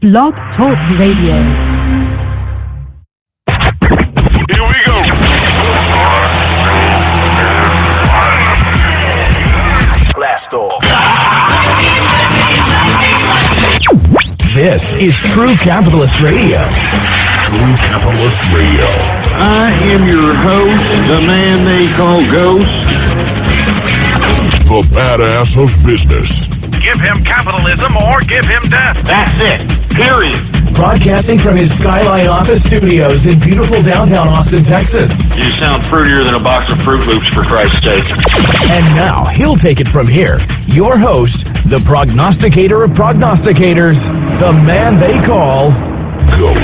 Blog Talk Radio. Here we go. Blast off. This is True Capitalist Radio. True Capitalist Radio. I am your host, the man they call Ghost. The badass of business. Give him capitalism or give him death. That's it. Period. Broadcasting from his Skyline office studios in beautiful downtown Austin, Texas. You sound fruitier than a box of Fruit Loops, for Christ's sake. And now, he'll take it from here. Your host, the prognosticator of prognosticators, the man they call Ghost.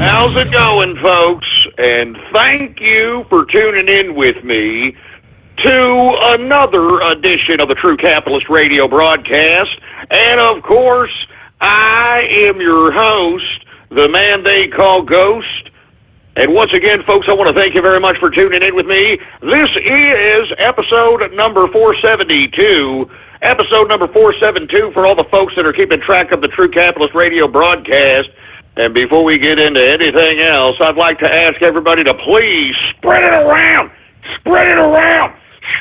How's it going, folks? And thank you for tuning in with me to another edition of the True Capitalist Radio broadcast. And of course, I am your host, the man they call Ghost. And once again, folks, I want to thank you very much for tuning in with me. This is episode number 472. Episode number 472 for all the folks that are keeping track of the True Capitalist Radio broadcast. And before we get into anything else, I'd like to ask everybody to please spread it around. Spread it around.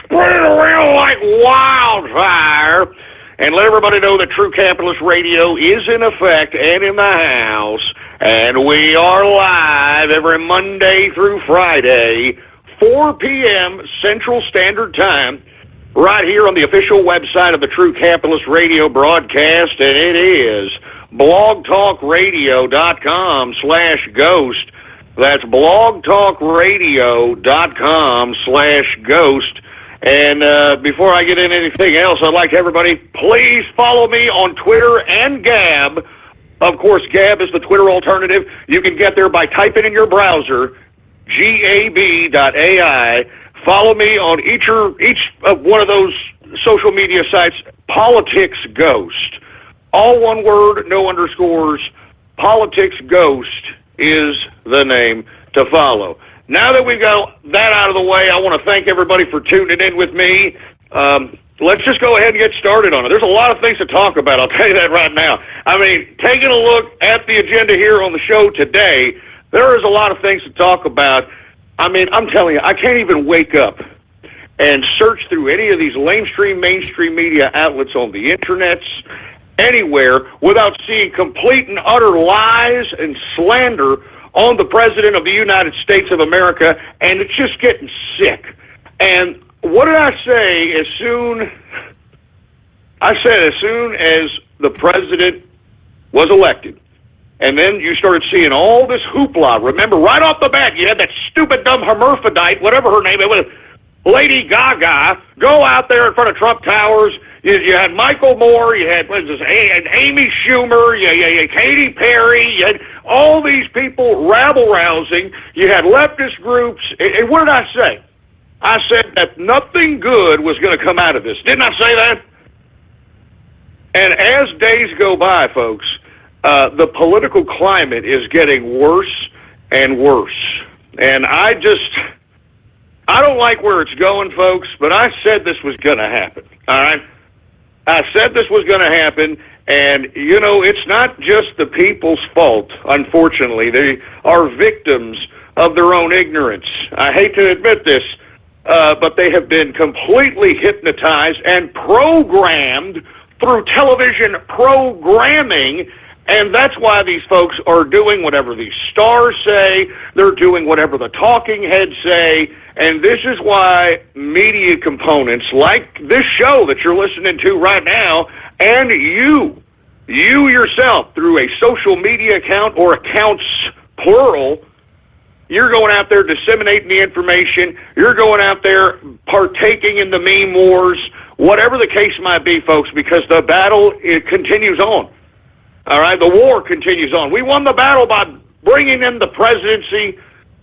Spread it around like wildfire. And let everybody know that True Capitalist Radio is in effect and in the house. And we are live every Monday through Friday, 4 p.m. Central Standard Time, right here on the official website of the True Capitalist Radio broadcast. And it is blogtalkradio.com/ghost. That's blogtalkradio.com/ghost. And before I get into anything else, I'd like everybody, please follow me on Twitter and Gab. Of course, Gab is the Twitter alternative. You can get there by typing in your browser, gab.ai. Follow me on each of one of those social media sites, Politics Ghost. All one word, no underscores. Politics Ghost is the name to follow. Now that we've got that out of the way, I want to thank everybody for tuning in with me. Let's just go ahead and get started on it. There's a lot of things to talk about, I'll tell you that right now. I mean, taking a look at the agenda here on the show today, there is a lot of things to talk about. I mean, I'm telling you, I can't even wake up and search through any of these mainstream media outlets on the internets, anywhere, without seeing complete and utter lies and slander on the President of the United States of America, and it's just getting sick. And what did I say as soon as the President was elected? And then you started seeing all this hoopla. Remember, right off the bat, you had that stupid, dumb hermaphrodite, whatever her name is, Lady Gaga, go out there in front of Trump Towers. You had Michael Moore, you had Amy Schumer, you had Katy Perry, you had all these people rabble-rousing. You had leftist groups. And what did I say? I said that nothing good was going to come out of this. Didn't I say that? And as days go by, folks, the political climate is getting worse and worse. And I don't like where it's going, folks, but I said this was going to happen, all right? I said this was going to happen, and, you know, it's not just the people's fault, unfortunately. They are victims of their own ignorance. I hate to admit this, but they have been completely hypnotized and programmed through television programming. And that's why these folks are doing whatever these stars say. They're doing whatever the talking heads say. And this is why media components like this show that you're listening to right now, and you yourself through a social media account or accounts plural, you're going out there disseminating the information. You're going out there partaking in the meme wars, whatever the case might be, folks, because the battle, it continues on. All right, the war continues on. We won the battle by bringing in the presidency,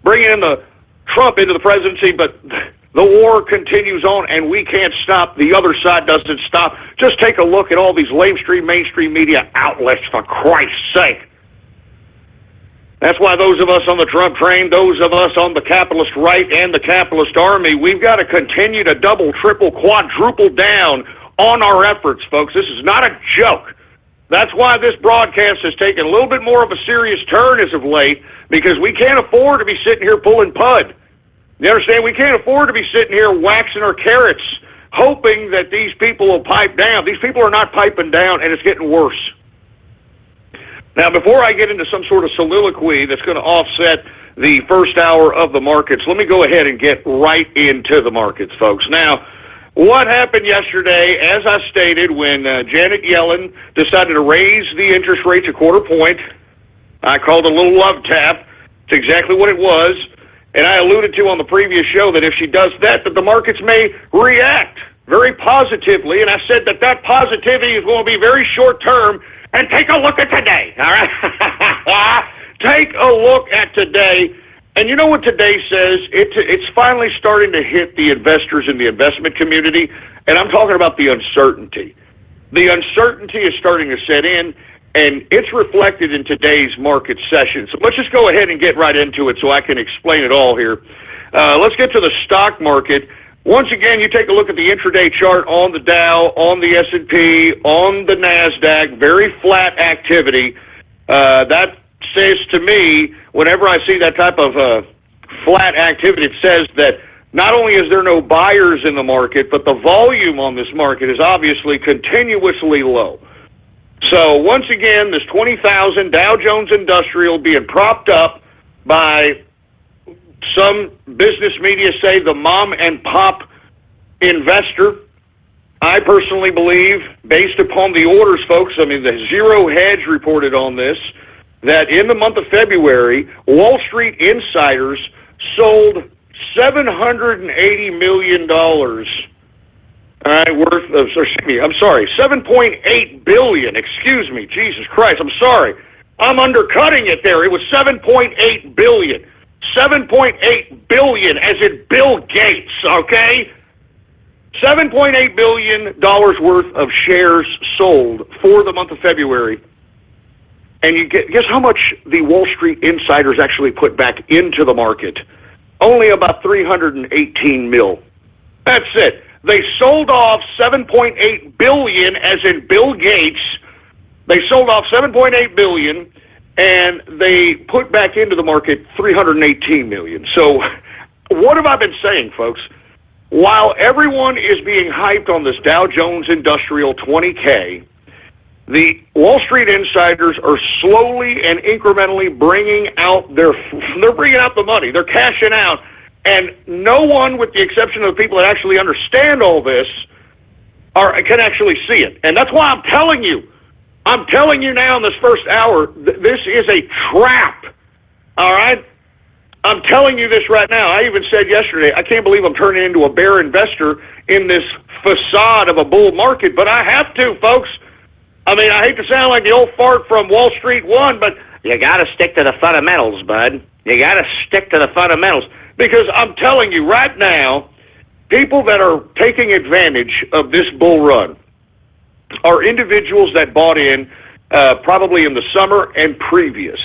bringing in the Trump into the presidency, but The war continues on, and we can't stop. The other side doesn't stop. Just take a look at all these mainstream media outlets, for Christ's sake. That's why those of us on the Trump train, those of us on the capitalist right and the capitalist army, we've got to continue to double, triple, quadruple down on our efforts, folks. This is not a joke. That's why this broadcast has taken a little bit more of a serious turn as of late, because we can't afford to be sitting here pulling pud. You understand? We can't afford to be sitting here waxing our carrots, hoping that these people will pipe down. These people are not piping down, and it's getting worse. Now, before I get into some sort of soliloquy that's going to offset the first hour of the markets, let me go ahead and get right into the markets, folks. Now, what happened yesterday, as I stated, when Janet Yellen decided to raise the interest rates a quarter point, I called it a little love tap. It's exactly what it was. And I alluded to on the previous show that if she does that, that the markets may react very positively. And I said that that positivity is going to be very short term. And take a look at today, all right? Take a look at today. And you know what today says? It's finally starting to hit the investors in the investment community. And I'm talking about the uncertainty. The uncertainty is starting to set in. And it's reflected in today's market session. So let's just go ahead and get right into it so I can explain it all here. Let's get to the stock market. Once again, you take a look at the intraday chart on the Dow, on the S&P, on the NASDAQ, very flat activity. That says to me, whenever I see that type of flat activity, it says that not only is there no buyers in the market, but the volume on this market is obviously continuously low. So once again, this 20,000 Dow Jones Industrial being propped up by some business media say the mom and pop investor. I personally believe, based upon the orders, folks, I mean, the Zero Hedge reported on this, that in the month of February, Wall Street insiders sold $780 million. All right, worth of, excuse me, I'm sorry, 7.8 billion, excuse me, Jesus Christ, I'm sorry. I'm undercutting it there. It was 7.8 billion. 7.8 billion as in Bill Gates, okay? $7.8 billion worth of shares sold for the month of February. And you guess how much the Wall Street insiders actually put back into the market? Only about 318 mil. That's it. They sold off 7.8 billion, as in Bill Gates. They sold off 7.8 billion, and they put back into the market 318 million. So what have I been saying, folks? While everyone is being hyped on this Dow Jones Industrial 20K, the Wall Street insiders are slowly and incrementally bringing out they're bringing out the money. They're cashing out. And no one, with the exception of the people that actually understand all this, can actually see it. And that's why I'm telling you now in this first hour, this is a trap. All right? I'm telling you this right now. I even said yesterday, I can't believe I'm turning into a bear investor in this facade of a bull market, but I have to, folks. I mean, I hate to sound like the old fart from Wall Street One, but you got to stick to the fundamentals, bud. You got to stick to the fundamentals. Because I'm telling you right now, people that are taking advantage of this bull run are individuals that bought in probably in the summer and previous.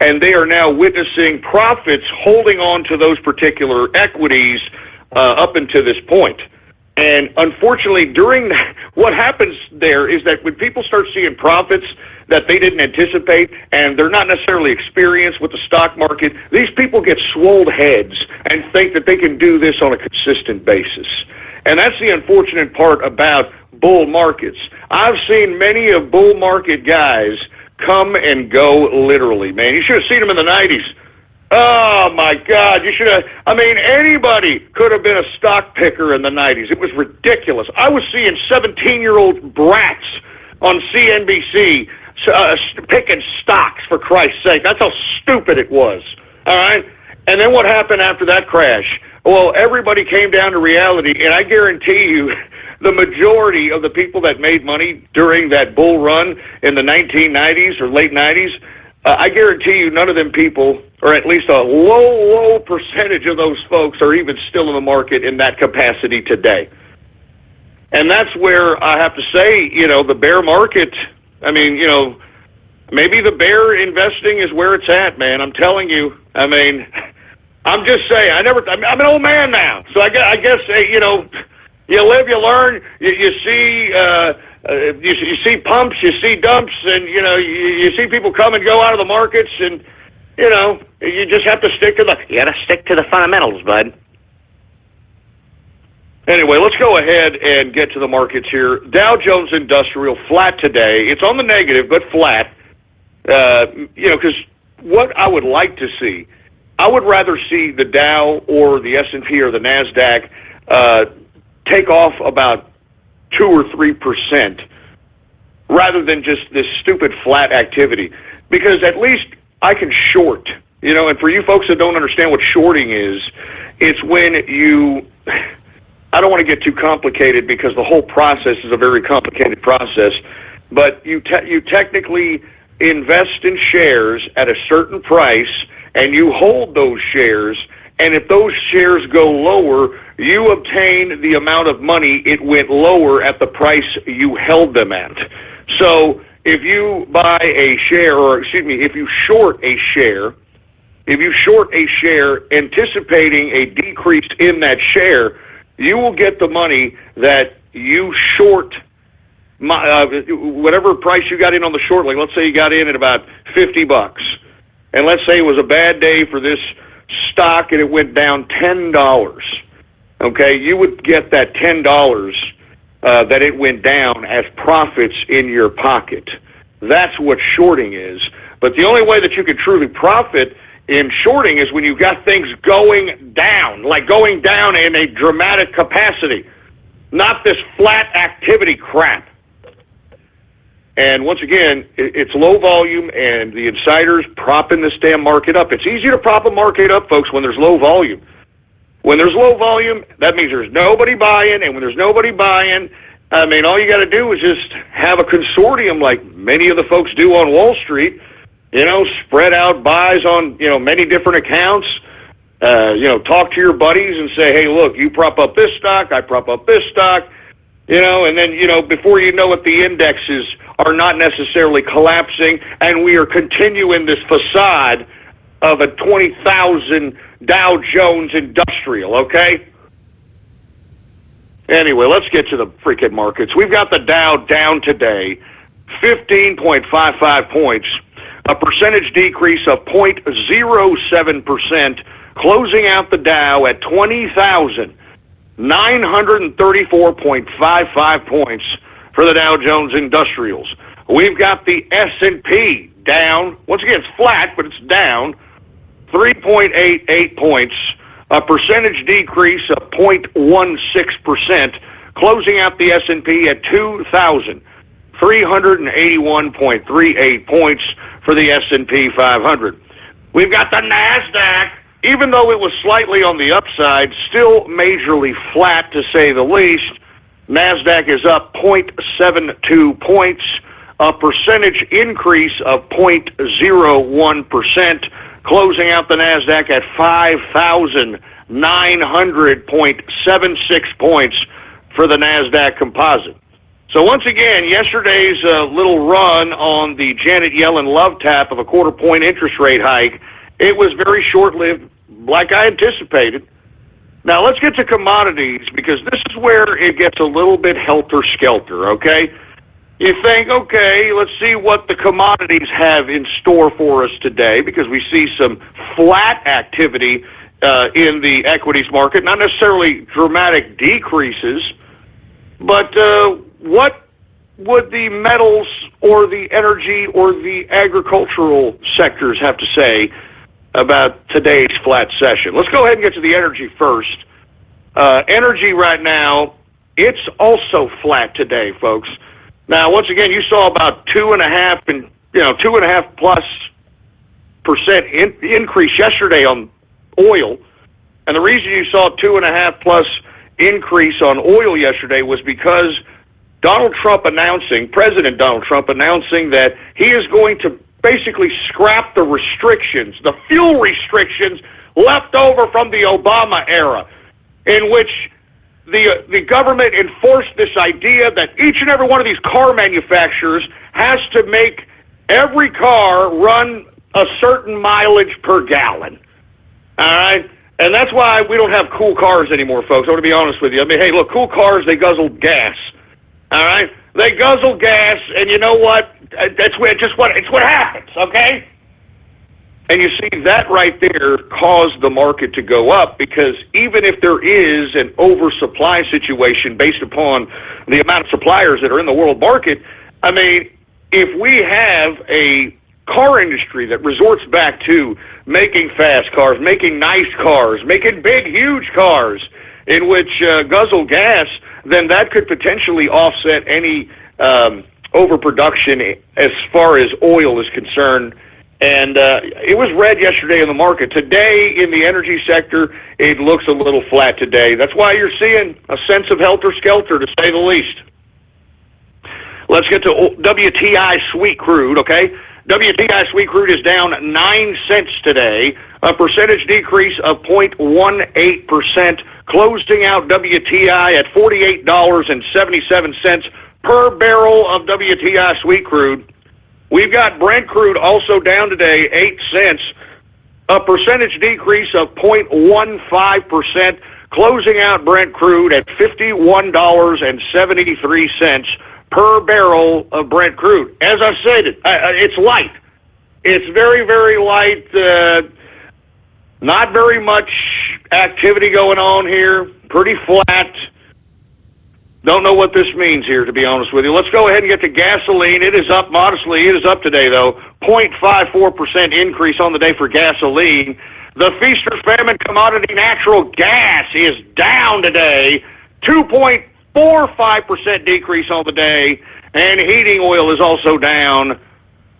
And they are now witnessing profits holding on to those particular equities up until this point. And unfortunately, what happens there is that when people start seeing profits that they didn't anticipate, and they're not necessarily experienced with the stock market, these people get swolled heads and think that they can do this on a consistent basis. And that's the unfortunate part about bull markets. I've seen many of bull market guys come and go literally, man. You should have seen them in the 90s. Oh, my God. You should have. I mean, anybody could have been a stock picker in the 90s. It was ridiculous. I was seeing 17-year-old brats on CNBC picking stocks, for Christ's sake. That's how stupid it was. All right? And then what happened after that crash? Well, everybody came down to reality, and I guarantee you the majority of the people that made money during that bull run in the 1990s or late 90s, I guarantee you none of them people, or at least a low percentage of those folks, are even still in the market in that capacity today. And that's where I have to say, the bear market, maybe the bear investing is where it's at, man. I'm telling you. I'm just saying, I'm an old man now. So I guess you live, you learn, you see, you see pumps, you see dumps, and, you see people come and go out of the markets, and, you just have to stick to the fundamentals, bud. Anyway, let's go ahead and get to the markets here. Dow Jones Industrial flat today. It's on the negative, but flat. Because what I would like to see, I would rather see the Dow or the S&P or the NASDAQ take off about 2 or 3% rather than just this stupid flat activity. Because at least I can short, and for you folks that don't understand what shorting is, it's when you... I don't want to get too complicated because the whole process is a very complicated process, but you technically invest in shares at a certain price and you hold those shares, and if those shares go lower, you obtain the amount of money it went lower at the price you held them at. So if you buy a share, if you short a share anticipating a decrease in that share, you will get the money that you short, whatever price you got in on the short. Like, let's say you got in at about $50, and let's say it was a bad day for this stock and it went down $10. Okay, you would get that $10 that it went down as profits in your pocket. That's what shorting is. But the only way that you can truly profit in shorting is when you've got things going down, like going down in a dramatic capacity, not this flat activity crap. And once again, it's low volume, and the insiders propping this damn market up. It's easy to prop a market up, folks, when there's low volume. When there's low volume, that means there's nobody buying, and when there's nobody buying, all you got to do is just have a consortium like many of the folks do on Wall Street, spread out buys on, many different accounts, talk to your buddies and say, hey, look, you prop up this stock, I prop up this stock, and then, before you know it, the indexes are not necessarily collapsing, and we are continuing this facade of a 20,000 Dow Jones Industrial, okay? Anyway, let's get to the freaking markets. We've got the Dow down today, 15.55 points, a percentage decrease of 0.07%, closing out the Dow at 20,934.55 points for the Dow Jones Industrials. We've got the S&P down. Once again, it's flat, but it's down 3.88 points, a percentage decrease of 0.16%, closing out the S&P at 2,381.38 points for the S&P 500. We've got the NASDAQ, even though it was slightly on the upside, still majorly flat to say the least. NASDAQ is up 0.72 points, a percentage increase of 0.01%, closing out the NASDAQ at 5,900.76 points for the NASDAQ composite. So once again, yesterday's little run on the Janet Yellen love tap of a quarter-point interest rate hike, it was very short-lived, like I anticipated. Now let's get to commodities, because this is where it gets a little bit helter-skelter, okay? You think, okay, let's see what the commodities have in store for us today, because we see some flat activity in the equities market, not necessarily dramatic decreases, but what would the metals or the energy or the agricultural sectors have to say about today's flat session? Let's go ahead and get to the energy first. Energy right now, it's also flat today, folks. Now, once again, you saw about 2.5% increase yesterday on oil, and the reason you saw 2.5+ increase on oil yesterday was because President Donald Trump announcing that he is going to basically scrapped the restrictions, the fuel restrictions left over from the Obama era, in which the government enforced this idea that each and every one of these car manufacturers has to make every car run a certain mileage per gallon. All right? And that's why we don't have cool cars anymore, folks. I want to be honest with you. I mean, hey, look, cool cars, they guzzle gas. All right? They guzzle gas, and you know what? It's what happens, okay? And you see, that right there caused the market to go up, because even if there is an oversupply situation based upon the amount of suppliers that are in the world market, I mean, if we have a car industry that resorts back to making fast cars, making nice cars, making big, huge cars in which guzzle gas, then that could potentially offset any overproduction as far as oil is concerned. And it was red yesterday in the market. Today, in the energy sector, it looks a little flat today. That's why you're seeing a sense of helter-skelter, to say the least. Let's get to WTI sweet crude, okay? WTI sweet crude is down 9 cents today, a percentage decrease of 0.18%, closing out WTI at $48.77 per barrel of WTI sweet crude. We've got Brent crude also down today, 8 cents, a percentage decrease of 0.15%, closing out Brent crude at $51.73 per barrel of Brent crude. As I stated, it's light. It's very, very light. Not very much activity going on here. Pretty flat. Don't know what this means here, to be honest with you. Let's go ahead and get to gasoline. It is up modestly. It is up today, though. 0.54% increase on the day for gasoline. The feast or famine commodity natural gas is down today. 2.45% decrease on the day. And heating oil is also down.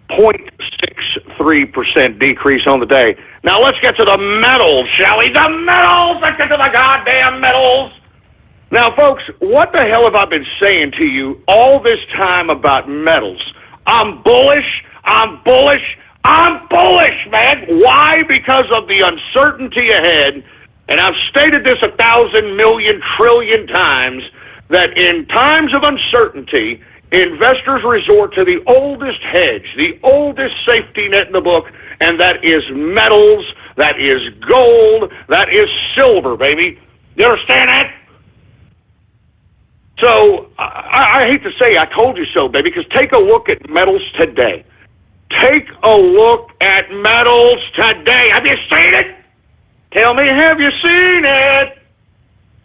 0.63% decrease on the day. Now let's get to the metals, shall we? The metals! Let's get to the goddamn metals! Now, folks, what the hell have I been saying to you all this time about metals? I'm bullish, I'm bullish, I'm bullish, man. Why? Because of the uncertainty ahead, and I've stated this 1,000 million trillion times, that in times of uncertainty, investors resort to the oldest hedge, the oldest safety net in the book, and that is metals, that is gold, that is silver, baby. You understand that? So, I hate to say I told you so, baby, because take a look at metals today. Take a look at metals today. Have you seen it? Tell me, have you seen it?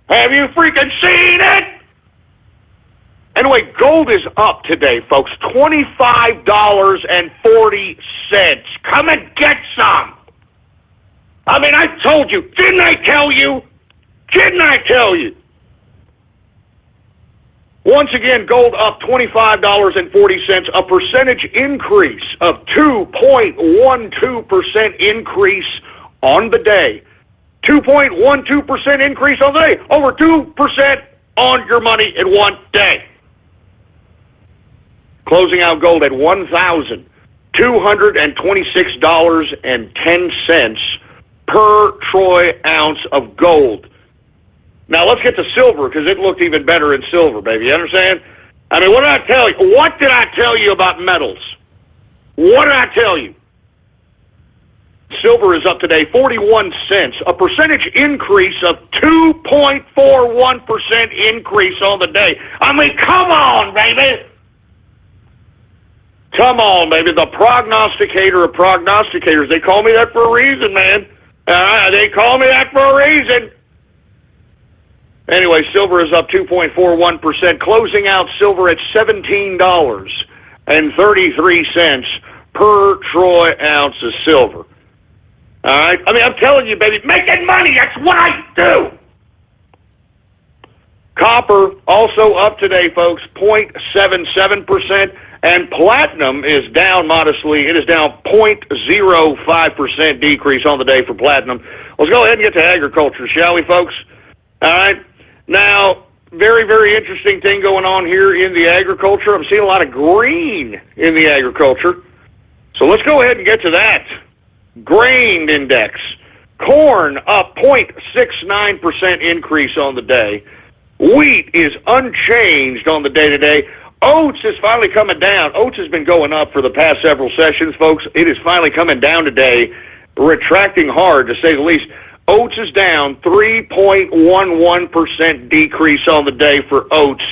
Have you freaking seen it? Anyway, gold is up today, folks. $25.40. Come and get some. I mean, I told you. Didn't I tell you? Didn't I tell you? Once again, gold up $25.40, a percentage increase of 2.12% increase on the day. 2.12% increase on the day. Over 2% on your money in one day. Closing out gold at $1,226.10 per troy ounce of gold. Now, let's get to silver, because it looked even better in silver, baby. You understand? I mean, what did I tell you? What did I tell you about metals? What did I tell you? Silver is up today 41 cents, a percentage increase of 2.41% increase on the day. I mean, come on, baby. Come on, baby. The prognosticator of prognosticators. They call me that for a reason, man. They call me that for a reason. Anyway, silver is up 2.41%, closing out silver at $17.33 per troy ounce of silver. All right? I mean, I'm telling you, baby, making money, that's what I do. Copper also up today, folks, 0.77%, and platinum is down modestly. It is down 0.05% decrease on the day for platinum. Let's go ahead and get to agriculture, shall we, folks? All right? Now, very, very interesting thing going on here in the agriculture. I'm seeing a lot of green in the agriculture. So let's go ahead and get to that. Grain index. Corn up 0.69% increase on the day. Wheat is unchanged on the day today. Oats is finally coming down. Oats has been going up for the past several sessions, folks. It is finally coming down today, retracting hard to say the least. Oats is down 3.11% decrease on the day for oats.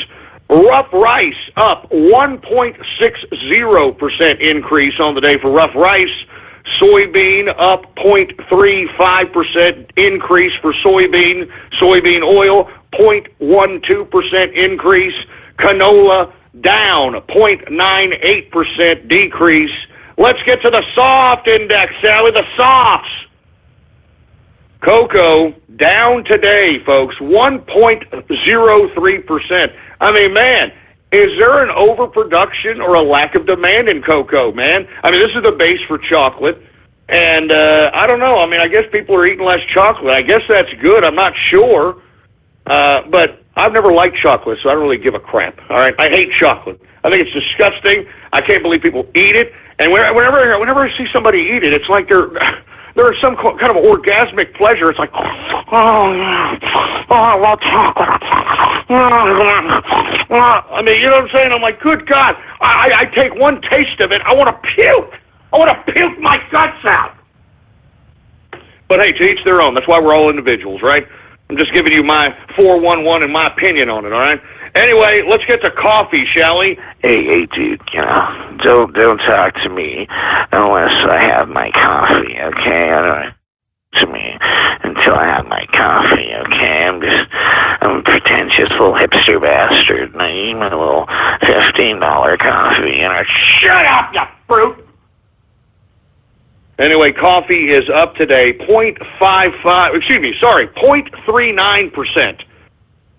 Rough rice up 1.60% increase on the day for rough rice. Soybean up 0.35% increase for soybean. Soybean oil 0.12% increase. Canola down 0.98% decrease. Let's get to the soft index, shall we? The softs. Cocoa down today, folks, 1.03%. I mean, man, is there an overproduction or a lack of demand in cocoa, man? I mean, this is the base for chocolate, and I don't know. I mean, I guess people are eating less chocolate. I guess that's good. I'm not sure, but I've never liked chocolate, so I don't really give a crap, all right? I hate chocolate. I think it's disgusting. I can't believe people eat it, and whenever I see somebody eat it, it's like there's some kind of orgasmic pleasure. It's like, oh, yeah. Oh, I love chocolate. I mean, you know what I'm saying? I'm like, good God, I take one taste of it, I want to puke. I want to puke my guts out. But hey, to each their own. That's why we're all individuals, right? I'm just giving you my 411 and my opinion on it, all right? Anyway, let's get to coffee, shall we? Hey, dude, don't talk to me unless I have my coffee, okay? To me until I have my coffee, okay? I'm a pretentious little hipster bastard, and I need my little $15 coffee, Shut up, you brute! Anyway, coffee is up today, 0.39%.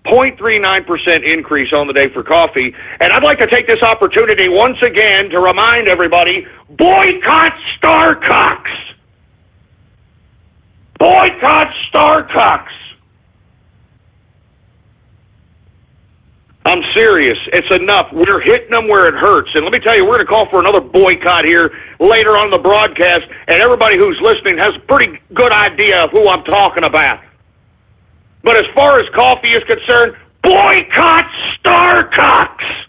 0.39% increase on the day for coffee. And I'd like to take this opportunity once again to remind everybody, boycott Starbucks! Boycott Starbucks! I'm serious. It's enough. We're hitting them where it hurts. And let me tell you, we're going to call for another boycott here later on the broadcast, and everybody who's listening has a pretty good idea of who I'm talking about. But as far as coffee is concerned, boycott Starbucks!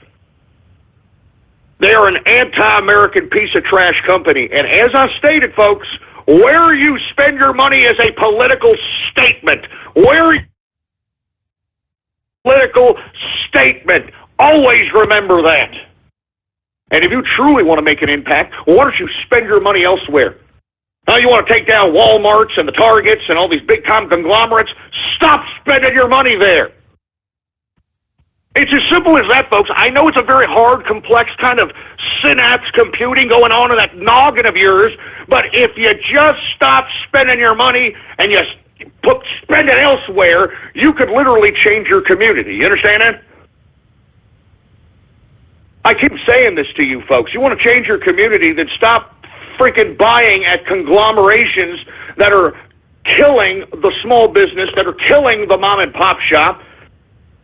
They are an anti-American piece of trash company. And as I stated, folks, where you spend your money is a political statement. Political statement. Always remember that. And if you truly want to make an impact, why don't you spend your money elsewhere? Now you want to take down Walmarts and the Targets and all these big-time conglomerates? Stop spending your money there. It's as simple as that, folks. I know it's a very hard, complex kind of synapse computing going on in that noggin of yours, but if you just stop spending your money and you spend it elsewhere, you could literally change your community. You understand that? I keep saying this to you folks. You want to change your community, then stop freaking buying at conglomerations that are killing the small business, that are killing the mom and pop shop.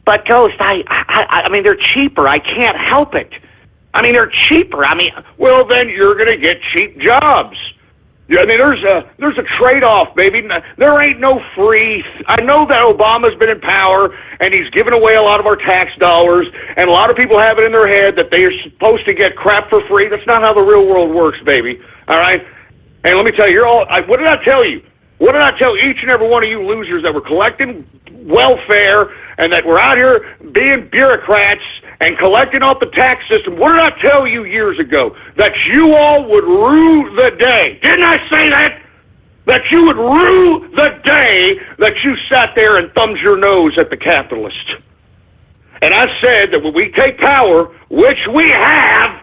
But Ghost, I mean, they're cheaper. I can't help it. I mean, they're cheaper. I mean, well, then you're going to get cheap jobs. Yeah, I mean, there's a trade-off, baby. There ain't no free. I know that Obama's been in power, and he's given away a lot of our tax dollars, and a lot of people have it in their head that they are supposed to get crap for free. That's not how the real world works, baby. All right? And let me tell you, what did I tell you? What did I tell each and every one of you losers that were collecting welfare and that were out here being bureaucrats and collecting off the tax system? What did I tell you years ago? That you all would rue the day. Didn't I say that? That you would rue the day that you sat there and thumbed your nose at the capitalists. And I said that when we take power, which we have,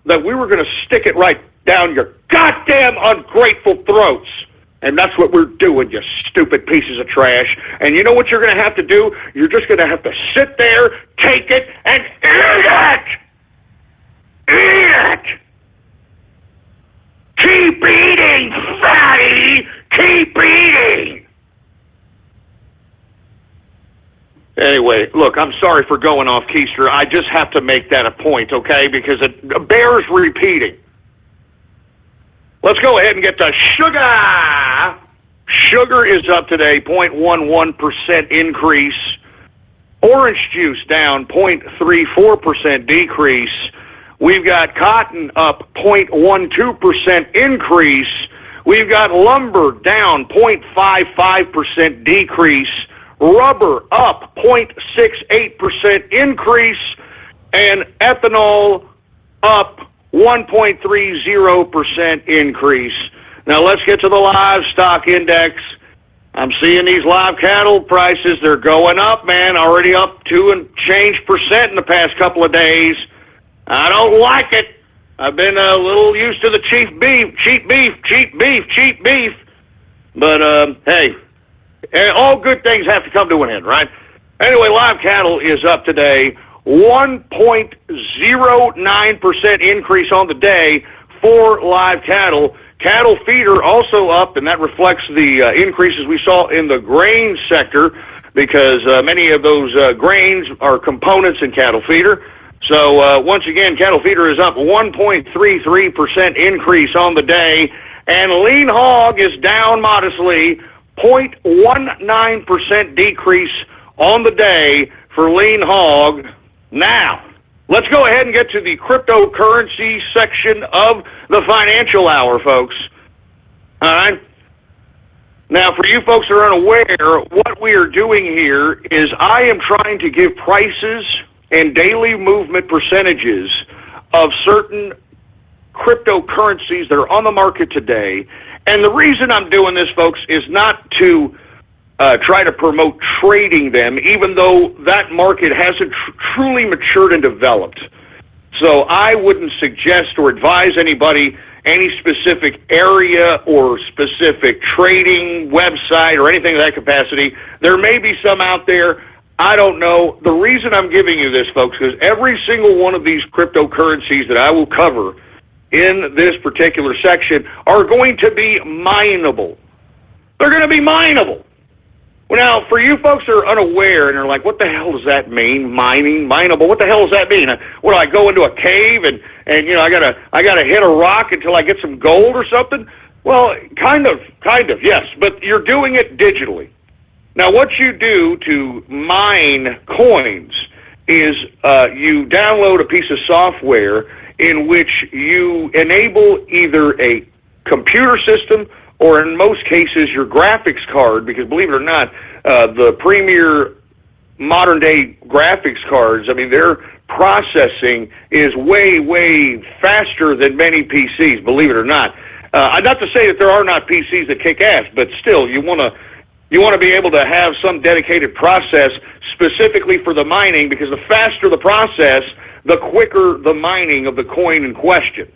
that we were going to stick it right down your goddamn ungrateful throats. And that's what we're doing, you stupid pieces of trash. And you know what you're going to have to do? You're just going to have to sit there, take it, and eat it! Eat it! Keep eating, fatty! Keep eating! Anyway, look, I'm sorry for going off, Keister. I just have to make that a point, okay? Because it bears repeating. Let's go ahead and get to sugar. Sugar is up today, 0.11% increase. Orange juice down, 0.34% decrease. We've got cotton up, 0.12% increase. We've got lumber down, 0.55% decrease. Rubber up, 0.68% increase. And ethanol up, 1.30% increase. Now let's get to the livestock index. I'm seeing these live cattle prices, they're going up, man, already up 2% and change in the past couple of days. I don't like it. I've been a little used to the cheap beef. But, hey, all good things have to come to an end, right? Anyway, live cattle is up today, 1.09% increase on the day for live cattle. Cattle feeder also up, and that reflects the increases we saw in the grain sector because many of those grains are components in cattle feeder. So once again, cattle feeder is up 1.33% increase on the day, and lean hog is down modestly, 0.19% decrease on the day for lean hog. Now, let's go ahead and get to the cryptocurrency section of the financial hour, folks. All right? Now, for you folks that are unaware, what we are doing here is I am trying to give prices and daily movement percentages of certain cryptocurrencies that are on the market today. And the reason I'm doing this, folks, is not to try to promote trading them, even though that market hasn't truly matured and developed. So I wouldn't suggest or advise anybody any specific area or specific trading website or anything of that capacity. There may be some out there. I don't know. The reason I'm giving you this, folks, is every single one of these cryptocurrencies that I will cover in this particular section are going to be mineable. They're going to be mineable. Well, now, for you folks that are unaware and are like, what the hell does that mean? Mineable? What the hell does that mean? What, do I go into a cave and you know, I gotta hit a rock until I get some gold or something? Well, kind of, yes, but you're doing it digitally. Now, what you do to mine coins is you download a piece of software in which you enable either a computer system or in most cases your graphics card, because believe it or not, the premier modern-day graphics cards, I mean, their processing is way, way faster than many PCs, believe it or not. Not to say that there are not PCs that kick ass, but still, you want to be able to have some dedicated process specifically for the mining, because the faster the process, the quicker the mining of the coin in question.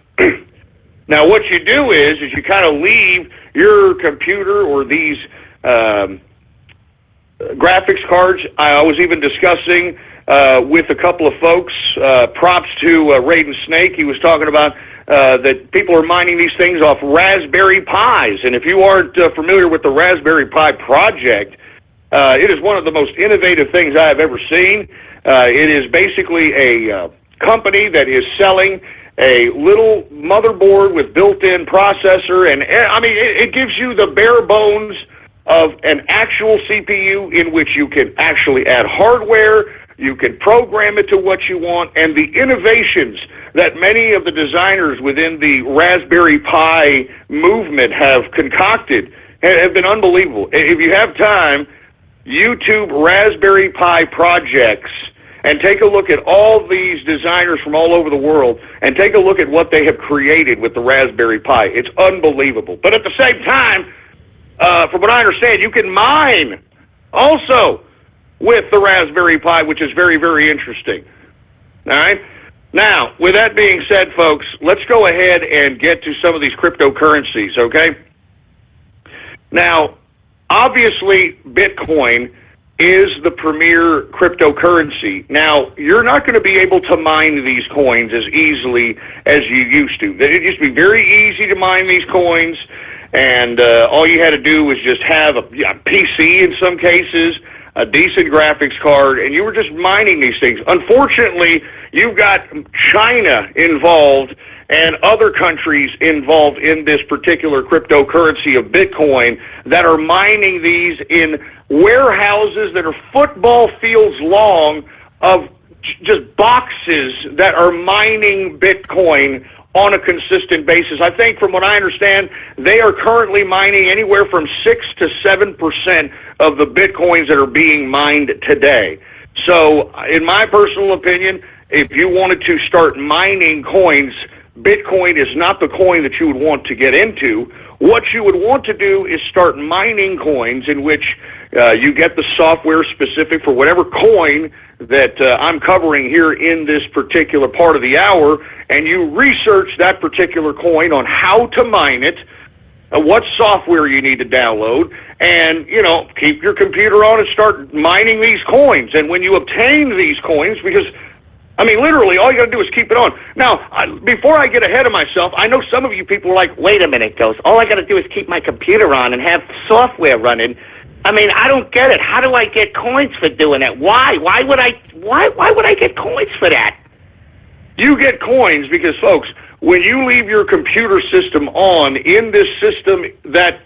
Now, what you do is you kind of leave your computer or these graphics cards. I was even discussing with a couple of folks, props to Raiden Snake. He was talking about that people are mining these things off Raspberry Pis. And if you aren't familiar with the Raspberry Pi project, it is one of the most innovative things I have ever seen. It is basically a company that is selling a little motherboard with built-in processor, and I mean, it gives you the bare bones of an actual CPU in which you can actually add hardware, you can program it to what you want, and the innovations that many of the designers within the Raspberry Pi movement have concocted have been unbelievable. If you have time, YouTube Raspberry Pi projects and take a look at all these designers from all over the world and take a look at what they have created with the Raspberry Pi. It's unbelievable. But at the same time, from what I understand, you can mine also with the Raspberry Pi, which is very, very interesting. All right? Now, with that being said, folks, let's go ahead and get to some of these cryptocurrencies, okay? Now, obviously, Bitcoin is the premier cryptocurrency. Now, you're not going to be able to mine these coins as easily as you used to. It used to be very easy to mine these coins, and all you had to do was just have a PC in some cases. a decent graphics card, and you were just mining these things. Unfortunately, you've got China involved and other countries involved in this particular cryptocurrency of Bitcoin that are mining these in warehouses that are football fields long of just boxes that are mining Bitcoin on a consistent basis. I think from what I understand, they are currently mining anywhere from 6 to 7% of the Bitcoins that are being mined today. So in my personal opinion, if you wanted to start mining coins, Bitcoin is not the coin that you would want to get into. What you would want to do is start mining coins in which you get the software specific for whatever coin that I'm covering here in this particular part of the hour, and you research that particular coin on how to mine it, what software you need to download, and, you know, keep your computer on and start mining these coins. And when you obtain these coins, because I mean, literally, all you got to do is keep it on. Now, before I get ahead of myself, I know some of you people are like, wait a minute, Ghost. All I got to do is keep my computer on and have software running. I mean, I don't get it. How do I get coins for doing that? Why? Why would I get coins for that? You get coins because, folks, when you leave your computer system on in this system that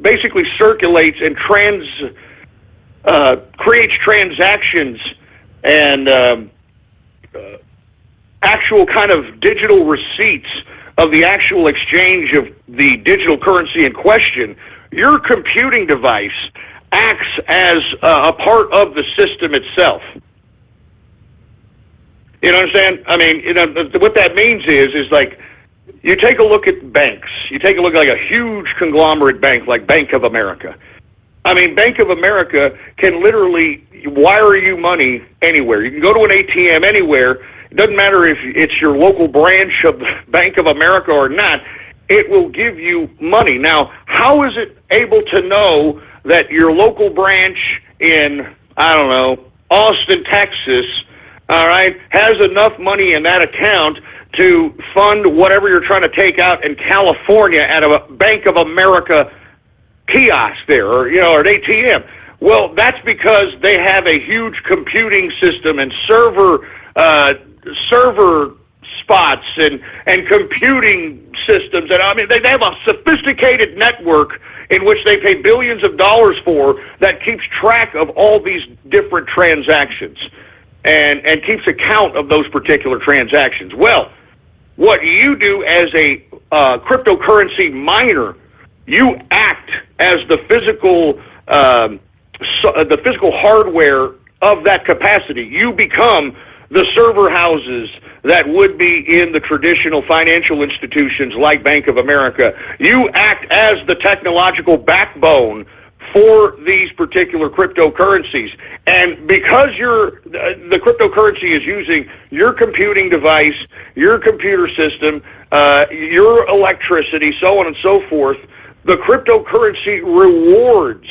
basically circulates and creates transactions and actual kind of digital receipts of the actual exchange of the digital currency in question, your computing device acts as a part of the system itself. You know what I'm saying? I mean, you know, what that means is like, you take a look at banks. You take a look at like a huge conglomerate bank like Bank of America. I mean, Bank of America can literally wire you money anywhere. You can go to an ATM anywhere. It doesn't matter if it's your local branch of Bank of America or not. It will give you money. Now, how is it able to know that your local branch in, I don't know, Austin, Texas, all right, has enough money in that account to fund whatever you're trying to take out in California at a Bank of America kiosk there, or, you know, or an ATM? Well, that's because they have a huge computing system and server spots and computing systems, and I mean they have a sophisticated network in which they pay billions of dollars for that keeps track of all these different transactions and keeps account of those particular transactions. Well, what you do as a cryptocurrency miner, you act as the physical hardware of that capacity. You become the server houses that would be in the traditional financial institutions like Bank of America. You act as the technological backbone for these particular cryptocurrencies. And because the cryptocurrency is using your computing device, your computer system, your electricity, so on and so forth, the cryptocurrency rewards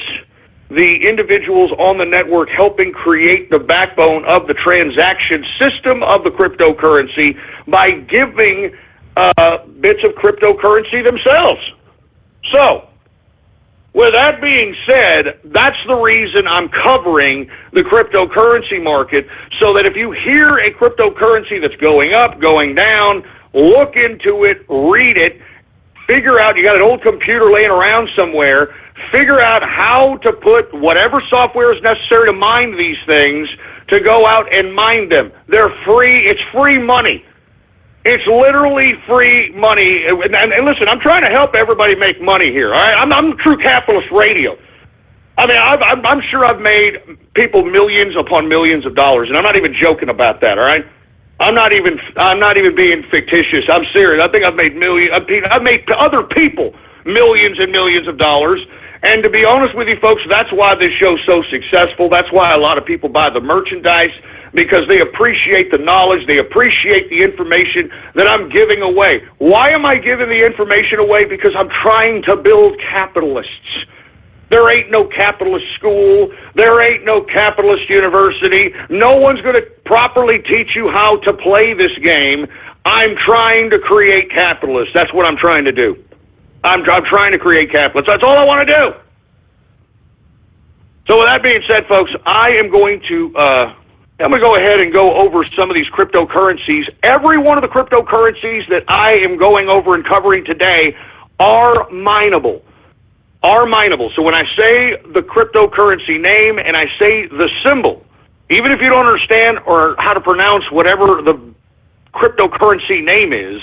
the individuals on the network helping create the backbone of the transaction system of the cryptocurrency by giving bits of cryptocurrency themselves. So, with that being said, that's the reason I'm covering the cryptocurrency market, so that if you hear a cryptocurrency that's going up, going down, look into it, read it, figure out, you got an old computer laying around somewhere, figure out how to put whatever software is necessary to mine these things to go out and mine them. They're free. It's free money. It's literally free money. And listen, I'm trying to help everybody make money here. All right? I'm True Capitalist Radio. I mean, I'm sure I've made people millions upon millions of dollars, and I'm not even joking about that. All right? I'm not even being fictitious. I'm serious. I think I've made I've made other people millions and millions of dollars. And to be honest with you folks, that's why this show's so successful. That's why a lot of people buy the merchandise, because they appreciate the knowledge, they appreciate the information that I'm giving away. Why am I giving the information away? Because I'm trying to build capitalists. There ain't no capitalist school. There ain't no capitalist university. No one's going to properly teach you how to play this game. I'm trying to create capitalists. That's what I'm trying to do. I'm trying to create capitalists. That's all I want to do. So with that being said, folks, I am going to go ahead and go over some of these cryptocurrencies. Every one of the cryptocurrencies that I am going over and covering today are mineable. So when I say the cryptocurrency name and I say the symbol, even if you don't understand or how to pronounce whatever the cryptocurrency name is,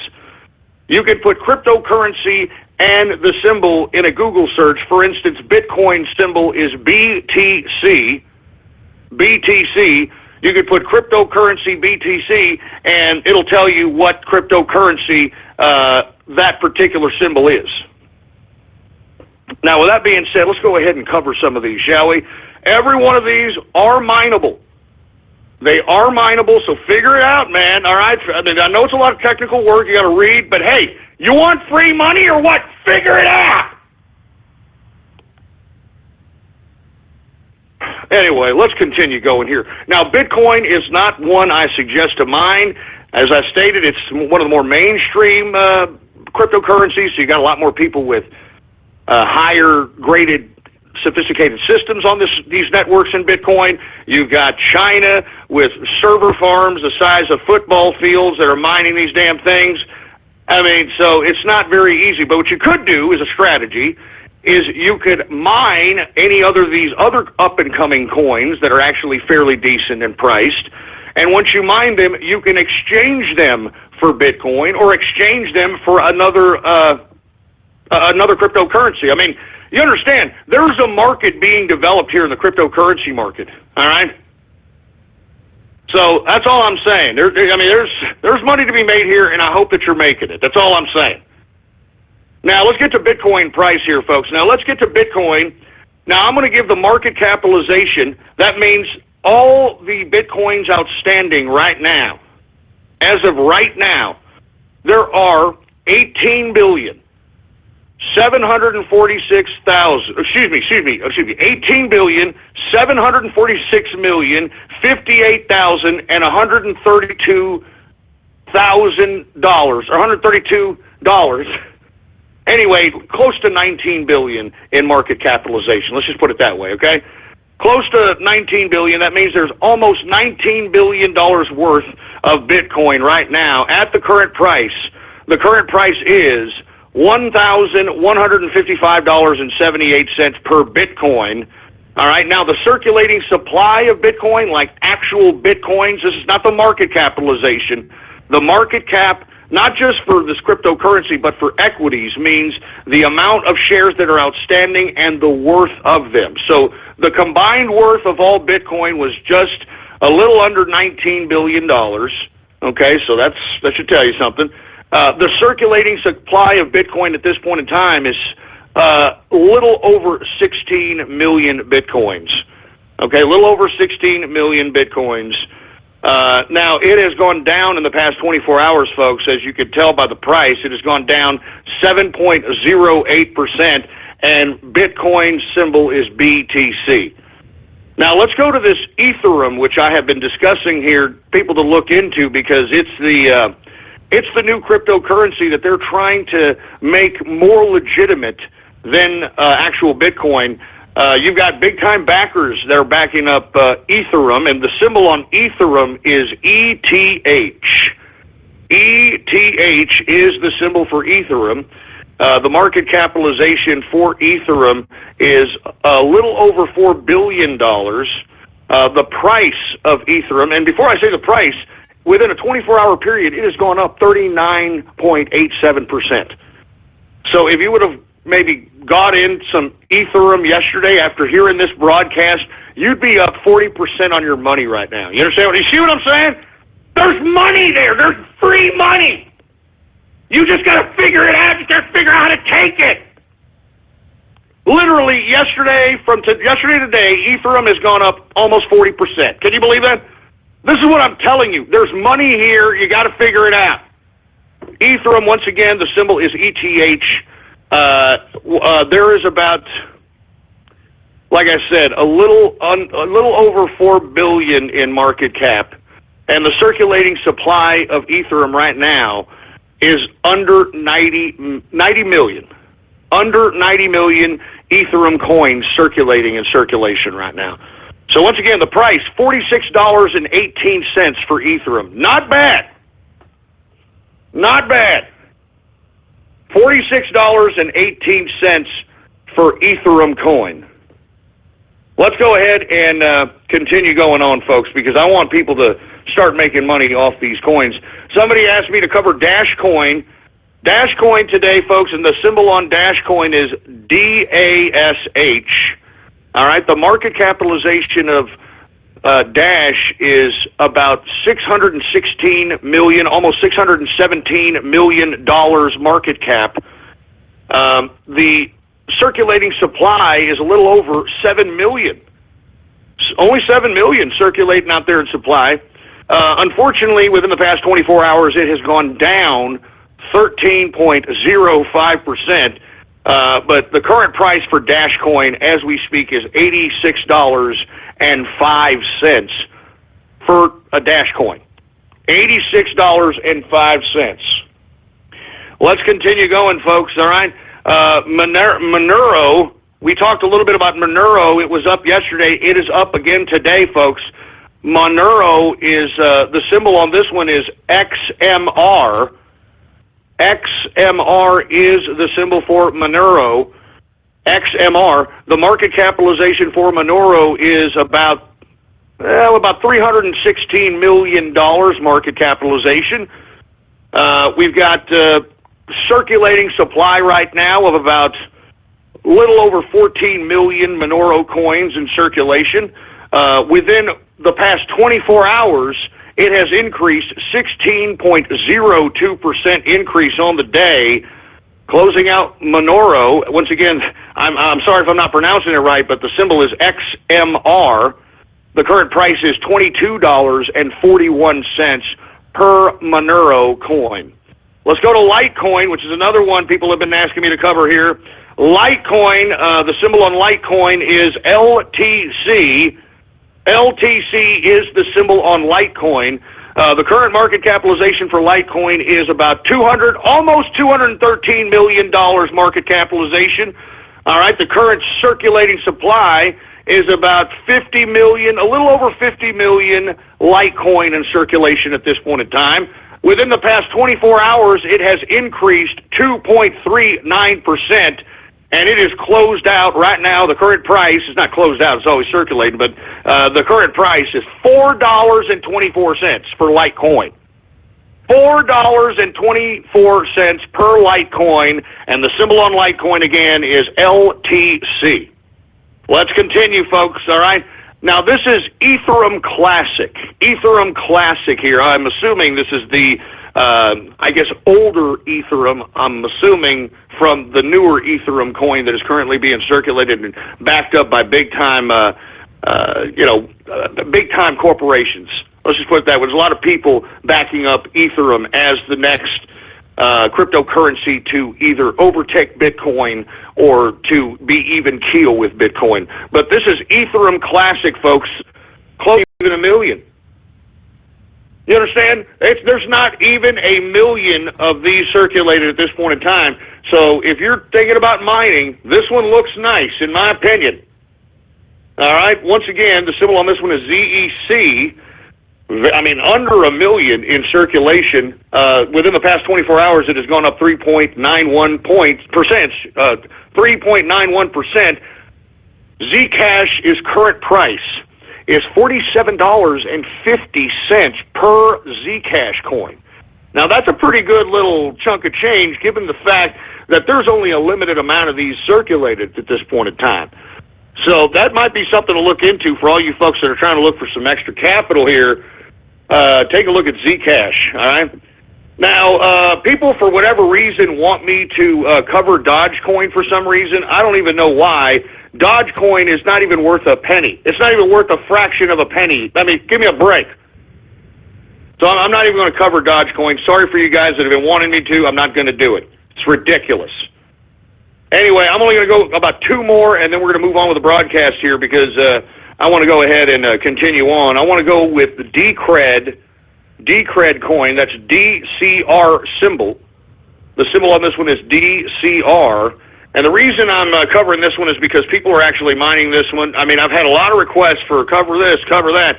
you can put cryptocurrency and the symbol in a Google search. For instance, Bitcoin symbol is BTC. You could put cryptocurrency BTC, and it'll tell you what cryptocurrency that particular symbol is. Now, with that being said, let's go ahead and cover some of these, shall we? Every one of these are mineable. They are mineable, so figure it out, man. All right? I mean, I know it's a lot of technical work. You got to read, but hey, you want free money or what? Figure it out. Anyway, let's continue going here. Now, Bitcoin is not one I suggest to mine. As I stated, it's one of the more mainstream cryptocurrencies, so you got a lot more people with higher graded sophisticated systems on these networks in Bitcoin. You've got China with server farms the size of football fields that are mining these damn things. I mean, so it's not very easy. But what you could do as a strategy is you could mine any other of these other up-and-coming coins that are actually fairly decent and priced. And once you mine them, you can exchange them for Bitcoin or exchange them for another cryptocurrency. I mean, you understand, there's a market being developed here in the cryptocurrency market, all right? So that's all I'm saying. There's money to be made here, and I hope that you're making it. That's all I'm saying. Now, let's get to Bitcoin price here, folks. Now, let's get to Bitcoin. Now, I'm going to give the market capitalization. That means all the Bitcoins outstanding right now. As of right now, there are 18 billion. 746,000, $18 billion, 746 million, 58,132 $132. Anyway, close to 19 billion in market capitalization. Let's just put it that way, okay? Close to 19 billion. That means there's almost $19 billion worth of Bitcoin right now at the current price. The current price is $1,155.78 per Bitcoin. All right, now the circulating supply of Bitcoin, like actual Bitcoins, this is not the market capitalization. The market cap, not just for this cryptocurrency, but for equities, means the amount of shares that are outstanding and the worth of them. So the combined worth of all Bitcoin was just a little under $19 billion. Okay, so that should tell you something. The circulating supply of Bitcoin at this point in time is a little over 16 million Bitcoins. Okay, a little over 16 million Bitcoins. Now, it has gone down in the past 24 hours, folks. As you could tell by the price, it has gone down 7.08%, and Bitcoin symbol is BTC. Now, let's go to this Ethereum, which I have been discussing here, people to look into, because it's the new cryptocurrency that they're trying to make more legitimate than actual Bitcoin. You've got big-time backers that are backing up Ethereum, and the symbol on Ethereum is ETH. ETH is the symbol for Ethereum. The market capitalization for Ethereum is a little over $4 billion. The price of Ethereum, and before I say the price, within a 24-hour period, it has gone up 39.87%. So if you would have maybe got in some Ethereum yesterday after hearing this broadcast, you'd be up 40% on your money right now. You understand? You see what I'm saying? There's money there. There's free money. You just got to figure it out. You got to figure out how to take it. Literally, yesterday to today, Ethereum has gone up almost 40%. Can you believe that? This is what I'm telling you. There's money here. You got to figure it out. Ethereum, once again, the symbol is ETH. There is about, like I said, a little over $4 billion in market cap, and the circulating supply of Ethereum right now is under 90 million. Under 90 million Ethereum coins circulating in circulation right now. So once again, the price, $46.18 for Ethereum. Not bad. Not bad. $46.18 for Ethereum coin. Let's go ahead and continue going on, folks, because I want people to start making money off these coins. Somebody asked me to cover Dash Coin. Dash Coin today, folks, and the symbol on Dash Coin is DASH. All right, the market capitalization of Dash is about $616 million, almost $617 million market cap. The circulating supply is a little over 7 million. Only 7 million circulating out there in supply. Unfortunately, within the past 24 hours, it has gone down 13.05%. But the current price for Dash Coin, as we speak, is $86.05 for a Dash Coin. $86.05. Let's continue going, folks, all right? Monero, we talked a little bit about Monero. It was up yesterday. It is up again today, folks. Monero is, the symbol on this one is XMR. XMR is the symbol for Monero. XMR. The market capitalization for Monero is about $316 million market capitalization. We've got circulating supply right now of about a little over 14 million Monero coins in circulation. Within the past 24 hours, it has increased 16.02% increase on the day, closing out Monero. Once again, I'm sorry if I'm not pronouncing it right, but the symbol is XMR. The current price is $22.41 per Monero coin. Let's go to Litecoin, which is another one people have been asking me to cover here. Litecoin, the symbol on Litecoin is LTC. LTC is the symbol on Litecoin. The current market capitalization for Litecoin is about almost $213 million market capitalization. All right, the current circulating supply is about 50 million, a little over 50 million Litecoin in circulation at this point in time. Within the past 24 hours, it has increased 2.39%. And it is closed out right now. The current price is not closed out, it's always circulating, but the current price is $4.24 for Litecoin. $4.24 per Litecoin, and the symbol on Litecoin again is LTC. Let's continue, folks, all right? Now, this is Ethereum Classic. Ethereum Classic here. I'm assuming this is the older Ethereum, I'm assuming, from the newer Ethereum coin that is currently being circulated and backed up by big-time, big-time corporations. Let's just put it that way. There's a lot of people backing up Ethereum as the next cryptocurrency to either overtake Bitcoin or to be even keel with Bitcoin. But this is Ethereum Classic, folks, close to even 1 million. You understand? There's not even 1 million of these circulated at this point in time. So if you're thinking about mining, this one looks nice, in my opinion. All right? Once again, the symbol on this one is ZEC. I mean, under 1 million in circulation. Within the past 24 hours, it has gone up 3.91%. Zcash is current price is $47.50 per Zcash coin. Now, that's a pretty good little chunk of change, given the fact that there's only a limited amount of these circulated at this point in time. So that might be something to look into for all you folks that are trying to look for some extra capital here. Take a look at Zcash, all right? Now, people, for whatever reason, want me to cover Dogecoin for some reason. I don't even know why. Dogecoin is not even worth a penny. It's not even worth a fraction of a penny. I mean, give me a break. So I'm not even going to cover Dogecoin. Sorry for you guys that have been wanting me to. I'm not going to do it. It's ridiculous. Anyway, I'm only going to go about 2 more, and then we're going to move on with the broadcast here because I want to go ahead and continue on. I want to go with the Decred coin. That's DCR symbol. The symbol on this one is DCR. And the reason I'm covering this one is because people are actually mining this one. I mean, I've had a lot of requests for cover this, cover that.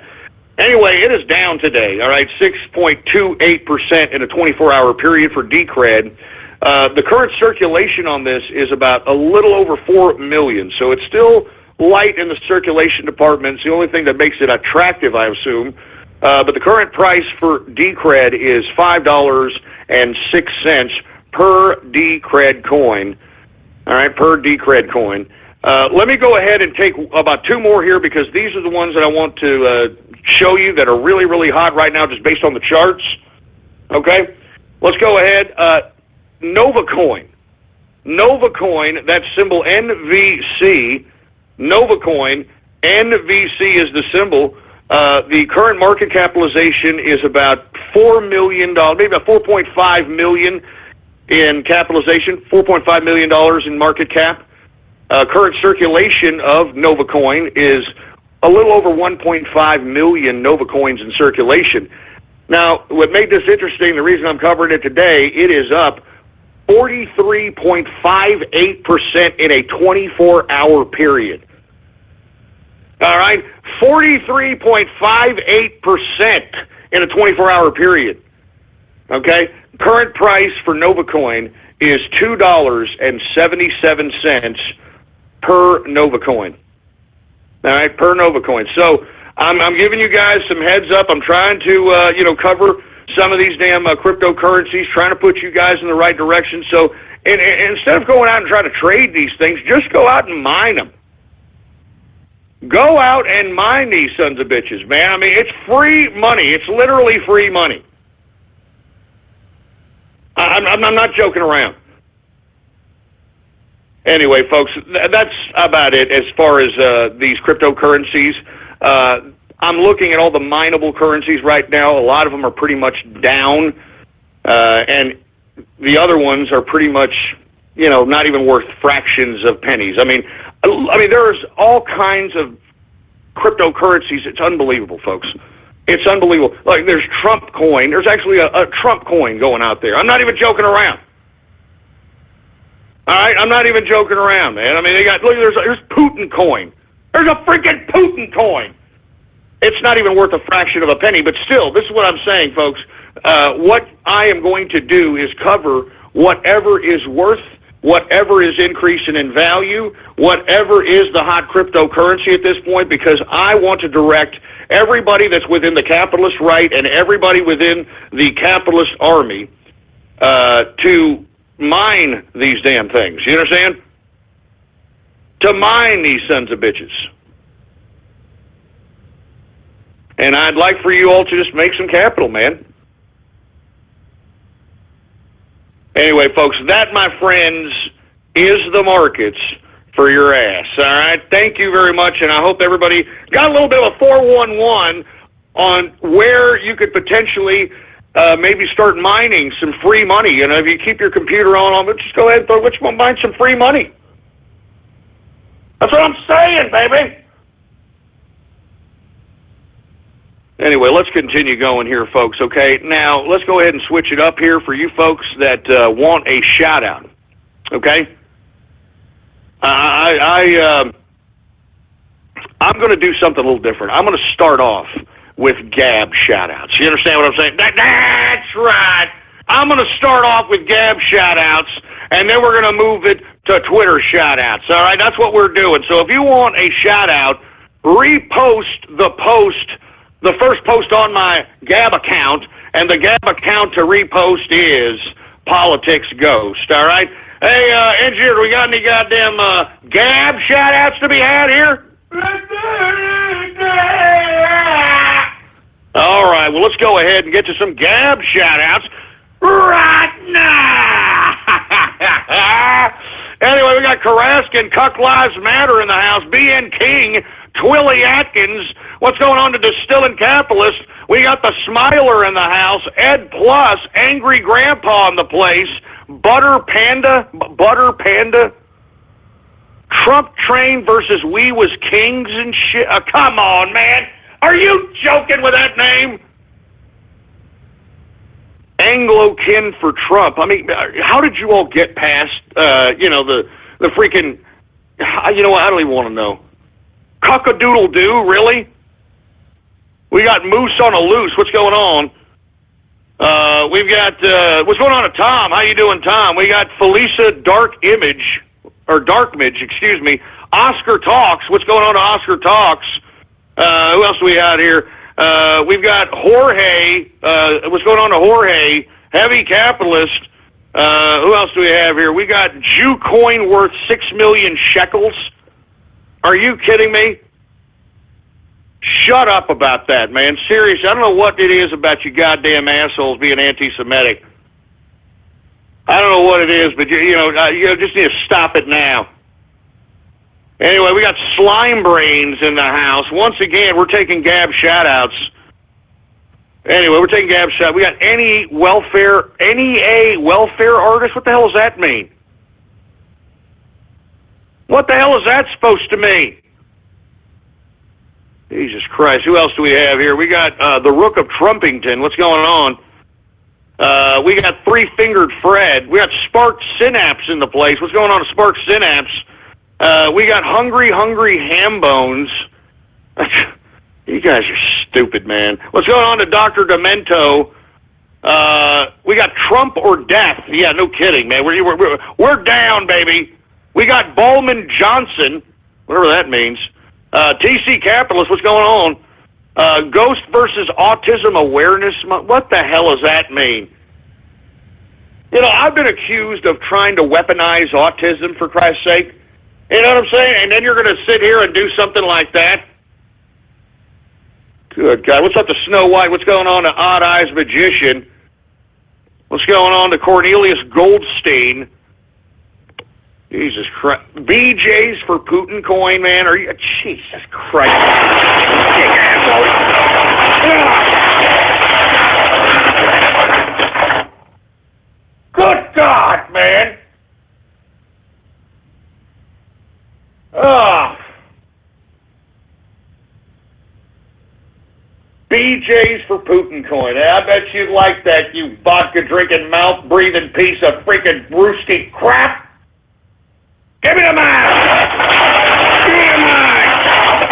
Anyway, it is down today, all right, 6.28% in a 24-hour period for Decred. The current circulation on this is about a little over 4 million, so it's still light in the circulation department. It's the only thing that makes it attractive, I assume. But the current price for Decred is $5.06 per Decred coin. All right, per Decred coin. Let me go ahead and take about 2 more here because these are the ones that I want to show you that are really, really hot right now just based on the charts. Okay? Let's go ahead. Nova Coin. Nova Coin, that's symbol NVC. Nova Coin, NVC is the symbol. The current market capitalization is about $4 million, maybe about $4.5 million in capitalization, $4.5 million in market cap. Current circulation of Nova Coin is a little over 1.5 million Nova Coins in circulation. Now, what made this interesting, the reason I'm covering it today, it is up 43.58% in a 24-hour period. All right, 43.58% in a 24-hour period. Okay, current price for Nova Coin is $2.77 per Nova Coin. All right, per Nova Coin. So I'm giving you guys some heads up. I'm trying to cover some of these damn cryptocurrencies, trying to put you guys in the right direction. So and instead of going out and trying to trade these things, just go out and mine them. Go out and mine these sons of bitches, man. I mean, it's free money. It's literally free money. I'm not joking around. Anyway, folks, that's about it as far as these cryptocurrencies. I'm looking at all the mineable currencies right now. A lot of them are pretty much down, and the other ones are pretty much, not even worth fractions of pennies. I mean, there's all kinds of cryptocurrencies. It's unbelievable, folks. It's unbelievable. Like, there's Trump coin. There's actually a Trump coin going out there. I'm not even joking around. All right? I'm not even joking around, man. I mean, there's Putin coin. There's a freaking Putin coin. It's not even worth a fraction of a penny, but still, this is what I'm saying, folks. What I am going to do is cover whatever is worth, whatever is increasing in value, whatever is the hot cryptocurrency at this point, because I want to direct everybody that's within the capitalist right and everybody within the capitalist army to mine these damn things. You understand? To mine these sons of bitches. And I'd like for you all to just make some capital, man. Anyway, folks, that, my friends, is the markets for your ass, all right? Thank you very much, and I hope everybody got a little bit of a 411 on where you could potentially maybe start mining some free money. If you keep your computer on, just go ahead and mine some free money. That's what I'm saying, baby. Anyway, let's continue going here, folks, okay? Now, let's go ahead and switch it up here for you folks that want a shout-out, okay? I'm going to do something a little different. I'm going to start off with Gab Shout Outs. You understand what I'm saying? That's right. I'm going to start off with Gab Shout Outs, and then we're going to move it to Twitter Shout Outs, all right? That's what we're doing. So if you want a shout-out, repost the first post on my Gab account, and the Gab account to repost is Politics Ghost, all right? Hey, engineer, do we got any goddamn Gab shout-outs to be had here? All right, well, let's go ahead and get to some Gab shout-outs right now. Anyway, we got Karaskin, Cuck Lives Matter in the house, B.N. King, Twilly Atkins, what's going on to Distilling Capitalist? We got the Smiler in the house, Ed Plus, Angry Grandpa in the place, Butter Panda, Trump Train versus We Was Kings and shit. Come on, man. Are you joking with that name? Anglo-kin for Trump. I mean, how did you all get past, the The freaking, you know what, I don't even want to know. Cock-a-doodle-doo, really? We got Moose on a Loose. What's going on? We've got, what's going on to Tom? How you doing, Tom? We got Felicia Darkmidge, excuse me. Oscar Talks. What's going on to Oscar Talks? Who else do we got here? We've got Jorge. What's going on to Jorge? Heavy Capitalist. Who else do we have here? We got Jew coin worth 6 million shekels. Are you kidding me? Shut up about that, man. Seriously, I don't know what it is about you goddamn assholes being anti-Semitic. I don't know what it is, but you just need to stop it now. Anyway, we got Slime Brains in the house. Once again, we're taking Gab Shout Outs. Anyway, we're taking Gab Shout. We got NEA welfare artist. What the hell does that mean? What the hell is that supposed to mean? Jesus Christ. Who else do we have here? We got the Rook of Trumpington. What's going on? We got Three-Fingered Fred. We got Spark Synapse in the place. What's going on to Spark Synapse? We got Hungry Ham Bones. You guys are stupid, man. What's going on to Dr. Demento? We got Trump or Death. Yeah, no kidding, man. We're down, baby. We got Bowman Johnson, whatever that means. TC Capitalist, what's going on? Ghost versus Autism Awareness. What the hell does that mean? You know, I've been accused of trying to weaponize autism, for Christ's sake. You know what I'm saying? And then you're going to sit here and do something like that? Good God. What's up to Snow White? What's going on to Odd Eyes Magician? What's going on to Cornelius Goldstein? Jesus Christ. BJ's for Putin coin, man. Are you... Jesus Christ. Dick asshole. Good God, man. BJ's for Putin coin. I bet you'd like that, you vodka-drinking, mouth-breathing piece of freaking brewski crap. Give me the mic! Give me the mic!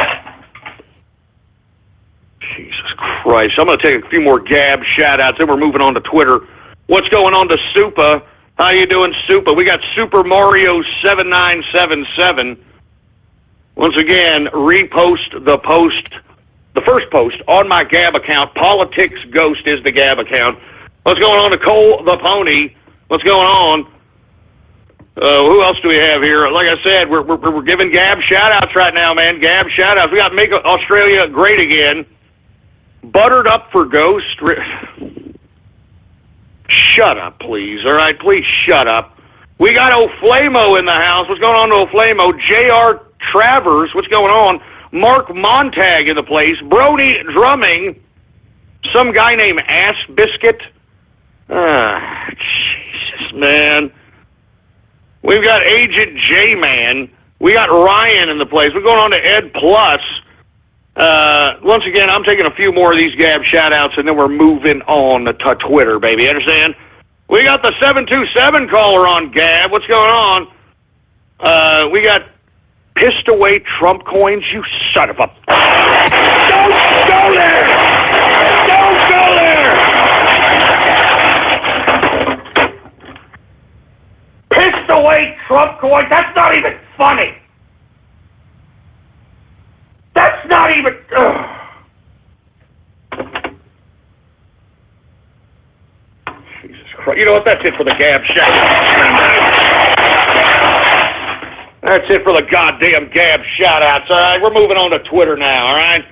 Jesus Christ. I'm going to take a few more Gab shout-outs, then we're moving on to Twitter. What's going on to Supa? How you doing, Supa? We got Super Mario 7977. Once again, repost the post, the first post on my Gab account. Politics Ghost is the Gab account. What's going on to Cole the Pony? What's going on? Who else do we have here? Like I said, we're giving Gab shout-outs right now, man. Gab shout-outs. We got Make Australia Great Again. Buttered Up for Ghost. Shut up, please. All right, please shut up. We got O'Flamo in the house. What's going on to O'Flamo? J.R. Travers. What's going on? Mark Montag in the place. Brody Drumming. Some guy named Ass Biscuit. Jesus, man. We've got Agent J-Man. We got Ryan in the place. We're going on to Ed Plus. Once again, I'm taking a few more of these Gab shout-outs, and then we're moving on to Twitter, baby. Understand? We got the 727 caller on Gab. What's going on? We got Pissed Away Trump Coins. You son of a... Don't go there! Don't go there! Pissed Away Trump Coins? That's not even funny! That's not even... Jesus Christ. You know what? That's it for the Gab shout. That's it for the goddamn Gab shout-outs, all right? We're moving on to Twitter now, all right?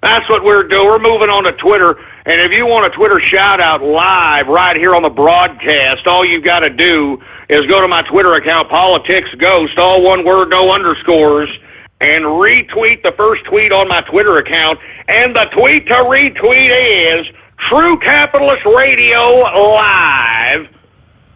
That's what we're doing. We're moving on to Twitter, and if you want a Twitter shout-out live right here on the broadcast, all you've got to do is go to my Twitter account, Politics Ghost, all one word, no underscores, and retweet the first tweet on my Twitter account, and the tweet to retweet is True Capitalist Radio Live.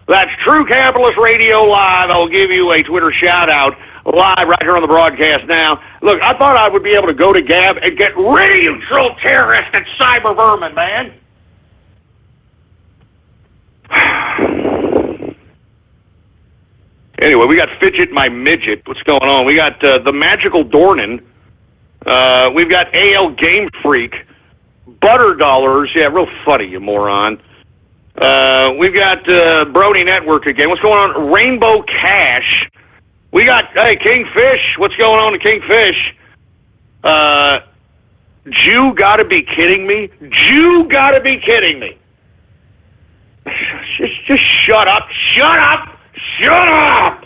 That's True Capitalist Radio Live. I'll give you a Twitter shout-out live right here on the broadcast now. Look, I thought I would be able to go to Gab and get rid of you, troll terrorist and cyber vermin, man. Anyway, we got Fidget My Midget. What's going on? We got the Magical Dornan. We've got AL Game Freak. Butter Dollars. Yeah, real funny, you moron. We've got Brody Network again. What's going on? Rainbow Cash. We got, hey, Kingfish. What's going on to Kingfish? Jew gotta be kidding me. Jew gotta be kidding me. Just shut up. Shut up. Shut up!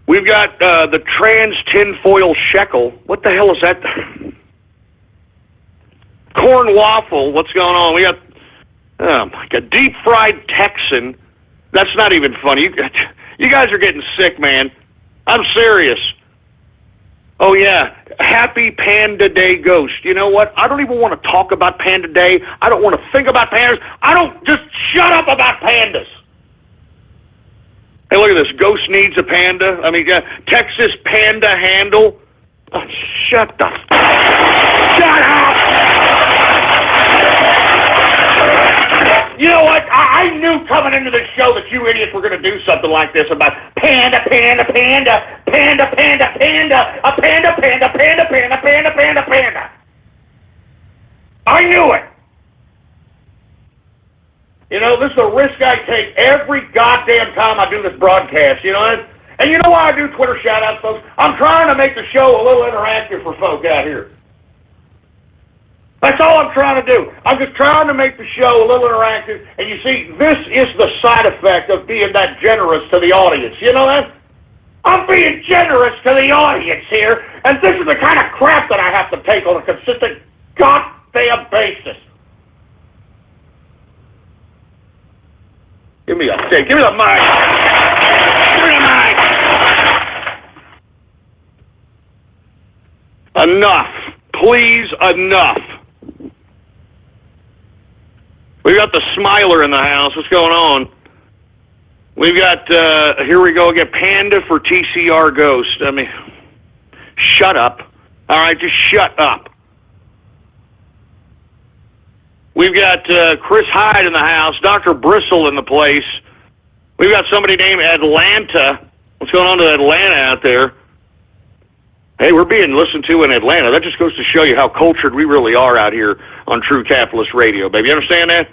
We've got the trans tinfoil shekel. What the hell is that? Corn waffle. What's going on? We got a deep fried Texan. That's not even funny. You guys are getting sick, man. I'm serious. Oh yeah, Happy Panda Day Ghost. You know what? I don't even want to talk about Panda Day. I don't want to think about pandas. Just shut up about pandas. Hey, look at this. Ghost needs a panda. I mean, Texas Panda Handle. Oh, shut up. Shut up! You know what? I knew coming into this show that you idiots were going to do something like this about panda, panda, panda, panda, panda, panda, a panda, panda, panda, panda, panda, panda, panda. I knew it. You know, this is a risk I take every goddamn time I do this broadcast, you know? And you know why I do Twitter shout-outs, folks? I'm trying to make the show a little interactive for folk out here. That's all I'm trying to do. I'm just trying to make the show a little interactive. And you see, this is the side effect of being that generous to the audience. You know that? I'm being generous to the audience here, and this is the kind of crap that I have to take on a consistent goddamn basis. Give me a stick. Give me the mic. Give me the mic. Enough. Please, enough. We've got the Smiler in the house. What's going on? We've got, here we go again, Panda for TCR Ghost. I mean, shut up. All right, just shut up. We've got Chris Hyde in the house, Dr. Bristle in the place. We've got somebody named Atlanta. What's going on to Atlanta out there? Hey, we're being listened to in Atlanta. That just goes to show you how cultured we really are out here on True Capitalist Radio, baby. You understand that?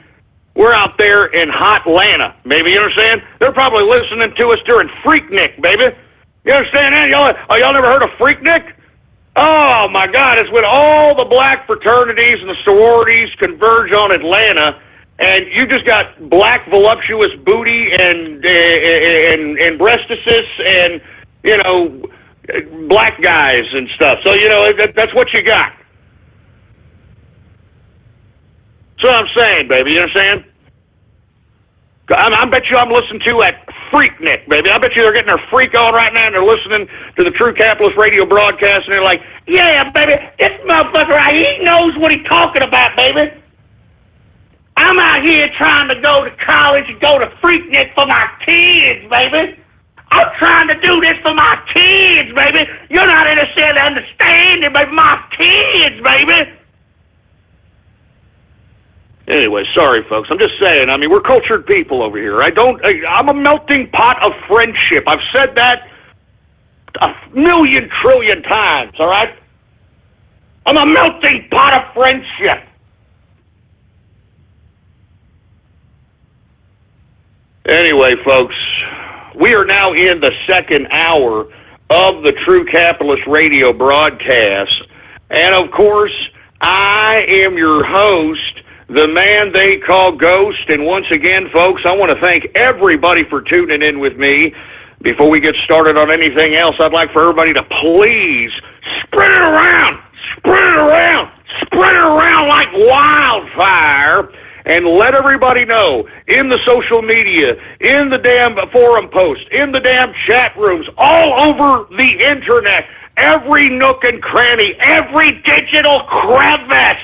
We're out there in hot Atlanta, baby. You understand? They're probably listening to us during Freaknik, baby. You understand that? Y'all never heard of Freaknik? Oh, my God. It's when all the black fraternities and the sororities converge on Atlanta, and you just got black voluptuous booty and breastises and, you know, black guys and stuff. So, you know, that's what you got. That's what I'm saying, baby. You understand? I bet you I'm listening to at Freaknik, baby. I bet you they're getting their freak on right now and they're listening to the True Capitalist Radio broadcast and they're like, yeah, baby, this motherfucker, he knows what he's talking about, baby. I'm out here trying to go to college and go to Freaknik for my kids, baby. I'm trying to do this for my kids, baby. You're not interested in understanding, baby. My kids, baby. Anyway, sorry, folks. I'm just saying. I mean, we're cultured people over here. I'm a melting pot of friendship. I've said that a million trillion times, all right? I'm a melting pot of friendship. Anyway, folks, we are now in the second hour of the True Capitalist Radio broadcast. And, of course, I am your host, the man they call Ghost. And once again, folks, I want to thank everybody for tuning in with me. Before we get started on anything else, I'd like for everybody to please spread it around, spread it around, spread it around like wildfire. And let everybody know in the social media, in the damn forum posts, in the damn chat rooms, all over the internet, every nook and cranny, every digital crevice.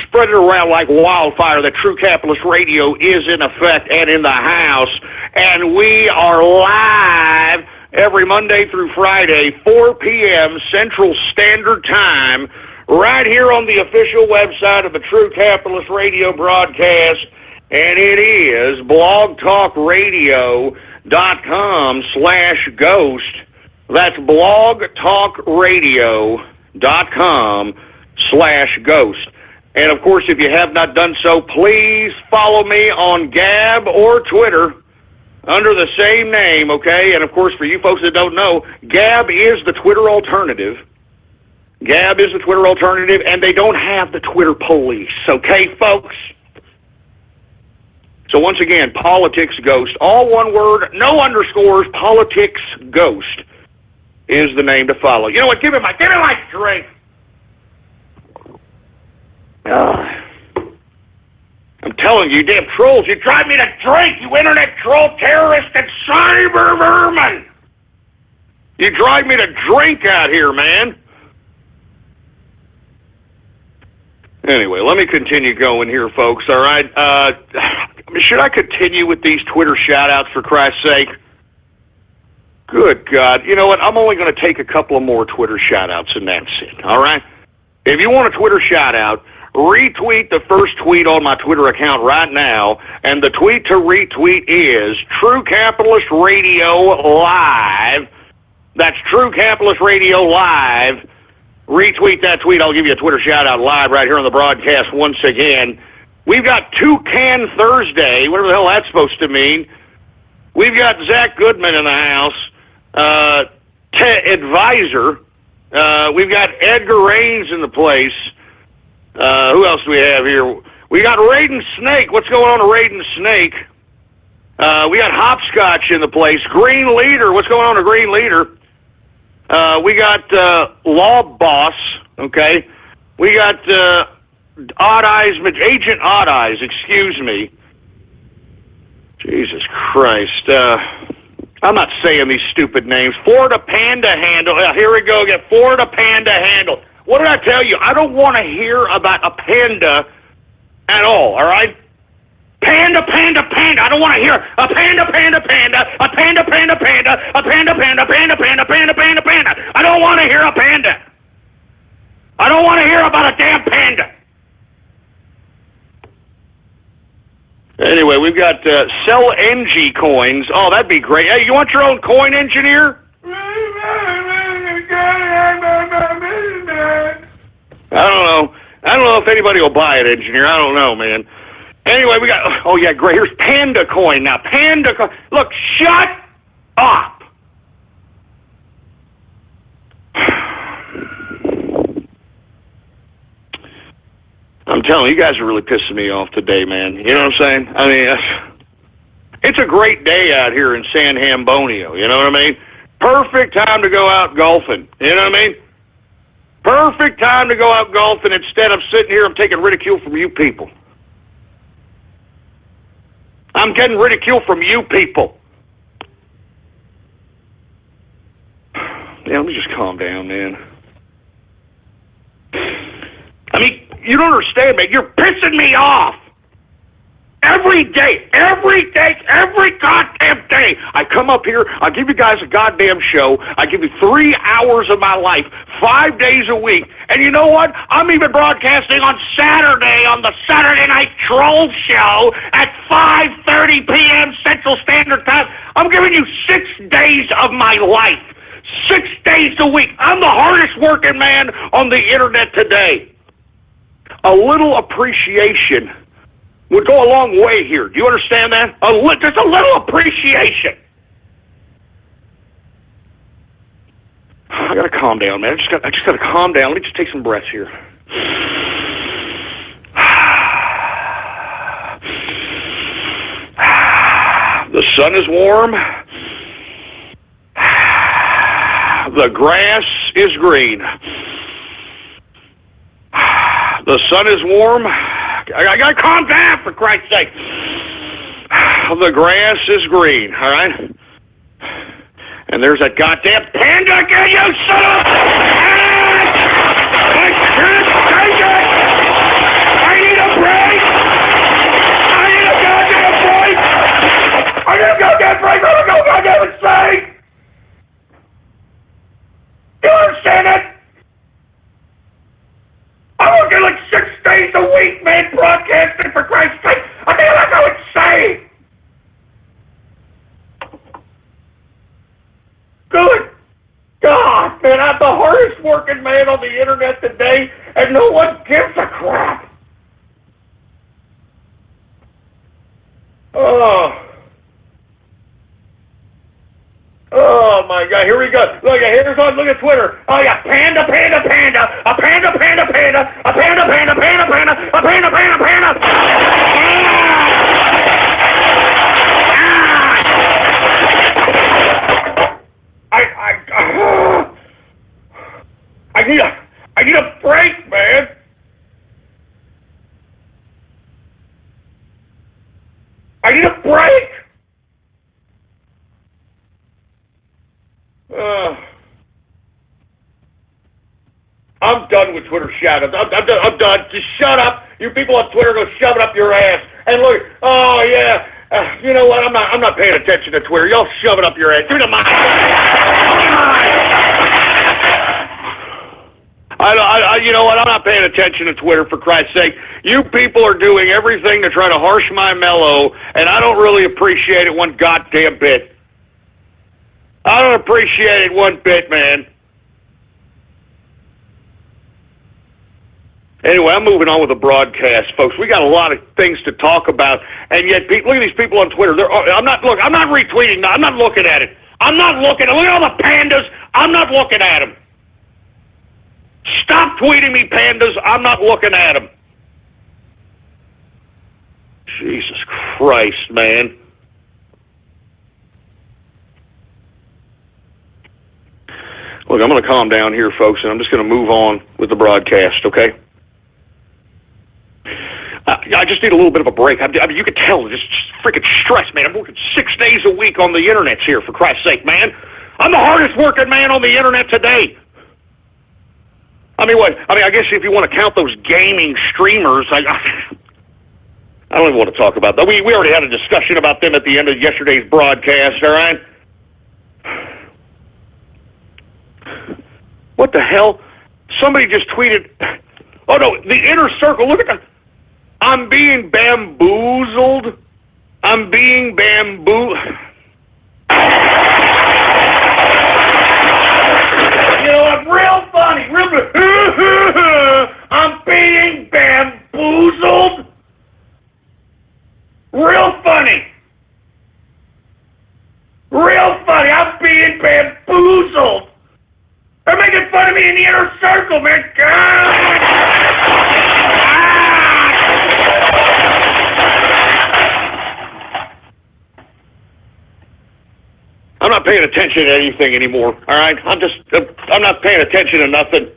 Spread it around like wildfire that True Capitalist Radio is in effect and in the house. And we are live every Monday through Friday, 4 p.m. Central Standard Time, right here on the official website of the True Capitalist Radio broadcast. and it is blogtalkradio.com/ghost. That's blogtalkradio.com/ghost. And, of course, if you have not done so, please follow me on Gab or Twitter under the same name, okay? And, of course, for you folks that don't know, Gab is the Twitter alternative. Gab is the Twitter alternative, and they don't have the Twitter police, okay, folks? So, once again, Politics Ghost, all one word, no underscores, Politics Ghost is the name to follow. You know what? Give me my drink. I'm telling you, damn trolls, you drive me to drink, you internet troll terrorist and cyber vermin. You drive me to drink out here, man. Anyway, let me continue going here, folks, all right? Should I continue with these Twitter shout-outs, for Christ's sake? Good God. You know what? I'm only going to take a couple of more Twitter shout-outs, and that's it, all right? If you want a Twitter shout-out, retweet the first tweet on my Twitter account right now, and the tweet to retweet is True Capitalist Radio Live. That's True Capitalist Radio Live. Retweet that tweet. I'll give you a Twitter shout-out live right here on the broadcast once again. We've got Toucan Thursday, whatever the hell that's supposed to mean. We've got Zach Goodman in the house, Advisor. We've got Edgar Raines in the place. Who else do we have here? We got Raiden Snake. What's going on to Raiden Snake? We got Hopscotch in the place. Green Leader. What's going on to Green Leader? We got Law Boss. Okay. We got Odd Eyes, Agent Odd Eyes. Excuse me. Jesus Christ. I'm not saying these stupid names. Florida Panda Handle. Here we go again. Florida Panda Handle. What did I tell you? I don't want to hear about a panda at all right? Panda. I don't want to hear a panda. A panda. A panda. I don't want to hear a panda. I don't want to hear about a damn panda. Anyway, we've got Sell NG coins. Oh, that'd be great. Hey, you want your own coin, engineer? I don't know if anybody will buy it, engineer. I don't know, man. Anyway, we got, oh yeah, great. Here's Panda Coin now. Panda Coin. Look, shut up. I'm telling you, you guys are really pissing me off today, man. You know what I'm saying? I mean, it's a great day out here in San Hambonio. You know what I mean? Perfect time to go out golfing. You know what I mean? Perfect time to go out golfing. Instead of sitting here, I'm taking ridicule from you people. I'm getting ridicule from you people. Yeah, let me just calm down, man. I mean, you don't understand, man. You're pissing me off. Every day, every goddamn day, I come up here, I give you guys a goddamn show, I give you 3 hours of my life, 5 days a week, and you know what? I'm even broadcasting on Saturday on the Saturday Night Troll Show at 5:30 p.m. Central Standard Time. I'm giving you 6 days of my life, 6 days a week. I'm the hardest working man on the internet today. A little appreciation would go a long way here. Do you understand that? Just a little appreciation. I gotta calm down, man. I just gotta calm down. Let me just take some breaths here. The sun is warm. The grass is green. The sun is warm. I gotta calm down, for Christ's sake. The grass is green, all right? And there's that goddamn panda again, you son of a... I can't take it! I need a break! I need a goddamn break! I need a goddamn break! I don't know goddamn insane! You understand it? I'm working like 6 days a week, man, broadcasting, for Christ's sake. I feel like I Man, I'm the hardest working man on the internet today, and no one gives a crap. Oh my God! Here we go. Look at Twitter. Oh yeah, panda, a panda, a panda, a panda, a panda, a panda, a panda. I need a break, man. I need a break. I'm done with Twitter shout-outs. I'm done. Just shut up. You people on Twitter go shove it up your ass. And look, oh yeah, you know what? I'm not paying attention to Twitter. Y'all shove it up your ass. Give me the mic. You know what? I'm not paying attention to Twitter, for Christ's sake. You people are doing everything to try to harsh my mellow, and I don't really appreciate it one goddamn bit. I don't appreciate it one bit, man. Anyway, I'm moving on with the broadcast, folks. We got a lot of things to talk about, and yet, look at these people on Twitter. I'm not retweeting. I'm not looking at it. Look at all the pandas. I'm not looking at them. Stop tweeting me, pandas. I'm not looking at them. Jesus Christ, man. Look, I'm going to calm down here, folks, and I'm just going to move on with the broadcast, okay? I just need a little bit of a break. I mean, you can tell, just freaking stress, man. I'm working 6 days a week on the internet here, for Christ's sake, man. I'm the hardest working man on the internet today. I mean, I guess if you want to count those gaming streamers, I don't even want to talk about that. We already had a discussion about them at the end of yesterday's broadcast, all right? What the hell? Somebody just tweeted, oh no, the inner circle, look at that. I'm being bamboozled. I'm being bamboozled. You know what? Real funny. I'm being bamboozled. Real funny. Real funny. I'm being bamboozled. They're making fun of me in the inner circle, man. I'm not paying attention to anything anymore, all right? I'm not paying attention to nothing.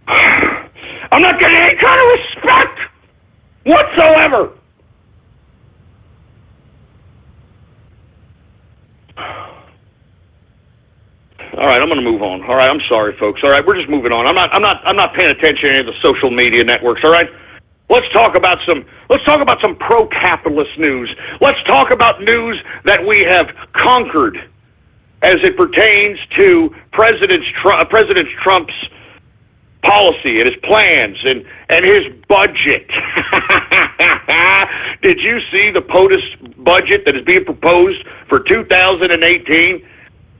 I'm not getting any kind of respect whatsoever. All right, I'm going to move on. All right, I'm sorry, folks. All right, we're just moving on. I'm not paying attention to any of the social media networks. All right, let's talk about some pro-capitalist news. Let's talk about news that we have conquered as it pertains to President Trump's policy and his plans and his budget. Did you see the POTUS budget that is being proposed for 2018?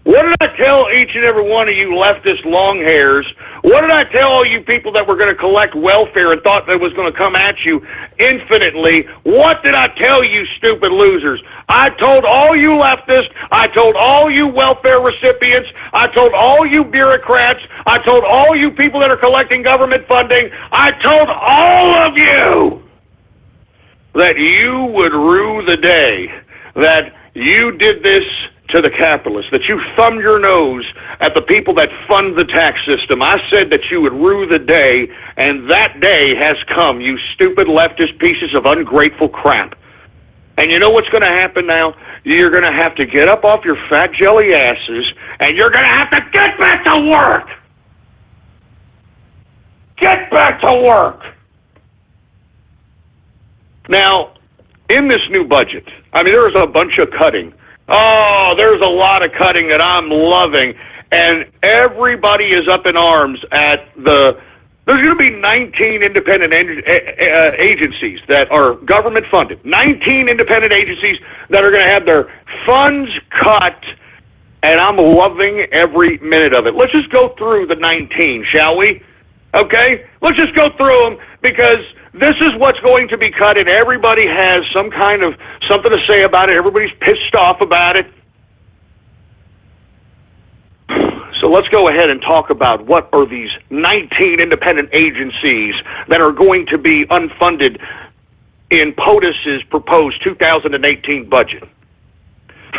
What did I tell each and every one of you leftist long hairs? What did I tell all you people that were going to collect welfare and thought that was going to come at you infinitely? What did I tell you, stupid losers? I told all you leftists, I told all you welfare recipients, I told all you bureaucrats, I told all you people that are collecting government funding, I told all of you that you would rue the day that you did this to the capitalists, that you thumbed your nose at the people that fund the tax system. I said that you would rue the day, and that day has come, you stupid leftist pieces of ungrateful crap. And you know what's going to happen now? You're going to have to get up off your fat jelly asses, and you're going to have to get back to work! Get back to work! Now, in this new budget, I mean, there's a bunch of cutting. Oh, there's a lot of cutting that I'm loving, and everybody is up in arms at there's going to be 19 independent agencies that are government funded. 19 independent agencies that are going to have their funds cut and I'm loving every minute of it. Let's just go through the 19, shall we? Okay? Let's just go through them, because this is what's going to be cut, and everybody has some kind of something to say about it. Everybody's pissed off about it. So let's go ahead and talk about what are these 19 independent agencies that are going to be unfunded in POTUS's proposed 2018 budget.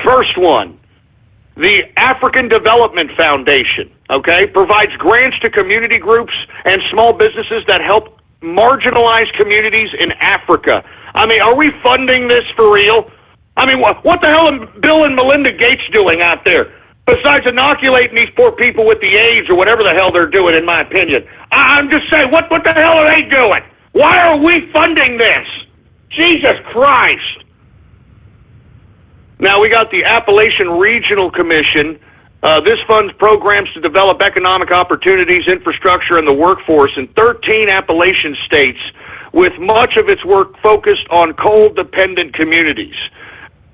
First one, the African Development Foundation, okay, provides grants to community groups and small businesses that help marginalized communities in Africa. I mean, are we funding this for real? I mean, what the hell are Bill and Melinda Gates doing out there besides inoculating these poor people with the AIDS or whatever the hell they're doing, in my opinion? I'm just saying, what the hell are they doing? Why are we funding this? Jesus Christ. Now, we got the Appalachian Regional Commission. This funds programs to develop economic opportunities, infrastructure, and the workforce in 13 Appalachian states, with much of its work focused on coal-dependent communities.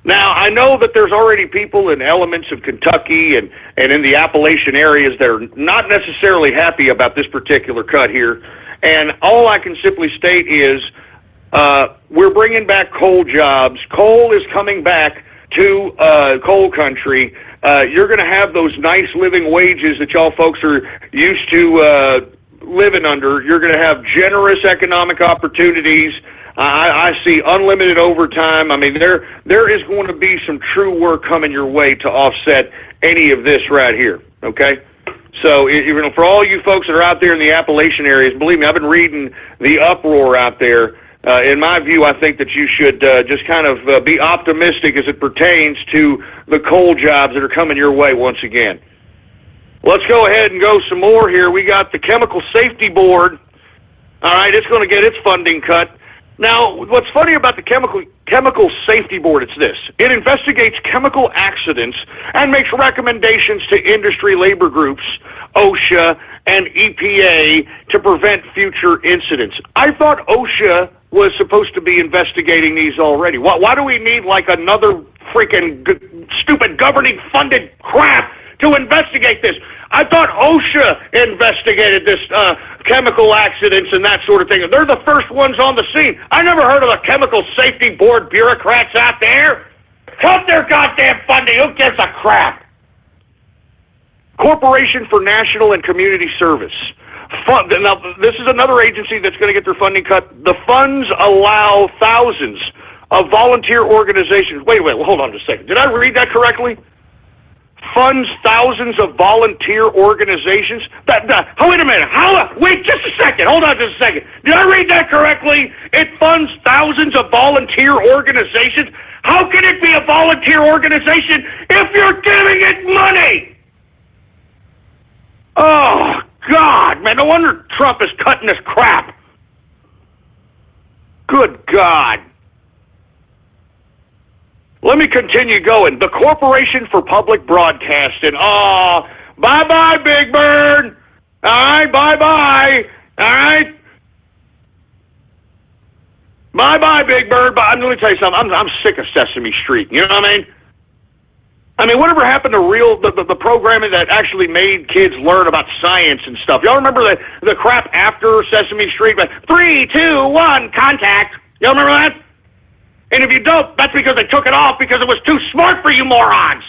Now, I know that there's already people in elements of Kentucky and in the Appalachian areas that are not necessarily happy about this particular cut here, and all I can simply state is we're bringing back coal jobs. Coal is coming back to coal country. You're going to have those nice living wages that y'all folks are used to living under. You're going to have generous economic opportunities. I see unlimited overtime. I mean, there is going to be some true work coming your way to offset any of this right here, okay? So, for all you folks that are out there in the Appalachian areas, believe me, I've been reading the uproar out there. In my view, I think that you should just kind of be optimistic as it pertains to the coal jobs that are coming your way once again. Let's go ahead and go some more here. We got the Chemical Safety Board. All right, it's going to get its funding cut. Now, what's funny about the Chemical Safety Board, it's this. It investigates chemical accidents and makes recommendations to industry labor groups, OSHA, and EPA to prevent future incidents. I thought OSHA was supposed to be investigating these already. Why do we need like another freaking stupid governing funded crap to investigate this? I thought OSHA investigated this chemical accidents and that sort of thing. They're the first ones on the scene. I never heard of the Chemical Safety Board bureaucrats out there. Cut their goddamn funding. Who gives a crap? Corporation for National and Community Service. Now, this is another agency that's going to get their funding cut. The funds allow thousands of volunteer organizations. Wait, hold on just a second. Did I read that correctly? Funds thousands of volunteer organizations. Wait a minute. Wait just a second. Hold on just a second. Did I read that correctly? It funds thousands of volunteer organizations. How can it be a volunteer organization if you're giving it money? Oh, God, man. No wonder Trump is cutting this crap. Good God. Let me continue going. The Corporation for Public Broadcasting. Oh, bye-bye, Big Bird. All right, bye-bye. All right. Bye-bye, Big Bird. But let me tell you something. I'm sick of Sesame Street. You know what I mean? I mean, whatever happened to the programming that actually made kids learn about science and stuff? Y'all remember the crap after Sesame Street? 3, 2, 1, contact. Y'all remember that? And if you don't, that's because they took it off because it was too smart for you morons.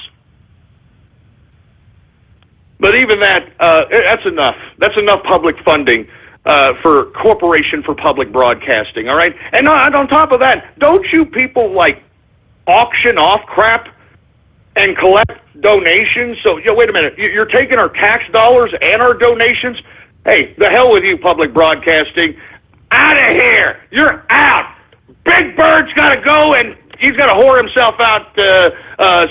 But even that, that's enough. That's enough public funding for Corporation for Public Broadcasting, all right? And on top of that, don't you people, like, auction off crap and collect donations? So, wait a minute. You're taking our tax dollars and our donations? Hey, the hell with you, public broadcasting. Out of here. You're out. Big Bird's got to go, and he's got to whore himself out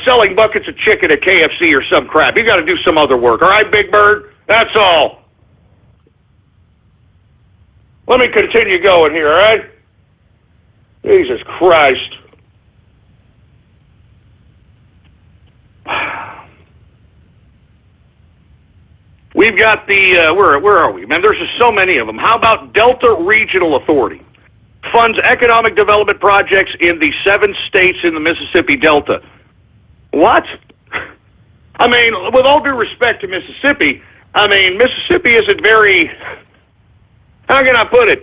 selling buckets of chicken at KFC or some crap. He's got to do some other work. All right, Big Bird? That's all. Let me continue going here, all right? Jesus Christ. We've got the, where are we? Man, there's just so many of them. How about Delta Regional Authority? Funds economic development projects in the 7 states in the Mississippi Delta. What? I mean, with all due respect to Mississippi, I mean, Mississippi isn't very, how can I put it?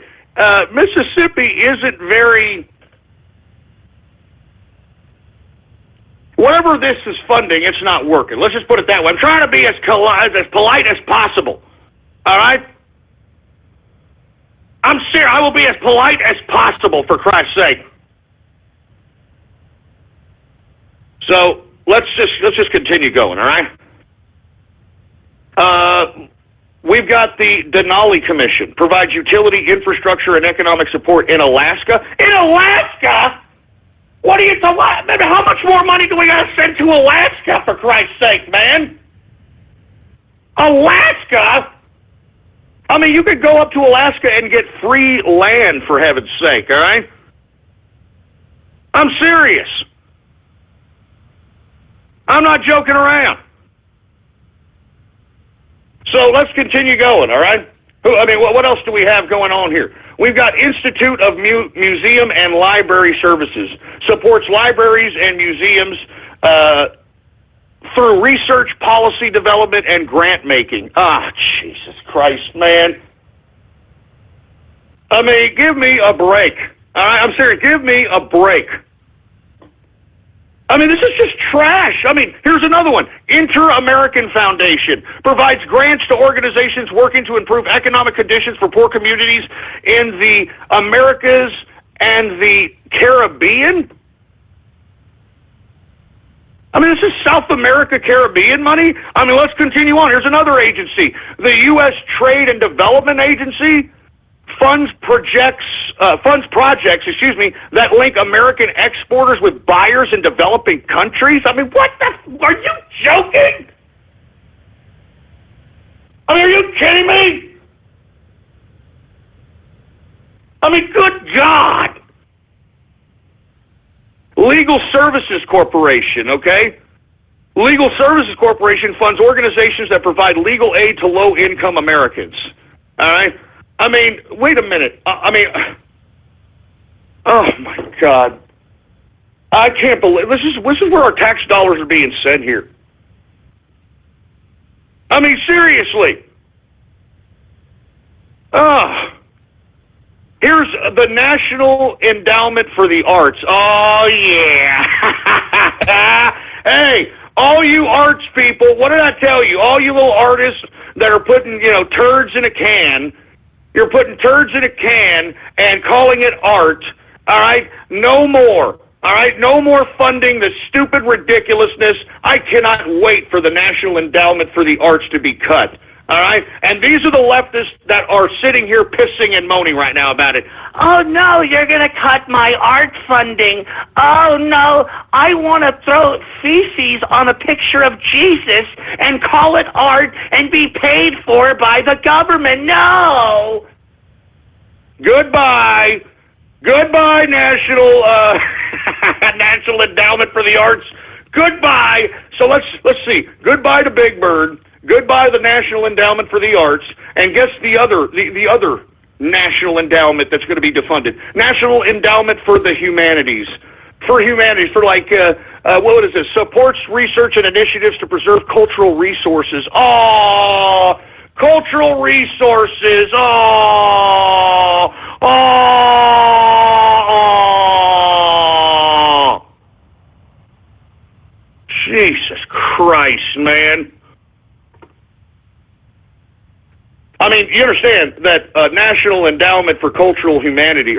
Mississippi isn't very, whatever this is funding, it's not working. Let's just put it that way. I'm trying to be as polite as possible. All right? I'm serious. I will be as polite as possible, for Christ's sake. So let's just continue going, all right? We've got the Denali Commission, provides utility, infrastructure, and economic support in Alaska. In Alaska? What are you talking about? How much more money do we got to send to Alaska, for Christ's sake, man? Alaska? I mean, you could go up to Alaska and get free land, for heaven's sake, all right? I'm serious. I'm not joking around. So let's continue going, all right? I mean, what else do we have going on here? We've got Institute of Museum and Library Services. Supports libraries and museums through research, policy development, and grant making. Ah, Jesus Christ, man. I mean, give me a break. All right, I'm serious. Give me a break. I mean, this is just trash. I mean, here's another one. Inter-American Foundation provides grants to organizations working to improve economic conditions for poor communities in the Americas and the Caribbean. I mean, this is South America, Caribbean money. I mean, let's continue on. Here's another agency. The U.S. Trade and Development Agency funds projects that link American exporters with buyers in developing countries. I mean, what the? Are you joking? I mean, are you kidding me? I mean, good God. Legal Services Corporation, okay? Legal Services Corporation funds organizations that provide legal aid to low-income Americans. All right? I mean, wait a minute. I mean, oh my God. I can't believe this is where our tax dollars are being sent here. I mean, seriously. Here's the National Endowment for the Arts. Oh, yeah. Hey, all you arts people, what did I tell you? All you little artists that are putting, turds in a can. You're putting turds in a can and calling it art, all right? No more, all right? No more funding the stupid ridiculousness. I cannot wait for the National Endowment for the Arts to be cut, all right? And these are the leftists that are sitting here pissing and moaning right now about it. Oh, no, you're going to cut my art funding. Oh, no, I want to throw feces on a picture of Jesus and call it art and be paid for by the government. No! Goodbye. Goodbye, National National Endowment for the Arts. Goodbye. So let's see. Goodbye to Big Bird. Goodbye to the National Endowment for the Arts. And guess the other national endowment that's going to be defunded. National Endowment for the Humanities. For humanities, for like, what is this? Supports research and initiatives to preserve cultural resources. Oh, cultural resources. Oh, oh. Jesus Christ, man. I mean, you understand that National Endowment for Cultural Humanity,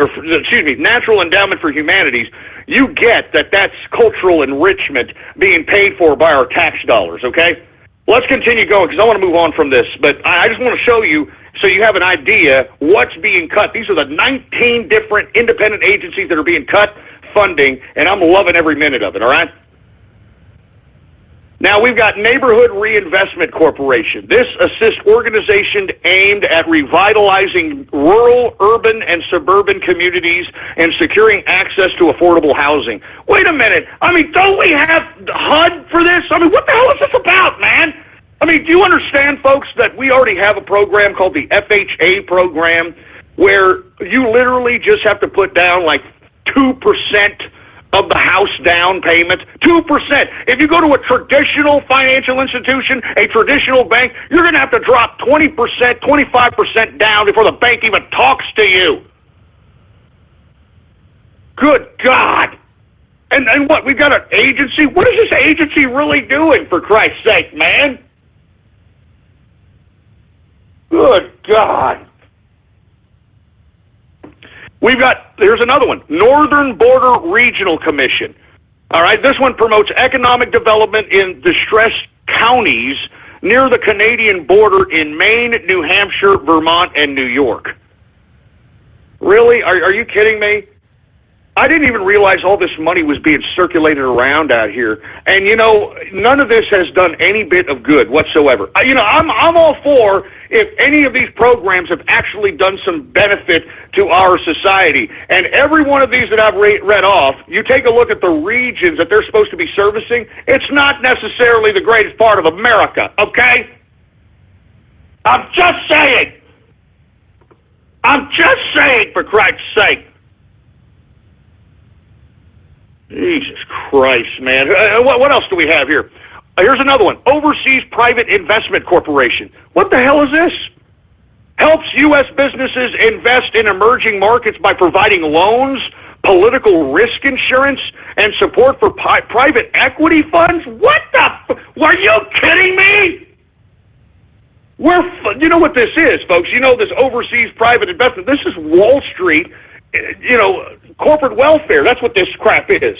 National Endowment for Humanities, you get that that's cultural enrichment being paid for by our tax dollars, okay? Let's continue going because I want to move on from this, but I just want to show you so you have an idea what's being cut. These are the 19 different independent agencies that are being cut funding, and I'm loving every minute of it, all right? Now, we've got Neighborhood Reinvestment Corporation. This assists organizations aimed at revitalizing rural, urban, and suburban communities and securing access to affordable housing. Wait a minute. I mean, don't we have HUD for this? I mean, what the hell is this about, man? I mean, do you understand, folks, that we already have a program called the FHA program where you literally just have to put down like 2% of the house down payment. 2%. If you go to a traditional financial institution, a traditional bank, you're going to have to drop 20%, 25% down before the bank even talks to you. Good God. And what, we've got an agency? What is this agency really doing, for Christ's sake, man? Good God. Here's another one, Northern Border Regional Commission. All right, this one promotes economic development in distressed counties near the Canadian border in Maine, New Hampshire, Vermont, and New York. Really? Are you kidding me? I didn't even realize all this money was being circulated around out here. And, you know, none of this has done any bit of good whatsoever. You know, I'm all for if any of these programs have actually done some benefit to our society. And every one of these that I've read off, you take a look at the regions that they're supposed to be servicing, it's not necessarily the greatest part of America, okay? I'm just saying. I'm just saying, for Christ's sake. Jesus Christ, man. What else do we have here? Here's another one. Overseas Private Investment Corporation. What the hell is this? Helps U.S. businesses invest in emerging markets by providing loans, political risk insurance, and support for private equity funds? What the are you kidding me? You know what this is, folks. You know this overseas private investment. This is Wall Street, you know, corporate welfare. That's what this crap is.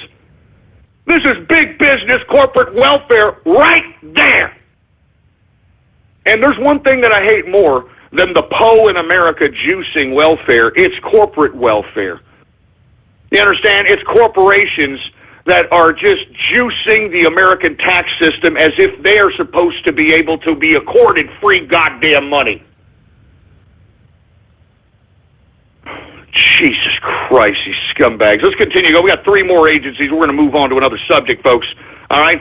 This is big business corporate welfare right there. And there's one thing that I hate more than the Poe in America juicing welfare. It's corporate welfare. You understand? It's corporations that are just juicing the American tax system as if they are supposed to be able to be accorded free goddamn money. Jesus Christ, these scumbags. Let's continue. We got 3 more agencies. We're going to move on to another subject, folks. All right?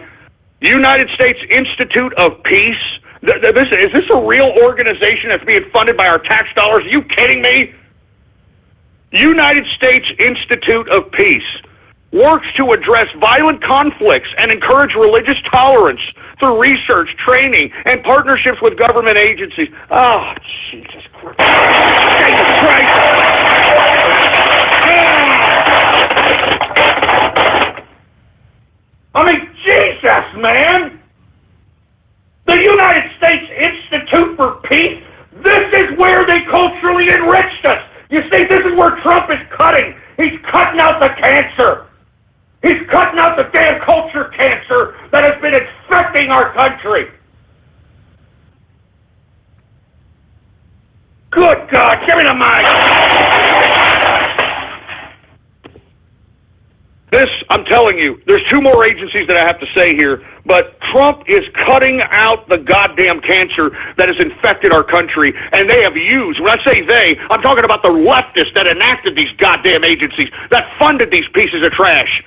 United States Institute of Peace. Is this a real organization that's being funded by our tax dollars? Are you kidding me? United States Institute of Peace works to address violent conflicts and encourage religious tolerance through research, training, and partnerships with government agencies. Oh, Jesus Christ. Jesus Christ. I mean, Jesus, man! The United States Institute for Peace, this is where they culturally enriched us. You see, this is where Trump is cutting. He's cutting out the cancer. He's cutting out the damn culture cancer that has been infecting our country. Good God, give me the mic. This, I'm telling you, there's 2 more agencies that I have to say here, but Trump is cutting out the goddamn cancer that has infected our country, and they have used, when I say they, I'm talking about the leftists that enacted these goddamn agencies, that funded these pieces of trash.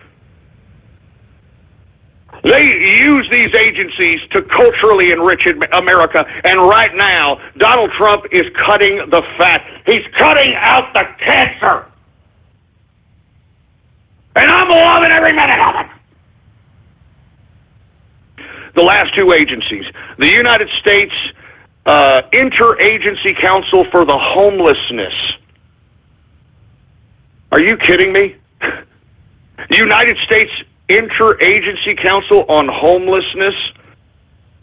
They use these agencies to culturally enrich America, and right now, Donald Trump is cutting the fat. He's cutting out the cancer. And I'm loving every minute of it. The last 2 agencies. The United States Interagency Council for the Homelessness. Are you kidding me? United States Interagency Council on Homelessness.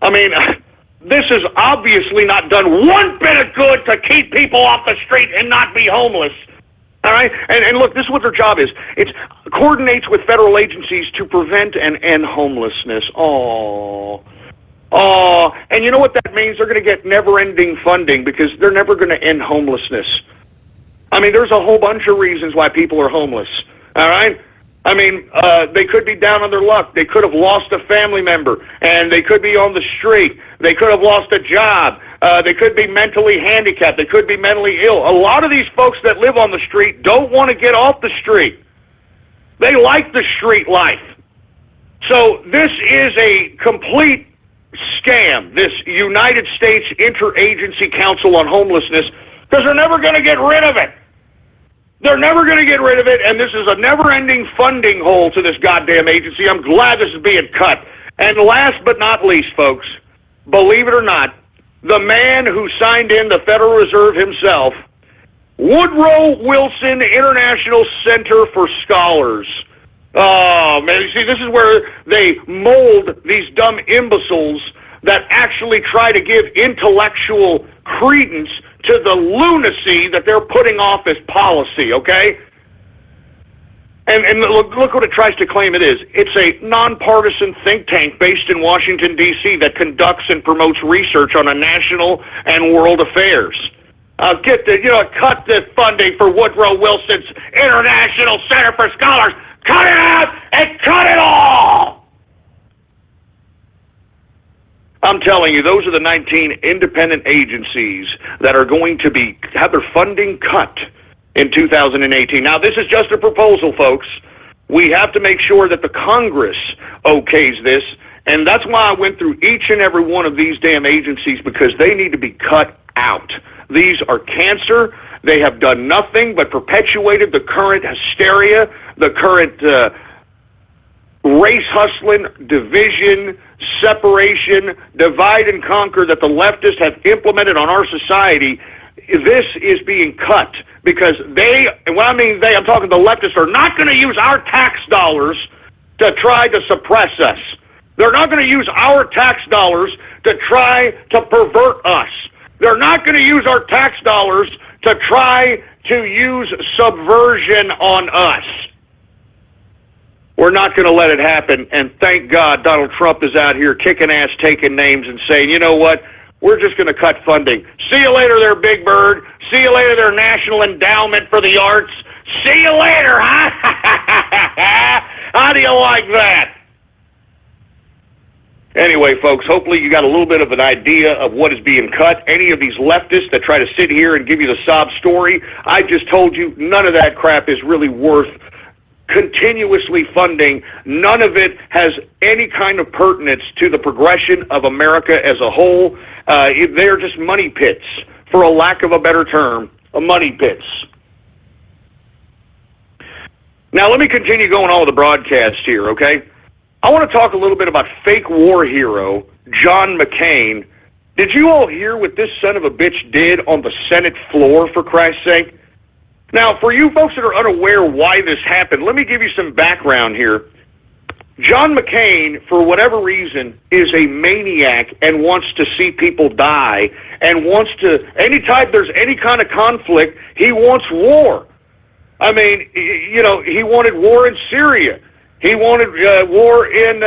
I mean, this has obviously not done one bit of good to keep people off the street and not be homeless. All right? And look, this is what their job is. It coordinates with federal agencies to prevent and end homelessness. Oh, and you know what that means? They're going to get never-ending funding because they're never going to end homelessness. I mean, there's a whole bunch of reasons why people are homeless. All right? I mean, they could be down on their luck. They could have lost a family member, and they could be on the street. They could have lost a job. They could be mentally handicapped. They could be mentally ill. A lot of these folks that live on the street don't want to get off the street. They like the street life. So this is a complete scam, this United States Interagency Council on Homelessness, because they're never going to get rid of it. They're never going to get rid of it, and this is a never-ending funding hole to this goddamn agency. I'm glad this is being cut. And last but not least, folks, believe it or not, the man who signed in the Federal Reserve himself, Woodrow Wilson International Center for Scholars. Oh, man, you see, this is where they mold these dumb imbeciles that actually try to give intellectual credence to the lunacy that they're putting off as policy, okay? And look what it tries to claim it is. It's a nonpartisan think tank based in Washington, D.C. that conducts and promotes research on a national and world affairs. Cut the funding for Woodrow Wilson's International Center for Scholars. Cut it out and cut it all! I'm telling you, those are the 19 independent agencies that are going to have their funding cut in 2018. Now, this is just a proposal, folks. We have to make sure that the Congress okays this, and that's why I went through each and every one of these damn agencies, because they need to be cut out. These are cancer. They have done nothing but perpetuated the current hysteria, the current race hustling, division, separation, divide and conquer that the leftists have implemented on our society. This is being cut because they, and when I mean they, I'm talking the leftists, are not going to use our tax dollars to try to suppress us. They're not going to use our tax dollars to try to pervert us. They're not going to use our tax dollars to try to use subversion on us. We're not going to let it happen, and thank God Donald Trump is out here kicking ass, taking names, and saying, you know what, we're just going to cut funding. See you later there, Big Bird. See you later there, National Endowment for the Arts. See you later, huh? How do you like that? Anyway, folks, hopefully you got a little bit of an idea of what is being cut. Any of these leftists that try to sit here and give you the sob story, I just told you none of that crap is really worth continuously funding. None of it has any kind of pertinence to the progression of America as a whole. They're just money pits, for a lack of a better term, money pits. Now, let me continue going on with the broadcast here, okay? I want to talk a little bit about fake war hero John McCain. Did you all hear what this son of a bitch did on the Senate floor, for Christ's sake? Now, for you folks that are unaware why this happened, let me give you some background here. John McCain, for whatever reason, is a maniac and wants to see people die, and wants to, anytime there's any kind of conflict, he wants war. I mean, you know, he wanted war in Syria. He wanted war in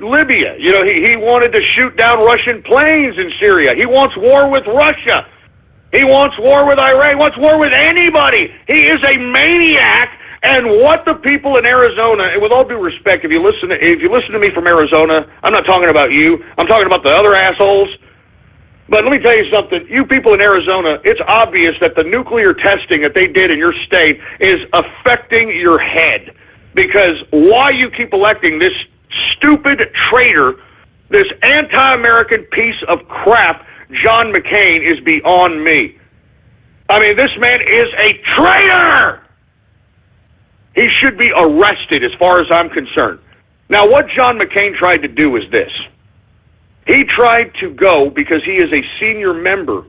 Libya. You know, he wanted to shoot down Russian planes in Syria. He wants war with Russia. He wants war with Iran. He wants war with anybody. He is a maniac. And what the people in Arizona, and with all due respect, if you listen to me from Arizona, I'm not talking about you. I'm talking about the other assholes. But let me tell you something. You people in Arizona, it's obvious that the nuclear testing that they did in your state is affecting your head. Because why you keep electing this stupid traitor, this anti-American piece of crap, John McCain, is beyond me. I mean, this man is a traitor! He should be arrested as far as I'm concerned. Now, what John McCain tried to do is this. He tried to go, because he is a senior member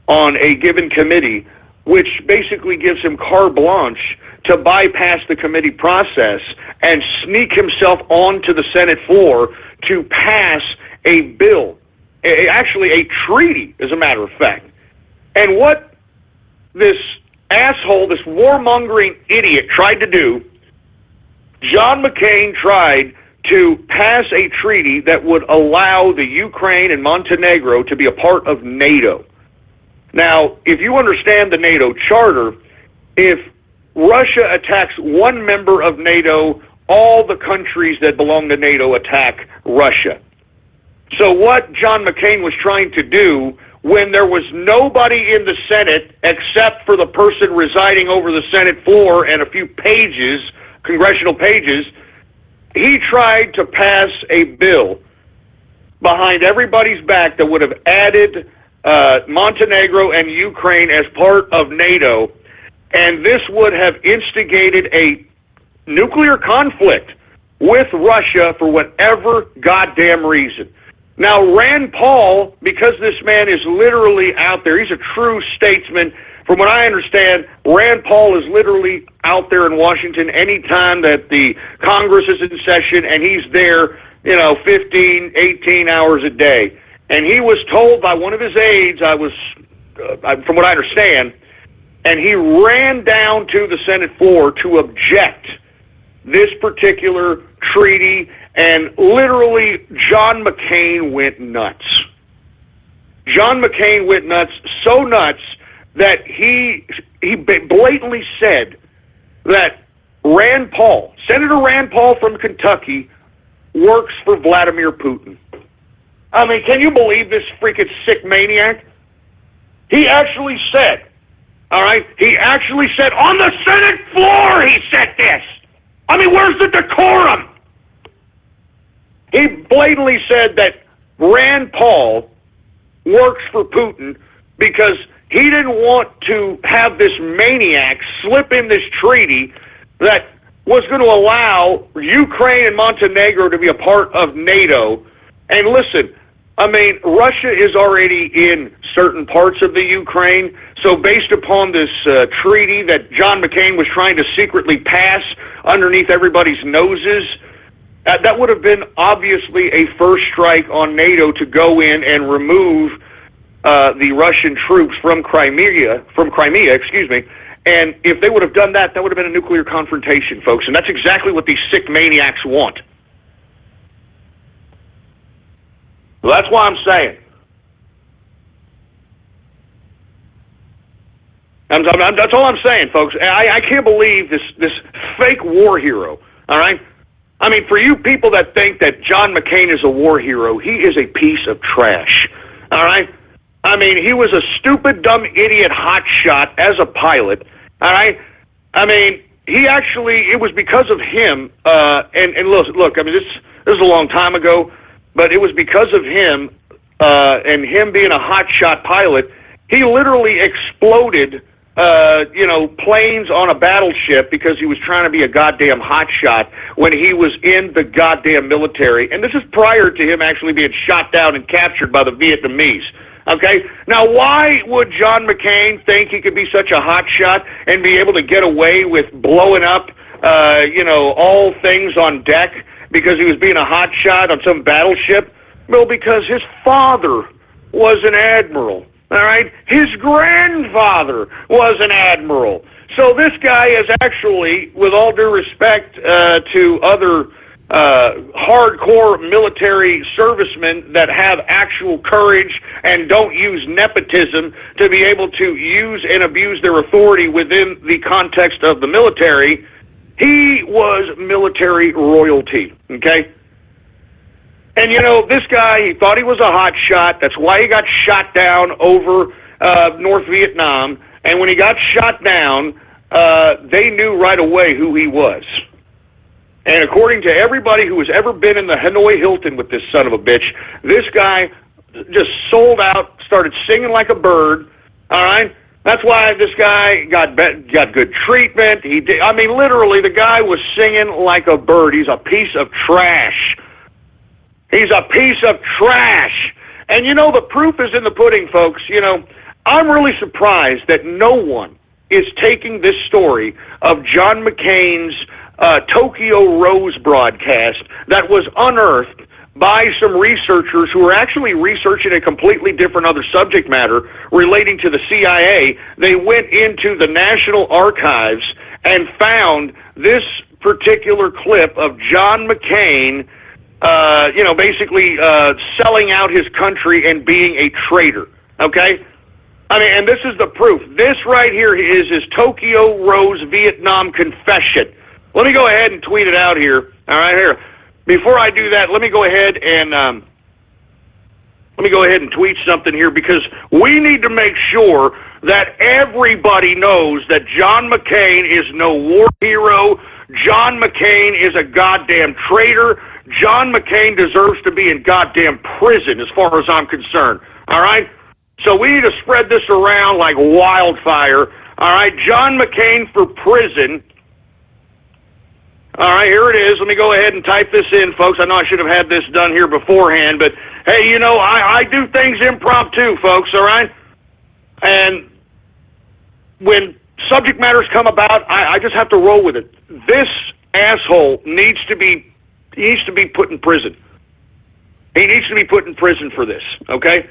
on a given committee, which basically gives him carte blanche to bypass the committee process and sneak himself onto the Senate floor to pass a bill, actually a treaty, as a matter of fact. And what this asshole, this warmongering idiot tried to do, John McCain tried to pass a treaty that would allow the Ukraine and Montenegro to be a part of NATO. Now, if you understand the NATO charter, if Russia attacks one member of NATO, all the countries that belong to NATO attack Russia. So what John McCain was trying to do, when there was nobody in the Senate except for the person residing over the Senate floor and a few pages, congressional pages, he tried to pass a bill behind everybody's back that would have added Montenegro and Ukraine as part of NATO. and this would have instigated a nuclear conflict with Russia for whatever goddamn reason. Now, Rand Paul, because this man is literally out there, he's a true statesman. From what I understand, Rand Paul is literally out there in Washington anytime that the Congress is in session, and he's there, 15, 18 hours a day. And he was told by one of his aides, from what I understand, and he ran down to the Senate floor to object this particular treaty, and literally John McCain went nuts. John McCain went nuts, so nuts that he blatantly said that Rand Paul, Senator Rand Paul from Kentucky, works for Vladimir Putin. I mean, can you believe this freaking sick maniac? He actually said, all right, he actually said on the Senate floor, he said this. I mean, where's the decorum? He blatantly said that Rand Paul works for Putin because he didn't want to have this maniac slip in this treaty that was going to allow Ukraine and Montenegro to be a part of NATO. And listen, I mean, Russia is already in certain parts of the Ukraine, so based upon this treaty that John McCain was trying to secretly pass underneath everybody's noses, that would have been obviously a first strike on NATO to go in and remove the Russian troops from Crimea, and if they would have done that, that would have been a nuclear confrontation, folks, and that's exactly what these sick maniacs want. Well, that's why I'm saying. That's all I'm saying, folks. I can't believe this fake war hero, all right? I mean, for you people that think that John McCain is a war hero, he is a piece of trash, all right? I mean, he was a stupid, dumb, idiot hotshot as a pilot, all right? I mean, it was because of him, and look, I mean, this is a long time ago, but it was because of him, and him being a hotshot pilot, he literally exploded, planes on a battleship because he was trying to be a goddamn hotshot when he was in the goddamn military. And this is prior to him actually being shot down and captured by the Vietnamese. Okay? Now, why would John McCain think he could be such a hotshot and be able to get away with blowing up, all things on deck because he was being a hotshot on some battleship? Well, because his father was an admiral. All right? His grandfather was an admiral. So this guy is actually, with all due respect to other hardcore military servicemen that have actual courage and don't use nepotism to be able to use and abuse their authority within the context of the military, he was military royalty, okay? And, this guy, he thought he was a hot shot. That's why he got shot down over North Vietnam. And when he got shot down, they knew right away who he was. And according to everybody who has ever been in the Hanoi Hilton with this son of a bitch, this guy just sold out, started singing like a bird, all right? That's why this guy got good treatment. Literally, the guy was singing like a bird. He's a piece of trash. He's a piece of trash. And, the proof is in the pudding, folks. I'm really surprised that no one is taking this story of John McCain's Tokyo Rose broadcast that was unearthed by some researchers who were actually researching a completely different other subject matter relating to the CIA. They went into the National Archives and found this particular clip of John McCain basically selling out his country and being a traitor, okay? And this is the proof. This right here is his Tokyo Rose Vietnam confession. Let me go ahead and tweet it out here. All right, here. Before I do that, let me go ahead and tweet something here, because we need to make sure that everybody knows that John McCain is no war hero. John McCain is a goddamn traitor. John McCain deserves to be in goddamn prison as far as I'm concerned. All right? So we need to spread this around like wildfire All right, John McCain for prison. All right, here it is. Let me go ahead and type this in, folks. I know I should have had this done here beforehand, but hey, you know, I do things impromptu, folks, all right? And when subject matters come about, I just have to roll with it. This asshole needs to be put in prison. He needs to be put in prison for this, okay?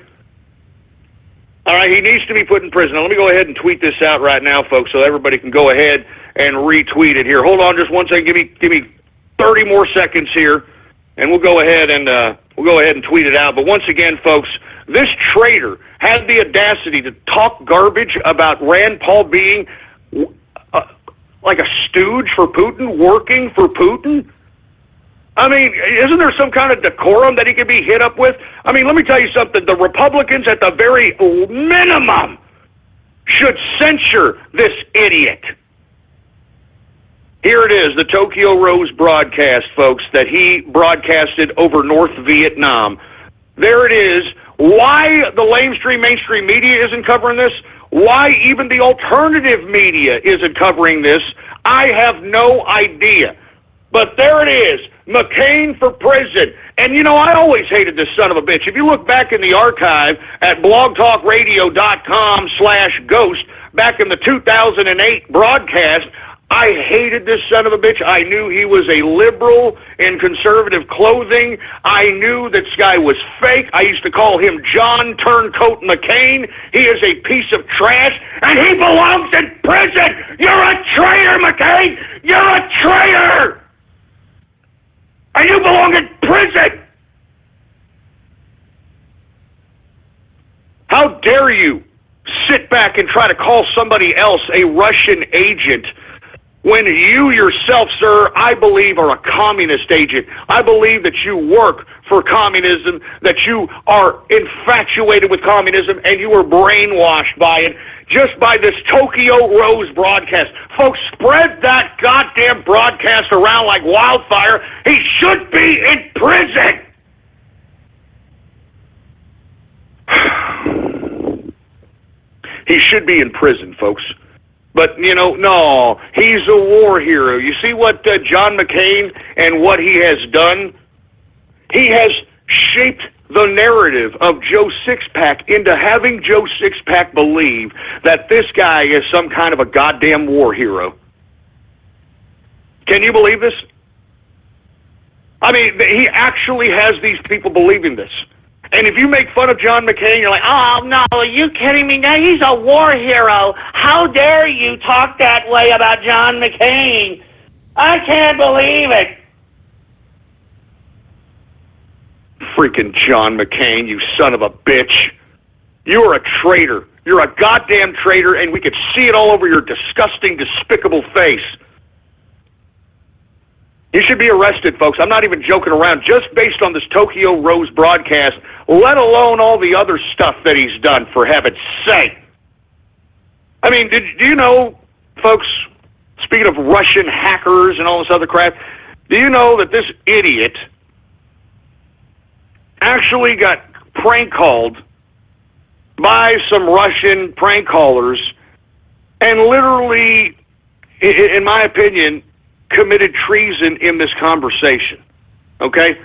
All right, he needs to be put in prison. Now, let me go ahead and tweet this out right now, folks, so everybody can go ahead and retweet it here. Hold on just one second. Give me 30 more seconds here, and we'll go ahead and tweet it out. But once again, folks, this traitor had the audacity to talk garbage about Rand Paul being like a stooge for Putin, working for Putin. I mean, isn't there some kind of decorum that he could be hit up with? I mean, let me tell you something. The Republicans, at the very minimum, should censure this idiot. Here it is, the Tokyo Rose broadcast, folks, that he broadcasted over North Vietnam. There it is. Why the mainstream media isn't covering this? Why even the alternative media isn't covering this? I have no idea. But there it is, McCain for prison. And, you know, I always hated this son of a bitch. If you look back in the archive at blogtalkradio.com/ghost, back in the 2008 broadcast, I hated this son of a bitch. I knew he was a liberal in conservative clothing. I knew that this guy was fake. I used to call him John Turncoat McCain. He is a piece of trash, and he belongs in prison. You're a traitor, McCain. You're a traitor. And you belong in prison! How dare you sit back and try to call somebody else a Russian agent when you yourself, sir, I believe are a communist agent. I believe that you work for communism, that you are infatuated with communism, and you were brainwashed by it just by this Tokyo Rose broadcast. Folks, spread that goddamn broadcast around like wildfire. He should be in prison! He should be in prison, folks. But, you know, no, he's a war hero. You see what John McCain and what he has done? He has shaped the narrative of Joe Sixpack into having Joe Sixpack believe that this guy is some kind of a goddamn war hero. Can you believe this? I mean, he actually has these people believing this. And if you make fun of John McCain, you're like, oh, no, are you kidding me? Now he's a war hero. How dare you talk that way about John McCain? I can't believe it. Freaking John McCain, you son of a bitch. You are a traitor. You're a goddamn traitor, and we could see it all over your disgusting, despicable face. You should be arrested, folks. I'm not even joking around. Just based on this Tokyo Rose broadcast, let alone all the other stuff that he's done, for heaven's sake. I mean, do you know, folks, speaking of Russian hackers and all this other crap, do you know that this idiot actually got prank called by some Russian prank callers and literally, in my opinion, committed treason in this conversation? Okay?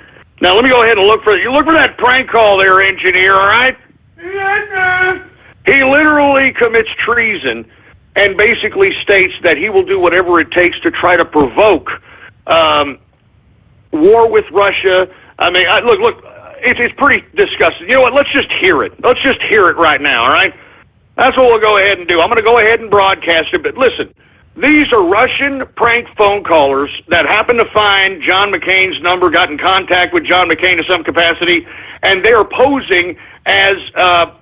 Now, let me go ahead and look for that prank call there, engineer, all right? He literally commits treason and basically states that he will do whatever it takes to try to provoke war with Russia. I mean, look, it's pretty disgusting. You know what? Let's just hear it. Let's just hear it right now, all right? That's what we'll go ahead and do. I'm going to go ahead and broadcast it, but listen. These are Russian prank phone callers that happen to find John McCain's number, got in contact with John McCain to some capacity, and they are posing as, I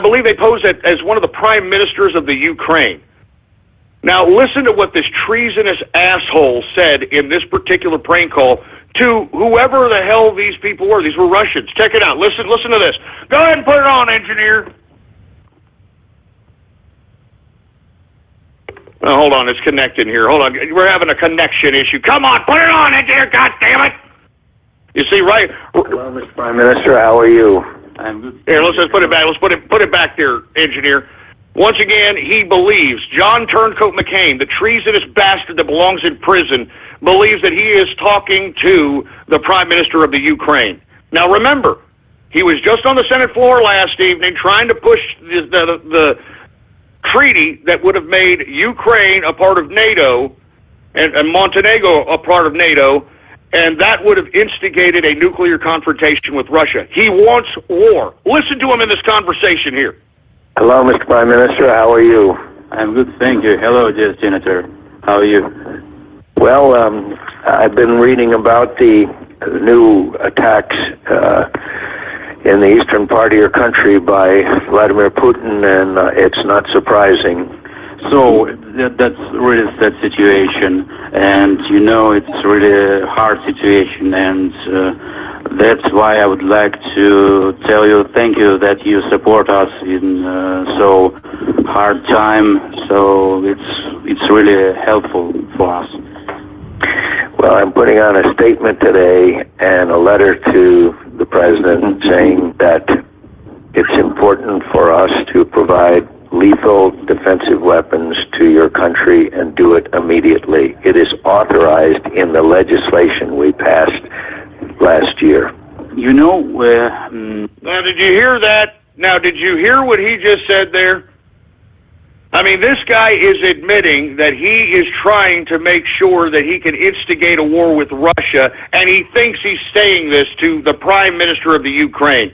believe they pose as one of the prime ministers of the Ukraine. Now, listen to what this treasonous asshole said in this particular prank call to whoever the hell these people were. These were Russians. Check it out. Listen to this. Go ahead and put it on, engineer. Oh, hold on, it's connecting here. Hold on, we're having a connection issue. Come on, put it on, engineer, goddammit! You see, right? Hello, Mr. Prime Minister, how are you? I'm good. Here, let's just put it back. Let's put it back there, engineer. Once again, he believes, John Turncoat McCain, the treasonous bastard that belongs in prison, believes that he is talking to the Prime Minister of the Ukraine. Now remember, he was just on the Senate floor last evening trying to push the treaty that would have made Ukraine a part of NATO and Montenegro a part of NATO, and that would have instigated a nuclear confrontation with Russia. He wants war. Listen to him in this conversation here. Hello, Mr. Prime Minister. How are you? I'm good, thank you. Hello, dear Senator. How are you? Well, I've been reading about the new attacks in the eastern part of your country by Vladimir Putin, and it's not surprising. So that's really sad situation, and you know it's really a hard situation, and that's why I would like to tell you thank you that you support us in so hard time. So it's really helpful for us. Well, I'm putting on a statement today and a letter to the President saying that it's important for us to provide lethal defensive weapons to your country and do it immediately. It is authorized in the legislation we passed last year. You know, now did you hear that? Now did you hear what he just said there? I mean, this guy is admitting that he is trying to make sure that he can instigate a war with Russia, and he thinks he's saying this to the Prime Minister of the Ukraine.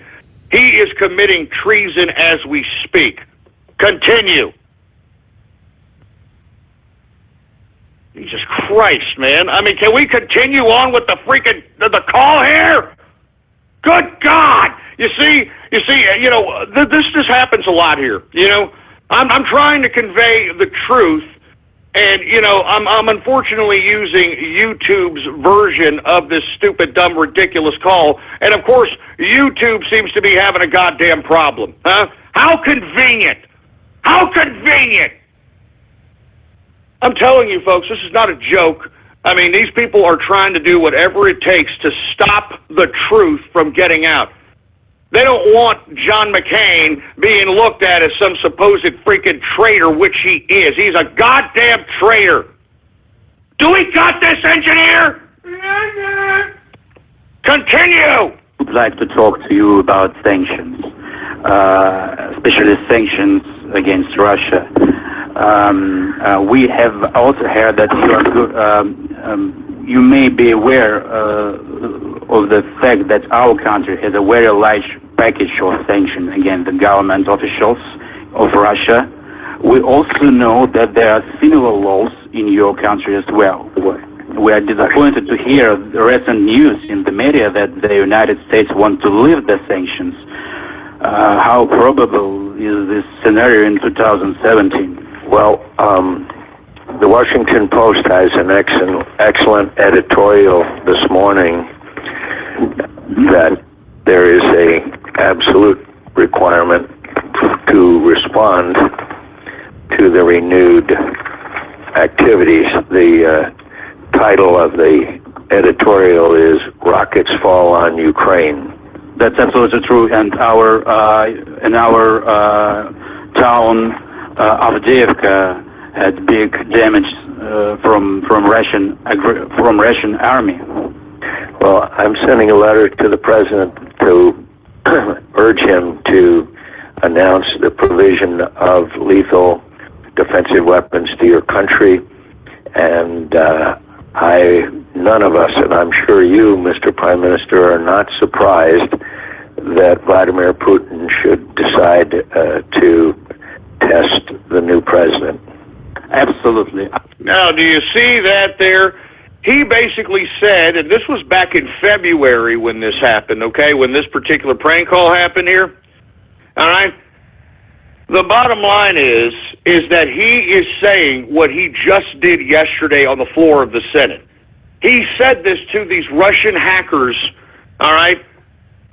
He is committing treason as we speak. Continue. Jesus Christ, man. I mean, can we continue on with the freaking the call here? Good God! You see, you know, this just happens a lot here. You know, I'm trying to convey the truth, and you know, I'm unfortunately using YouTube's version of this stupid, dumb, ridiculous call, and of course, YouTube seems to be having a goddamn problem, huh? How convenient! How convenient! I'm telling you, folks, this is not a joke. I mean, these people are trying to do whatever it takes to stop the truth from getting out. They don't want John McCain being looked at as some supposed freaking traitor, which he is. He's a goddamn traitor. Do we got this, engineer? Continue! I'd like to talk to you about sanctions, especially sanctions against Russia. We have also heard that you may be aware of the fact that our country has a very large package of sanctions against the government officials of Russia. We also know that there are similar laws in your country as well. We are disappointed to hear the recent news in the media that the United States want to lift the sanctions. How probable is this scenario in 2017? Well, the Washington Post has an excellent editorial this morning that there is a absolute requirement to respond to the renewed activities. The title of the editorial is "Rockets Fall on Ukraine." That's absolutely true, and our town Avdiivka had big damage from Russian army. Well, I'm sending a letter to the President to urge him to announce the provision of lethal defensive weapons to your country, and none of us, and I'm sure you, Mr. Prime Minister, are not surprised that Vladimir Putin should decide to test the new president. Absolutely. Now, do you see that there? He basically said, and this was back in February when this happened, okay, when this particular prank call happened here, all right? The bottom line is that he is saying what he just did yesterday on the floor of the Senate. He said this to these Russian hackers, all right?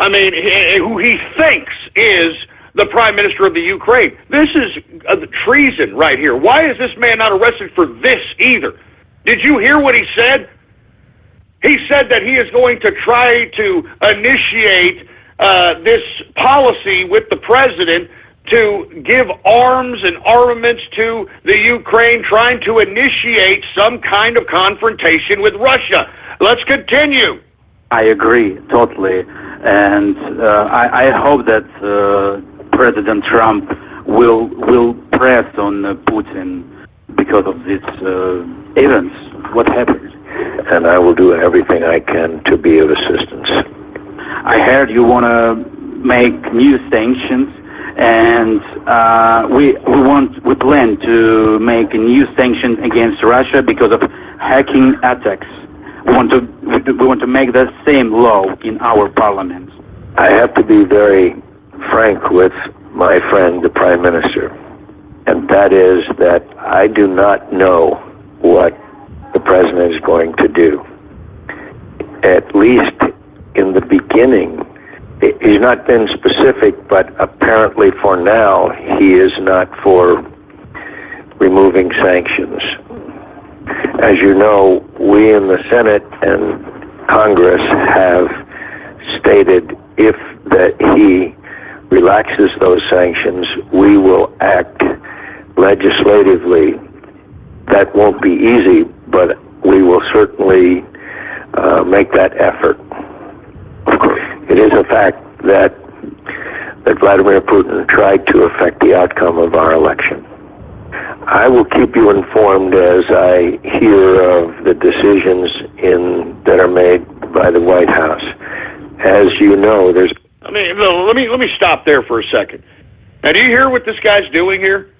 I mean, who he thinks is the Prime Minister of the Ukraine. This is treason right here. Why is this man not arrested for this either? Did you hear what he said? He said that he is going to try to initiate this policy with the president to give arms and armaments to the Ukraine, trying to initiate some kind of confrontation with Russia. Let's continue. I agree totally, and I hope that President Trump will press on Putin because of these events. What happened? And I will do everything I can to be of assistance. I heard you want to make new sanctions, and we plan to make a new sanction against Russia because of hacking attacks. We want to make the same law in our parliament. I have to be very frank with my friend, the Prime Minister, and that is that I do not know what the President is going to do. At least in the beginning, he's not been specific, but apparently for now, he is not for removing sanctions. As you know, we in the Senate and Congress have stated if he relaxes those sanctions, we will act legislatively. That won't be easy, but we will certainly make that effort. Of course, it is a fact that Vladimir Putin tried to affect the outcome of our election. I will keep you informed as I hear of the decisions that are made by the White House. As you know, there's... let me stop there for a second. Now, do you hear what this guy's doing here?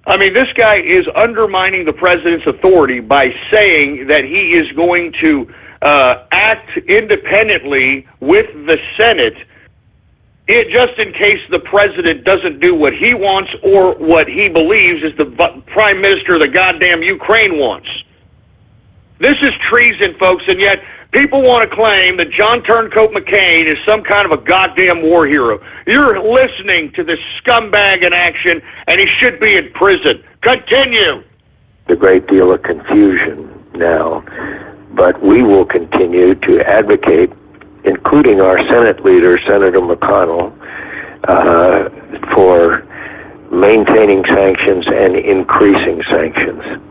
I mean, this guy is undermining the president's authority by saying that he is going to act independently with the Senate, just in case the president doesn't do what he wants or what he believes is the prime minister of the goddamn Ukraine wants. This is treason, folks, and yet people want to claim that John Turncoat McCain is some kind of a goddamn war hero. You're listening to this scumbag in action, and he should be in prison. Continue. A great deal of confusion now, but we will continue to advocate, including our Senate leader, Senator McConnell, for maintaining sanctions and increasing sanctions.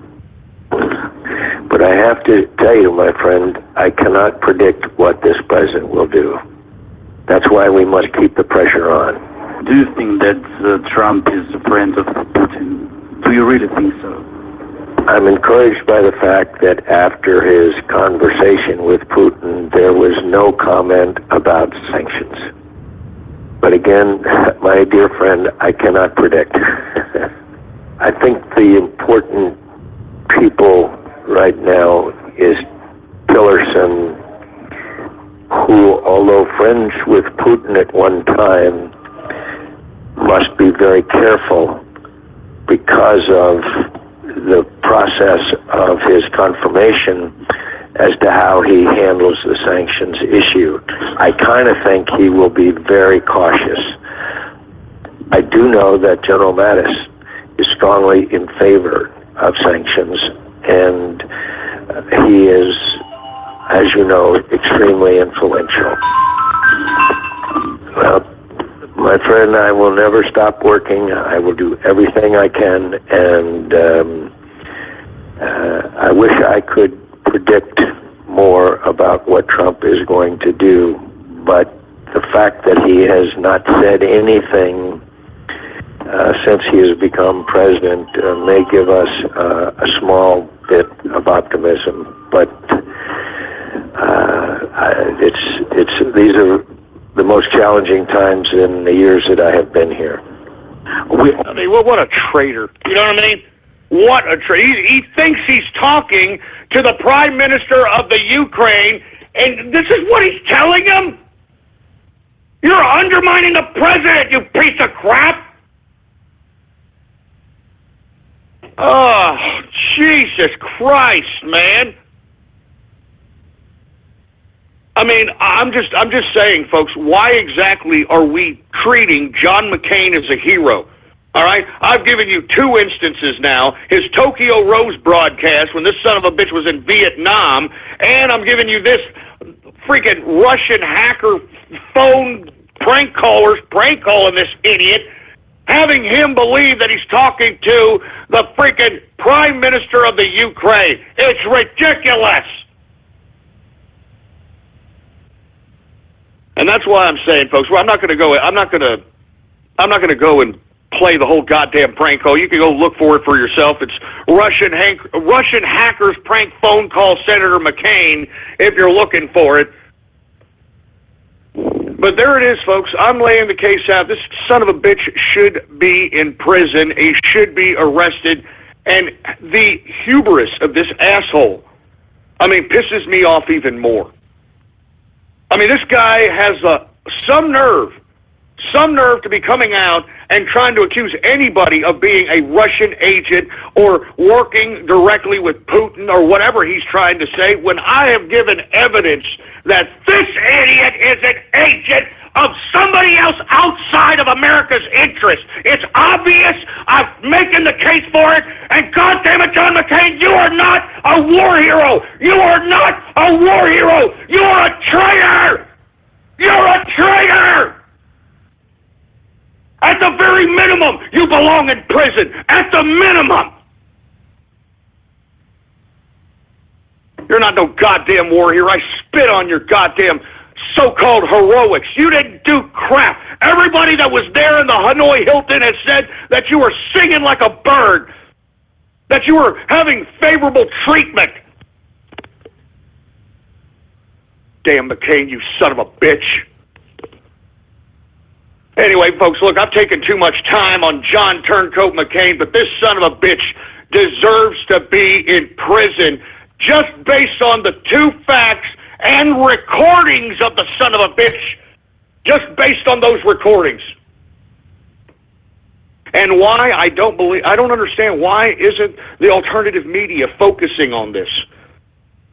But I have to tell you, my friend, I cannot predict what this president will do. That's why we must keep the pressure on. Do you think that Trump is a friend of Putin? Do you really think so? I'm encouraged by the fact that after his conversation with Putin, there was no comment about sanctions. But again, my dear friend, I cannot predict. I think the important people right now is Tillerson, who, although friends with Putin at one time, must be very careful because of the process of his confirmation as to how he handles the sanctions issue. I kind of think he will be very cautious. I do know that General Mattis is strongly in favor of sanctions, and he is, as you know, extremely influential. Well, my friend, I will never stop working. I will do everything I can, and I wish I could predict more about what Trump is going to do, but the fact that he has not said anything since he has become president may give us a small bit of optimism, but these are the most challenging times in the years that I have been here. I mean, what a traitor. You know what I mean? What a traitor. He thinks he's talking to the prime minister of the Ukraine, and this is what he's telling him? You're undermining the president, you piece of crap! Oh, Jesus Christ, man. I mean, I'm just saying, folks, why exactly are we treating John McCain as a hero? All right? I've given you 2 instances now. His Tokyo Rose broadcast when this son of a bitch was in Vietnam, and I'm giving you this freaking Russian hacker phone prank calling this idiot. having him believe that he's talking to the freaking Prime Minister of the Ukraine. It's ridiculous. And that's why I'm saying, folks, well, I'm not going to go and play the whole goddamn prank call. You can go look for it for yourself. It's Russian hackers prank phone call Senator McCain if you're looking for it. But there it is, folks. I'm laying the case out. This son of a bitch should be in prison. He should be arrested. And the hubris of this asshole, pisses me off even more. This guy has some nerve to be coming out and trying to accuse anybody of being a Russian agent or working directly with Putin or whatever he's trying to say, when I have given evidence that this idiot is an agent of somebody else outside of America's interest. It's obvious. I'm making the case for it. And goddamn it, John McCain, you are not a war hero. You are not a war hero. You are a traitor. You're a traitor. At the very minimum, you belong in prison. At the minimum. You're not no goddamn war hero. I spit on your goddamn so-called heroics. You didn't do crap. Everybody that was there in the Hanoi Hilton has said that you were singing like a bird, that you were having favorable treatment. Damn McCain, you son of a bitch. Anyway, folks, look, I've taken too much time on John Turncoat McCain, but this son of a bitch deserves to be in prison just based on the two facts and recordings of the son of a bitch, just based on those recordings. And why? I don't understand. Why isn't the alternative media focusing on this?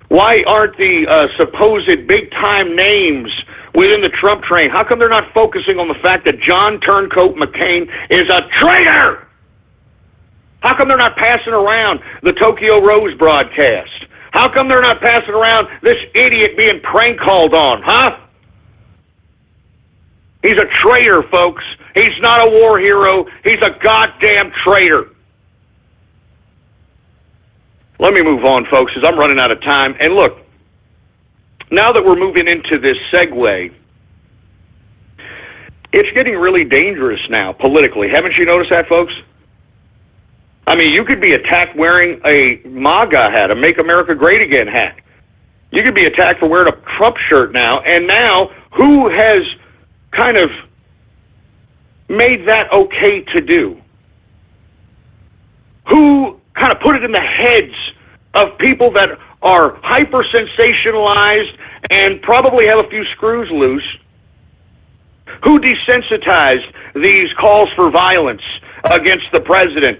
Why aren't the supposed big-time names within the Trump train, how come they're not focusing on the fact that John Turncoat McCain is a traitor? How come they're not passing around the Tokyo Rose broadcast? How come they're not passing around this idiot being prank called on, huh? He's a traitor, folks. He's not a war hero. He's a goddamn traitor. Let me move on, folks, because I'm running out of time. And look, now that we're moving into this segue, it's getting really dangerous now, politically. Haven't you noticed that, folks? I mean, you could be attacked wearing a MAGA hat, a Make America Great Again hat. You could be attacked for wearing a Trump shirt now. And now, who has kind of made that okay to do? Who kind of put it in the heads of people that are hyper-sensationalized and probably have a few screws loose? Who desensitized these calls for violence against the president?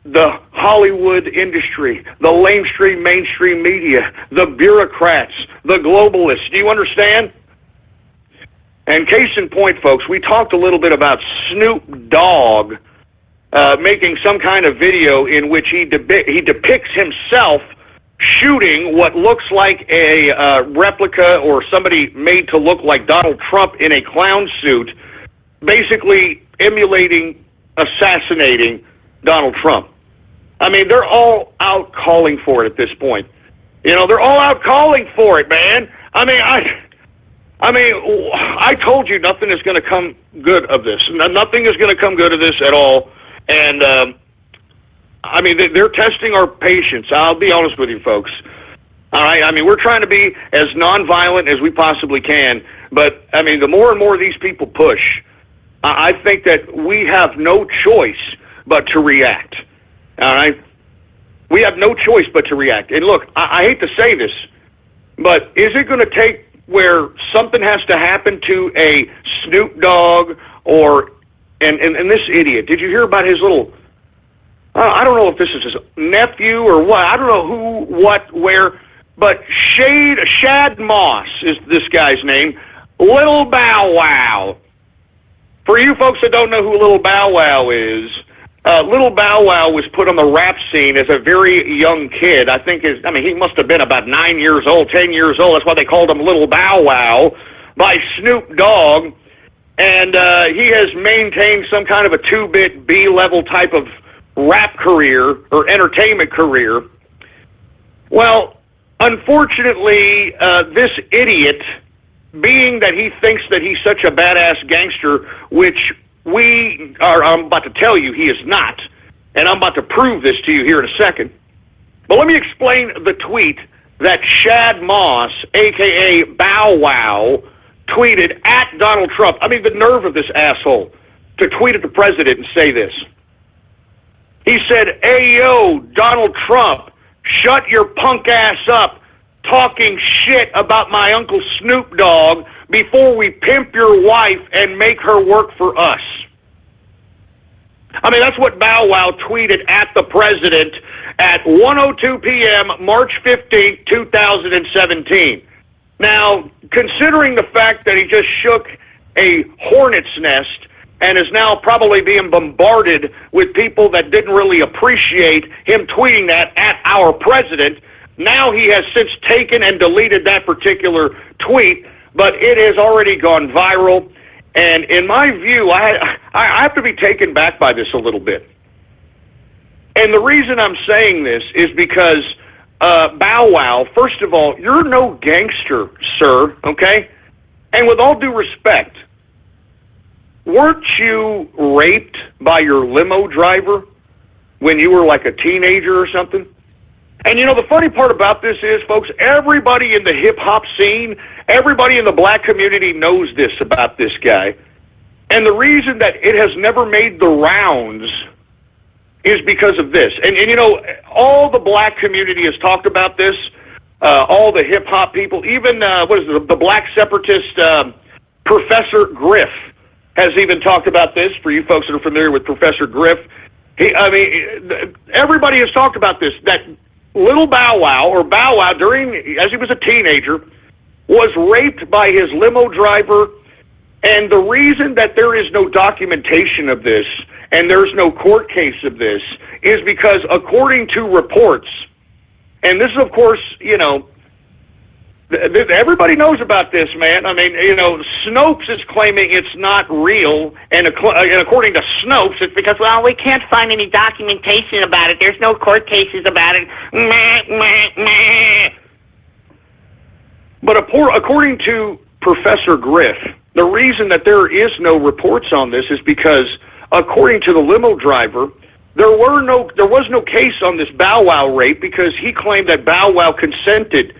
The Hollywood industry, the lamestream mainstream media, the bureaucrats, the globalists. Do you understand? And case in point, folks, we talked a little bit about Snoop Dogg making some kind of video in which he depicts himself shooting what looks like a replica or somebody made to look like Donald Trump in a clown suit, basically emulating assassinating Donald Trump. I mean, they're all out calling for it at this point. You know, they're all out calling for it, man. I mean, I told you nothing is going to come good of this. Nothing is going to come good of this at all. And, I mean, they're testing our patience. I'll be honest with you, folks. All right? I mean, we're trying to be as nonviolent as we possibly can. But, I mean, the more and more these people push, I think that we have no choice but to react. All right? We have no choice but to react. And look, I hate to say this, but is it going to take where something has to happen to a Snoop Dogg or and this idiot? Did you hear about his little, I don't know if this is his nephew or what, I don't know who, what, where, but Shad Moss is this guy's name, Little Bow Wow. For you folks that don't know who Little Bow Wow is, Little Bow Wow was put on the rap scene as a very young kid. He must have been about 9 years old, 10 years old. That's why they called him Little Bow Wow, by Snoop Dogg. and he has maintained some kind of a 2-bit B-level type of rap career or entertainment career. Well, unfortunately, this idiot, being that he thinks that he's such a badass gangster, which I'm about to tell you he is not, and I'm about to prove this to you here in a second. But let me explain the tweet that Shad Moss, a.k.a. Bow Wow, tweeted at Donald Trump. I mean, the nerve of this asshole to tweet at the president and say this. He said, "Hey, yo, Donald Trump, shut your punk ass up talking shit about my Uncle Snoop Dogg before we pimp your wife and make her work for us." I mean, that's what Bow Wow tweeted at the president at 1:02 p.m., March 15, 2017. Now, considering the fact that he just shook a hornet's nest and is now probably being bombarded with people that didn't really appreciate him tweeting that at our president, now he has since taken and deleted that particular tweet, but it has already gone viral. And in my view, I have to be taken back by this a little bit. And the reason I'm saying this is because Bow Wow, first of all, you're no gangster, sir, okay? And with all due respect, weren't you raped by your limo driver when you were like a teenager or something? And you know, the funny part about this is, folks, everybody in the hip-hop scene, everybody in the black community knows this about this guy. And the reason that it has never made the rounds is because of this. And you know, all the black community has talked about this, all the hip-hop people, even, the black separatist Professor Griff has even talked about this, for you folks that are familiar with Professor Griff. Everybody has talked about this, that little Bow Wow, or Bow Wow, as he was a teenager, was raped by his limo driver. And the reason that there is no documentation of this and there's no court case of this is because, according to reports, and this is, of course, you know, everybody knows about this, man. I mean, you know, Snopes is claiming it's not real, and according to Snopes, it's because, well, we can't find any documentation about it. There's no court cases about it. But according to Professor Griff, the reason that there is no reports on this is because, according to the limo driver, there was no case on this Bow Wow rape because he claimed that Bow Wow consented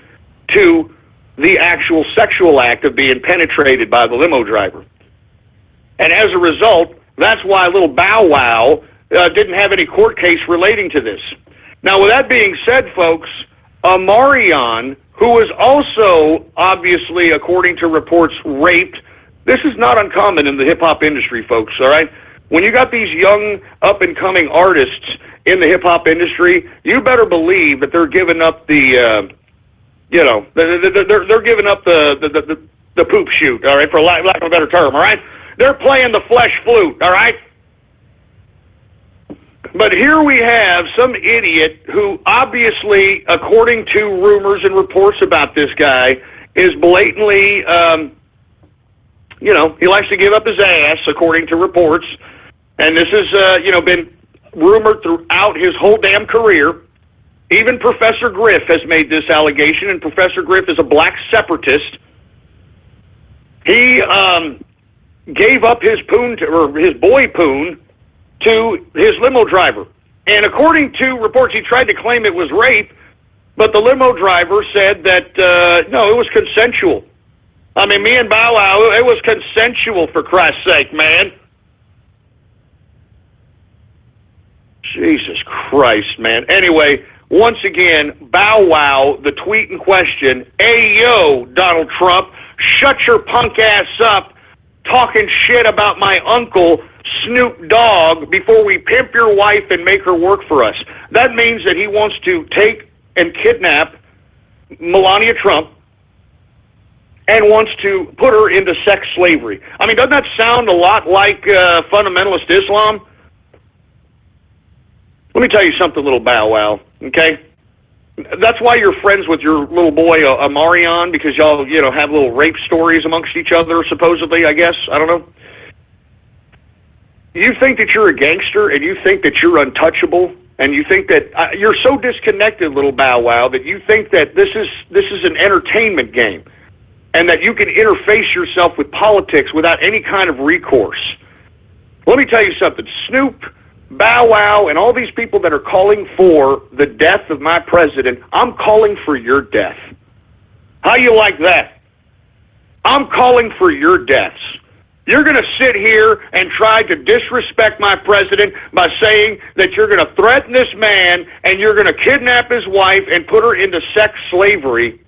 to the actual sexual act of being penetrated by the limo driver. And as a result, that's why little Bow Wow didn't have any court case relating to this. Now, with that being said, folks, Amarion, who was also, obviously, according to reports, raped. This is not uncommon in the hip-hop industry, folks, all right? When you got these young, up-and-coming artists in the hip-hop industry, you better believe that they're giving up the, they're giving up the poop shoot, all right, for lack of a better term, all right? They're playing the flesh flute, all right? But here we have some idiot who obviously, according to rumors and reports about this guy, is blatantly, he likes to give up his ass, according to reports. And this has, been rumored throughout his whole damn career. Even Professor Griff has made this allegation, and Professor Griff is a black separatist. He gave up his his boy poon to his limo driver. And according to reports, he tried to claim it was rape, but the limo driver said that, no, it was consensual. I mean, me and Bow Wow, it was consensual, for Christ's sake, man. Jesus Christ, man. Anyway, once again, Bow Wow, the tweet in question, "Hey, yo, Donald Trump, shut your punk ass up talking shit about my uncle, Snoop Dogg, before we pimp your wife and make her work for us." That means that he wants to take and kidnap Melania Trump and wants to put her into sex slavery. I mean, doesn't that sound a lot like fundamentalist Islam? Let me tell you something, little Bow Wow, okay? That's why you're friends with your little boy, Amarion, because y'all, have little rape stories amongst each other, supposedly, I guess. I don't know. You think that you're a gangster, and you think that you're untouchable, and you think that you're so disconnected, little Bow Wow, that you think that this is an entertainment game, and that you can interface yourself with politics without any kind of recourse. Let me tell you something. Snoop, Bow Wow, and all these people that are calling for the death of my president, I'm calling for your death. How you like that? I'm calling for your deaths. You're going to sit here and try to disrespect my president by saying that you're going to threaten this man and you're going to kidnap his wife and put her into sex slavery,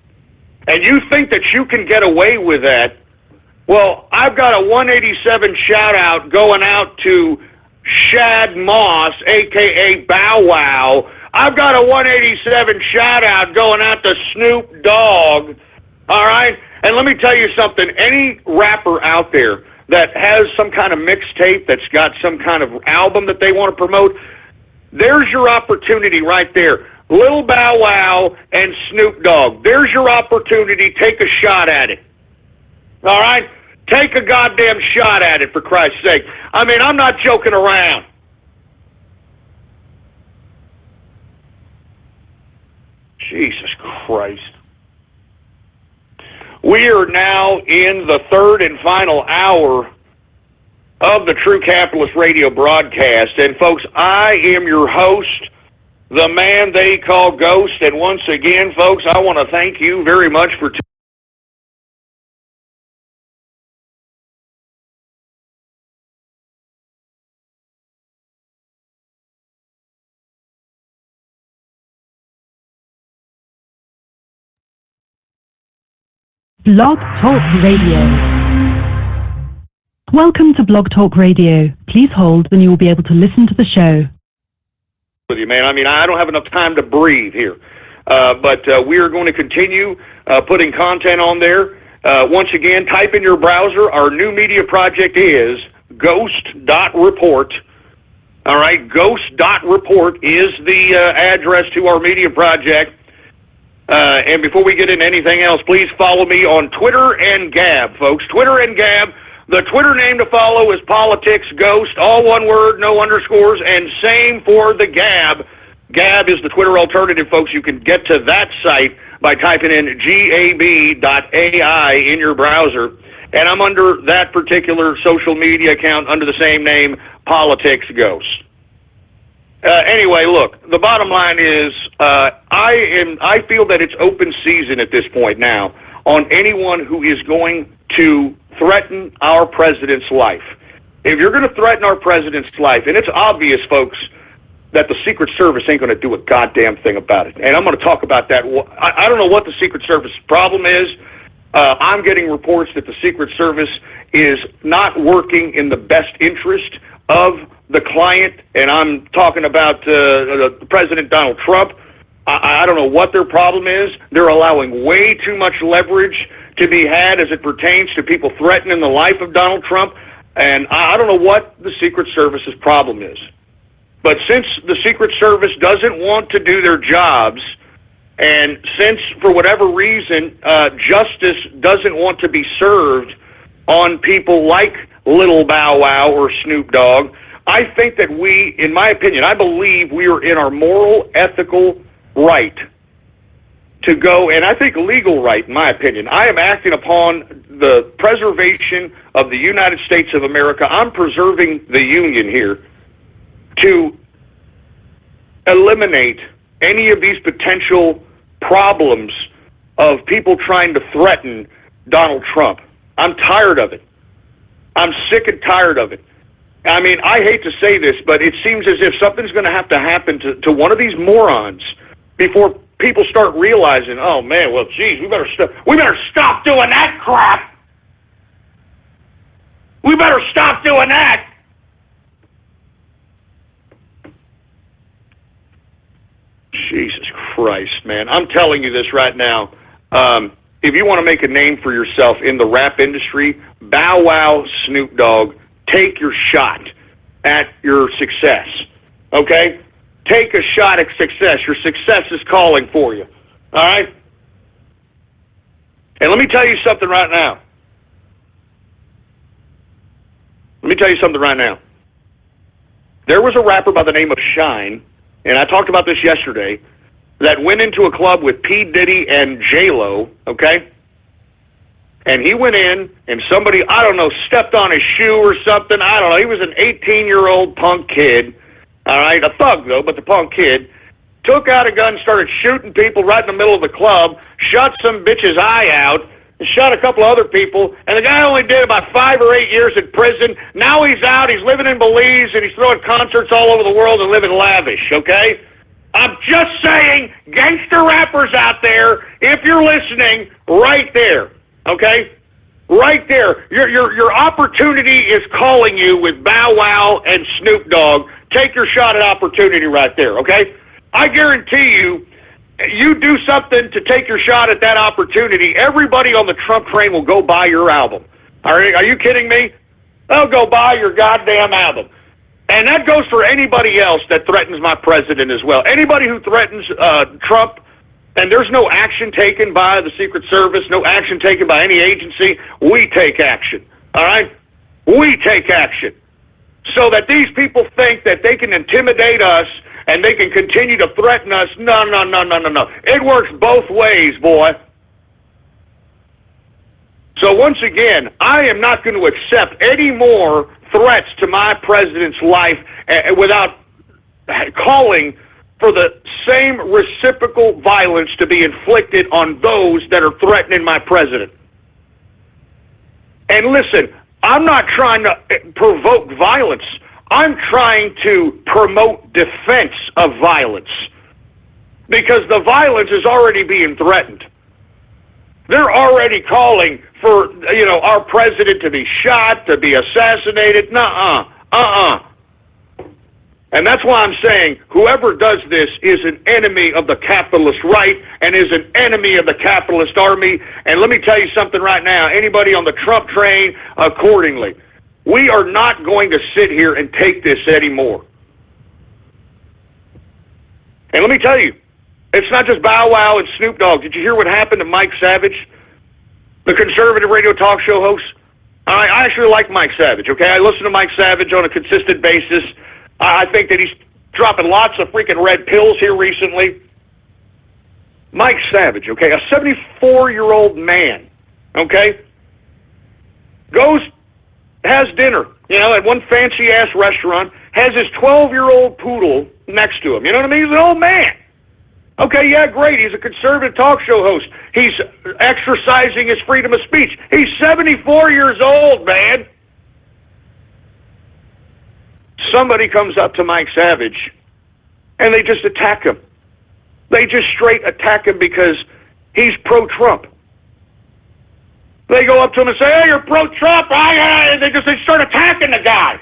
and you think that you can get away with that. Well, I've got a 187 shout-out going out to Shad Moss, a.k.a. Bow Wow. I've got a 187 shout-out going out to Snoop Dogg, all right? And let me tell you something. Any rapper out there that has some kind of mixtape, that's got some kind of album that they want to promote, there's your opportunity right there. Little Bow Wow and Snoop Dogg. There's your opportunity. Take a shot at it. All right? Take a goddamn shot at it, for Christ's sake. I mean, I'm not joking around. Jesus Christ. We are now in the third and final hour of the True Capitalist Radio broadcast. And, folks, I am your host, the man they call Ghost. And once again, folks, I want to thank you very much for Blog Talk Radio. Welcome to Blog Talk Radio. Please hold and you will be able to listen to the show. With you, man. I mean, I don't have enough time to breathe here. But we are going to continue putting content on there. Once again, type in your browser. Our new media project is ghost.report. All right, ghost.report is the address to our media project. And before we get into anything else, please follow me on Twitter and Gab, folks. Twitter and Gab. The Twitter name to follow is Politics Ghost, all one word, no underscores, and same for the Gab. Gab is the Twitter alternative, folks. You can get to that site by typing in gab.ai in your browser. And I'm under that particular social media account under the same name, Politics Ghost. Anyway, look, the bottom line is I feel that it's open season at this point now on anyone who is going to threaten our president's life. If you're going to threaten our president's life, and it's obvious, folks, that the Secret Service ain't going to do a goddamn thing about it. And I'm going to talk about that. I don't know what the Secret Service problem is. I'm getting reports that the Secret Service is not working in the best interest of the client, and I'm talking about President Donald Trump. I don't know what their problem is. They're allowing way too much leverage to be had as it pertains to people threatening the life of Donald Trump, and I don't know what the Secret Service's problem is. But since the Secret Service doesn't want to do their jobs, and since, for whatever reason, justice doesn't want to be served on people like Little Bow Wow or Snoop Dogg, I think that we, in my opinion, I believe we are in our moral, ethical right to go, and I think legal right, in my opinion. I am acting upon the preservation of the United States of America. I'm preserving the Union here to eliminate any of these potential problems of people trying to threaten Donald Trump. I'm tired of it. I'm sick and tired of it. I mean, I hate to say this, but it seems as if something's going to happen to one of these morons before people start realizing, oh man, well, geez, we better stop doing that crap. We better stop doing that. Jesus Christ, man. I'm telling you this right now. If you want to make a name for yourself in the rap industry, Bow Wow, Snoop Dogg, take your shot at your success, okay? take a shot at success. Your success is calling for you. All right? And let me tell you something right now. There was a rapper by the name of Shine, and I talked about this yesterday, that went into a club with P. Diddy and J-Lo, okay? And he went in, and somebody, I don't know, stepped on his shoe or something. I don't know. He was an 18-year-old punk kid, all right? A thug, though, but the punk kid. Took out a gun, started shooting people right in the middle of the club, shot some bitch's eye out, and shot a couple of other people, and the guy only did about 5 or 8 years in prison. Now he's out, he's living in Belize, and he's throwing concerts all over the world and living lavish, okay? I'm just saying, gangster rappers out there, if you're listening, right there, okay? Right there. Your opportunity is calling you with Bow Wow and Snoop Dogg. Take your shot at opportunity right there, okay? I guarantee you, you do something to take your shot at that opportunity, everybody on the Trump train will go buy your album. Are you kidding me? They'll go buy your goddamn album. And that goes for anybody else that threatens my president as well. Anybody who threatens Trump, and there's no action taken by the Secret Service, no action taken by any agency, we take action. All right? We take action. So that these people think that they can intimidate us and they can continue to threaten us. No. It works both ways, boy. So once again, I am not going to accept any more threats to my president's life without calling for the same reciprocal violence to be inflicted on those that are threatening my president. And listen, I'm not trying to provoke violence. I'm trying to promote defense of violence because the violence is already being threatened. They're already calling for, our president to be shot, to be assassinated. And that's why I'm saying whoever does this is an enemy of the capitalist right and is an enemy of the capitalist army. And let me tell you something right now, anybody on the Trump train, accordingly. We are not going to sit here and take this anymore. And let me tell you, it's not just Bow Wow and Snoop Dogg. Did you hear what happened to Mike Savage, the conservative radio talk show host? I actually like Mike Savage, okay? I listen to Mike Savage on a consistent basis. I think that he's dropping lots of freaking red pills here recently. Mike Savage, okay, a 74-year-old man, okay, has dinner, at one fancy-ass restaurant, has his 12-year-old poodle next to him. You know what I mean? He's an old man. Okay, yeah, great. He's a conservative talk show host. He's exercising his freedom of speech. He's 74 years old, man. Somebody comes up to Mike Savage, and they just attack him. They just straight attack him because he's pro-Trump. They go up to him and say, "Hey, you're pro-Trump." They start attacking the guy.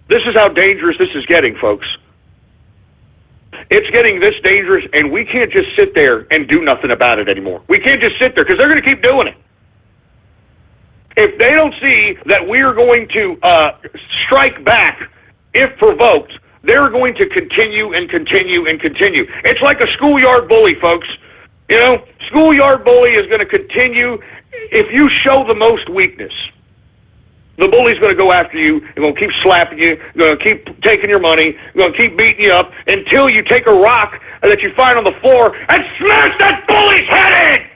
This is how dangerous this is getting, folks. It's getting this dangerous, and we can't just sit there and do nothing about it anymore. We can't just sit there because they're going to keep doing it. If they don't see that we are going to strike back if provoked, they're going to continue and continue and continue. It's like a schoolyard bully, folks. Schoolyard bully is going to continue. If you show the most weakness, the bully's going to go after you. They're going to keep slapping you. They're going to keep taking your money. They're going to keep beating you up until you take a rock that you find on the floor and smash that bully's head in.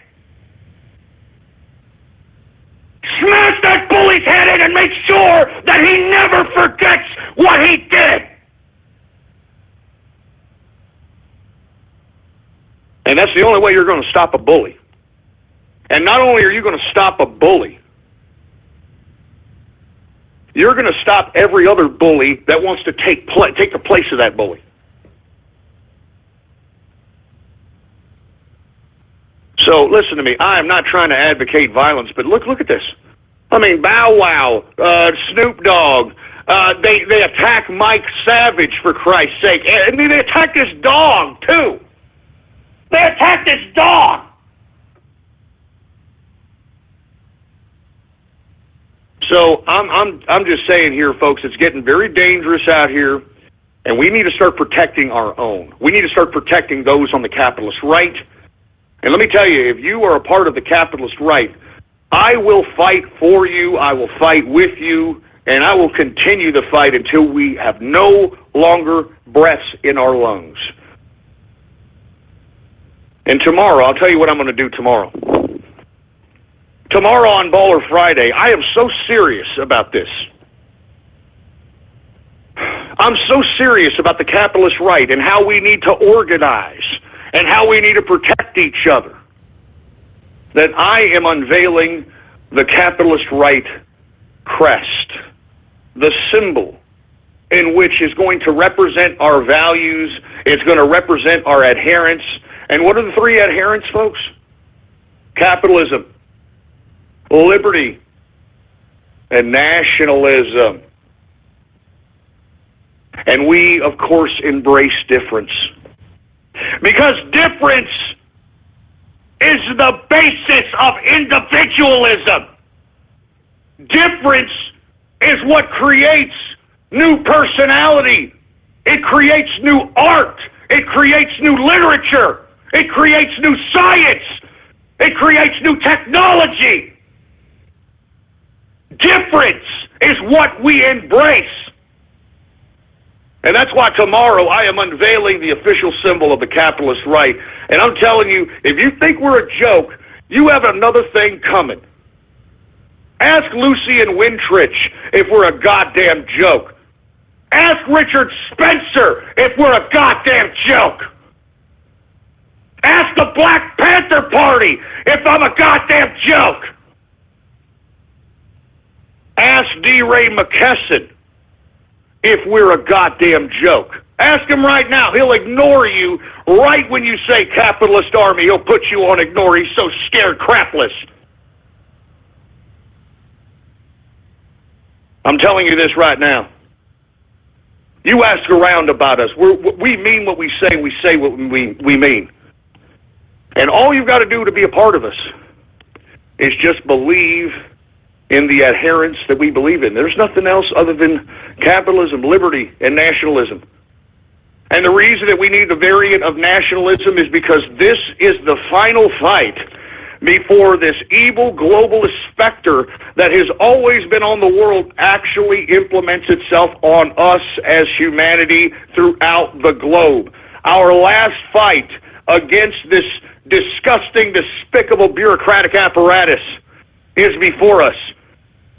Smash that bully's head in and make sure that he never forgets what he did. And that's the only way you're going to stop a bully. And not only are you going to stop a bully, you're going to stop every other bully that wants to take the place of that bully. So listen to me. I am not trying to advocate violence, but look at this. I mean, Bow Wow, Snoop Dogg, they attack Mike Savage, for Christ's sake. I mean, they attacked his dog, too. They attacked his dog. So I'm just saying here, folks, it's getting very dangerous out here. And we need to start protecting our own. We need to start protecting those on the capitalist right. And let me tell you, if you are a part of the capitalist right, I will fight for you, I will fight with you, and I will continue the fight until we have no longer breaths in our lungs. And tomorrow, I'll tell you what I'm going to do tomorrow. Tomorrow on Baller Friday, I am so serious about this. I'm so serious about the capitalist right and how we need to organize and how we need to protect each other that I am unveiling the capitalist right crest, the symbol in which is going to represent our values, it's going to represent our adherence. And what are the three adherents, folks? Capitalism, liberty, and nationalism. And we, of course, embrace difference. Because difference is the basis of individualism. Difference is what creates new personality. It creates new art. It creates new literature. It creates new science. It creates new technology. Difference is what we embrace. And that's why tomorrow I am unveiling the official symbol of the capitalist right. And I'm telling you, if you think we're a joke, you have another thing coming. Ask Lucian Wintrich if we're a goddamn joke. Ask Richard Spencer if we're a goddamn joke. Ask the Black Panther Party if I'm a goddamn joke. Ask D. Ray McKesson if we're a goddamn joke. Ask him right now. He'll ignore you right when you say capitalist army. He'll put you on ignore. He's so scared crapless. I'm telling you this right now. You ask around about us. We mean what we say what we mean. And all you've got to do to be a part of us is just believe in the adherence that we believe in. There's nothing else other than capitalism, liberty, and nationalism. And the reason that we need the variant of nationalism is because this is the final fight before this evil globalist specter that has always been on the world actually implements itself on us as humanity throughout the globe. Our last fight against this disgusting, despicable bureaucratic apparatus is before us.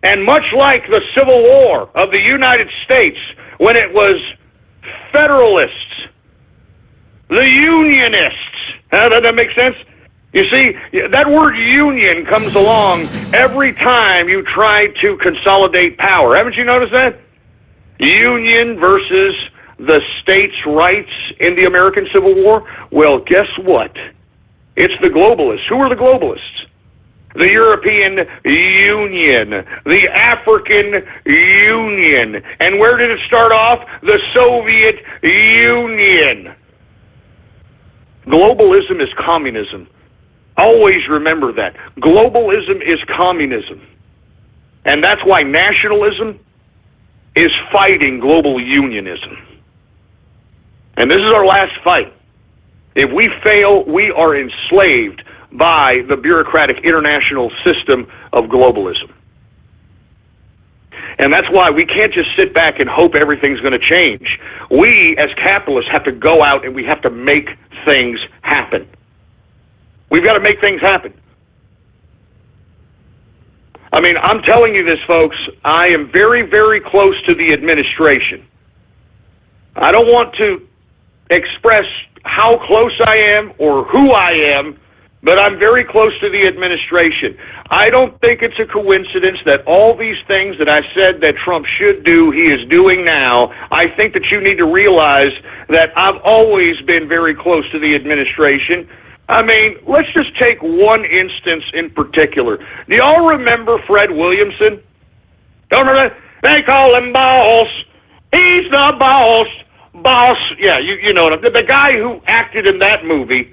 And much like the Civil War of the United States, when it was Federalists, the Unionists, does that make sense? You see, that word union comes along every time you try to consolidate power. Haven't you noticed that? Union versus the states' rights in the American Civil War? Well, guess what? It's the globalists. Who are the globalists? The European Union, the African Union. And where did it start off? The Soviet Union. Globalism is communism. Always remember that. Globalism is communism. And that's why nationalism is fighting global unionism. And this is our last fight. If we fail, we are enslaved by the bureaucratic international system of globalism. And that's why we can't just sit back and hope everything's going to change. We, as capitalists, have to go out and we have to make things happen. We've got to make things happen. I mean, I'm telling you this, folks. I am very, very close to the administration. I don't want to express how close I am or who I am, but I'm very close to the administration. I don't think it's a coincidence that all these things that I said that Trump should do, he is doing now. I think that you need to realize that I've always been very close to the administration. I mean, let's just take one instance in particular. Do y'all remember Fred Williamson? Don't remember that? They call him boss. He's the boss. Boss. Yeah, you know what the guy who acted in that movie.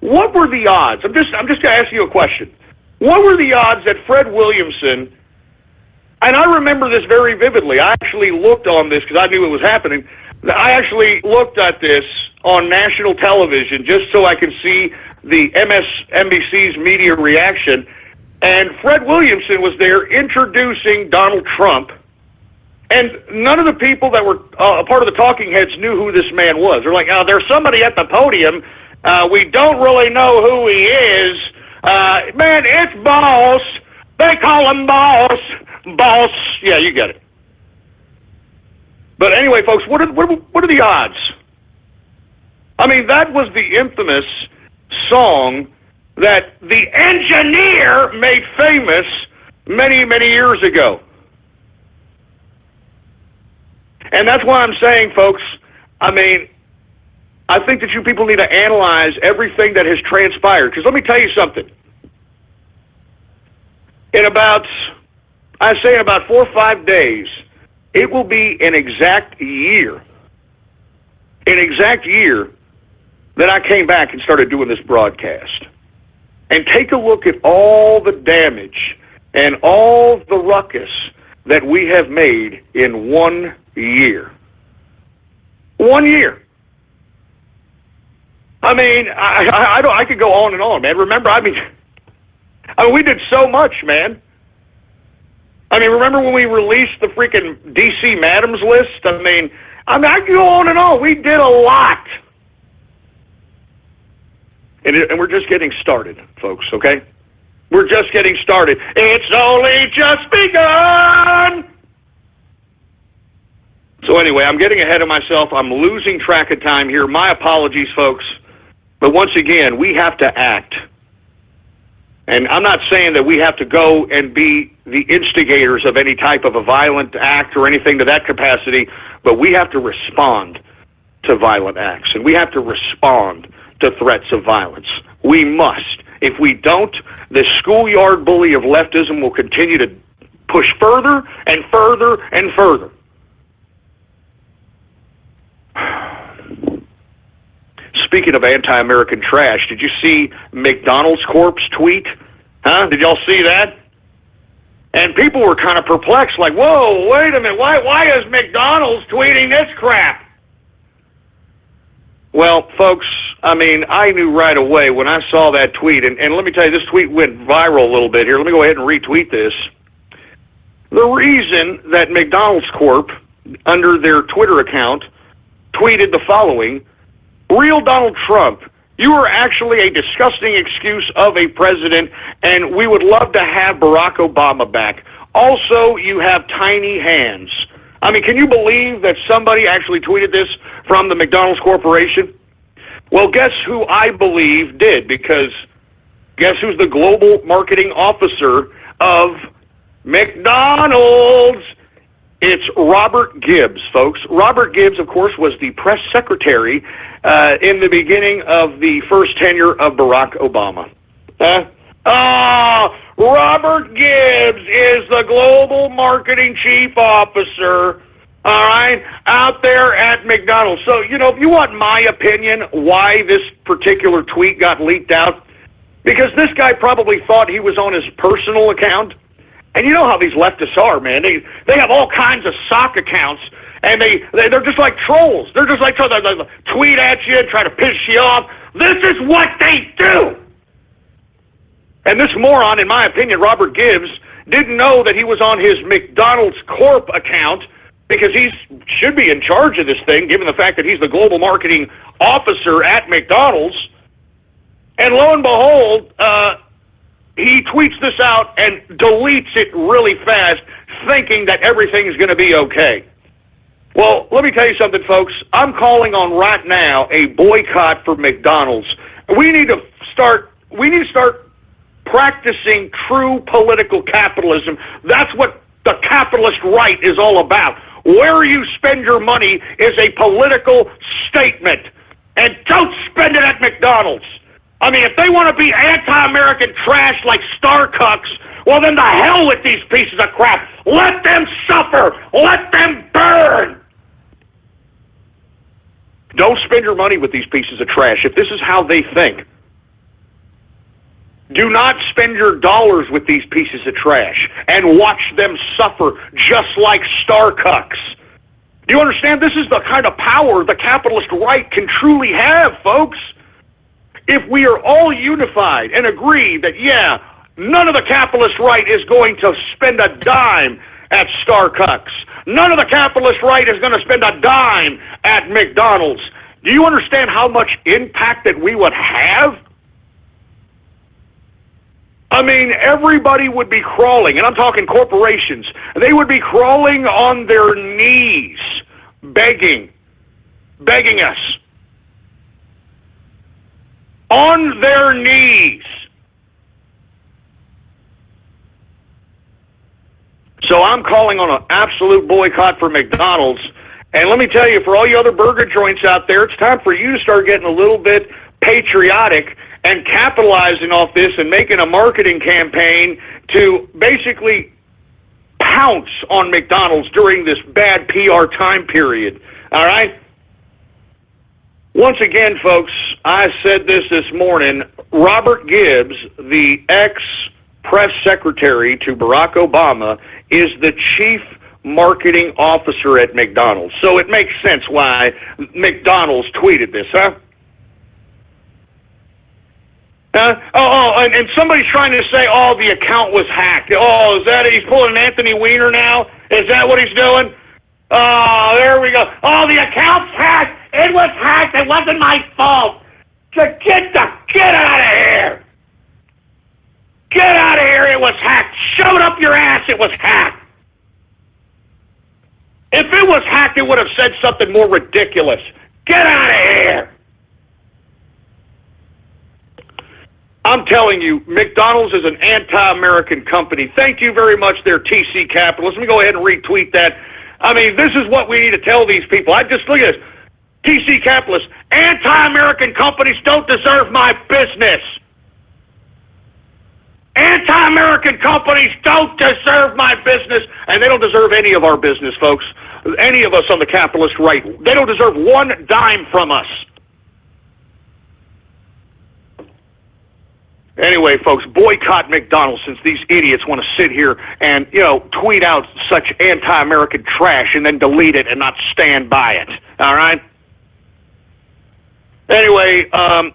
What were the odds? I'm just going to ask you a question. What were the odds that Fred Williamson, and I remember this very vividly. I actually looked on this because I knew it was happening. I actually looked at this on national television just so I could see the MSNBC's media reaction, and Fred Williamson was there introducing Donald Trump, and none of the people that were a part of the talking heads knew who this man was. They're like, oh, there's somebody at the podium. We don't really know who he is. Man, it's Boss. They call him Boss. Boss. Yeah, you get it. But anyway, folks, what are the odds? I mean, that was the infamous song that the engineer made famous many, many years ago. And that's why I'm saying, folks, I mean, I think that you people need to analyze everything that has transpired. Because let me tell you something. In about 4 or 5 days, it will be an exact year that I came back and started doing this broadcast. And take a look at all the damage and all the ruckus that we have made in 1 year. 1 year. I mean, I could go on and on, man. Remember, I mean, we did so much, man. I mean, remember when we released the freaking DC Madams list? I mean, I could go on and on. We did a lot. And we're just getting started, folks, okay? We're just getting started. It's only just begun! So anyway, I'm getting ahead of myself. I'm losing track of time here. My apologies, folks. But once again, we have to act. And I'm not saying that we have to go and be the instigators of any type of a violent act or anything to that capacity, but we have to respond to violent acts, and we have to respond to threats of violence. We must. If we don't, the schoolyard bully of leftism will continue to push further and further and further. Speaking of anti-American trash, did you see McDonald's Corp's tweet? Huh? Did y'all see that? And people were kind of perplexed, like, whoa, wait a minute, why is McDonald's tweeting this crap? Well, folks, I mean, I knew right away when I saw that tweet, and let me tell you, this tweet went viral a little bit here. Let me go ahead and retweet this. The reason that McDonald's Corp, under their Twitter account, tweeted the following: real Donald Trump, you are actually a disgusting excuse of a president, and we would love to have Barack Obama back. Also, you have tiny hands. I mean, can you believe that somebody actually tweeted this from the McDonald's Corporation? Well, guess who I believe did, because guess who's the global marketing officer of McDonald's? It's Robert Gibbs, folks. Robert Gibbs, of course, was the press secretary in the beginning of the first tenure of Barack Obama. Robert Gibbs is the global marketing chief officer, all right, out there at McDonald's. So, you know, if you want my opinion why this particular tweet got leaked out, because this guy probably thought he was on his personal account. And you know how these leftists are, man. They have all kinds of sock accounts, and they're just like trolls. They're just like trolls. They tweet at you, try to piss you off. This is what they do. And this moron, in my opinion, Robert Gibbs, didn't know that he was on his McDonald's Corp account, because he should be in charge of this thing, given the fact that he's the global marketing officer at McDonald's. And lo and behold, he tweets this out and deletes it really fast, thinking that everything is going to be okay. Well, let me tell you something, folks. I'm calling on right now a boycott for McDonald's. We need to start practicing true political capitalism. That's what the capitalist right is all about. Where you spend your money is a political statement. And don't spend it at McDonald's. I mean, if they want to be anti-American trash like Starcucks, well, then the hell with these pieces of crap. Let them suffer. Let them burn. Don't spend your money with these pieces of trash if this is how they think. Do not spend your dollars with these pieces of trash and watch them suffer just like Starcucks. Do you understand? This is the kind of power the capitalist right can truly have, folks. If we are all unified and agree that, yeah, none of the capitalist right is going to spend a dime at Starbucks. None of the capitalist right is going to spend a dime at McDonald's. Do you understand how much impact that we would have? I mean, everybody would be crawling, and I'm talking corporations. They would be crawling on their knees, begging us. On their knees. So I'm calling on an absolute boycott for McDonald's. And let me tell you, for all you other burger joints out there, it's time for you to start getting a little bit patriotic and capitalizing off this and making a marketing campaign to basically pounce on McDonald's during this bad PR time period. All right? Once again, folks, I said this morning, Robert Gibbs, the ex-press secretary to Barack Obama, is the chief marketing officer at McDonald's. So it makes sense why McDonald's tweeted this, huh? And somebody's trying to say, oh, the account was hacked. Oh, is that it? He's pulling an Anthony Weiner now? Is that what he's doing? Oh, there we go. Oh, the account's hacked. It was hacked. It wasn't my fault. Get out of here. Get out of here. It was hacked. Shove it up your ass. It was hacked. If it was hacked, it would have said something more ridiculous. Get out of here. I'm telling you, McDonald's is an anti-American company. Thank you very much there, TC Capitalists. Let me go ahead and retweet that. I mean, this is what we need to tell these people. I just look at this. TC Capitalists, anti-American companies don't deserve my business. Anti-American companies don't deserve my business, and they don't deserve any of our business, folks. Any of us on the capitalist right. They don't deserve one dime from us. Anyway, folks, boycott McDonald's since these idiots want to sit here and, tweet out such anti-American trash and then delete it and not stand by it. All right? Anyway,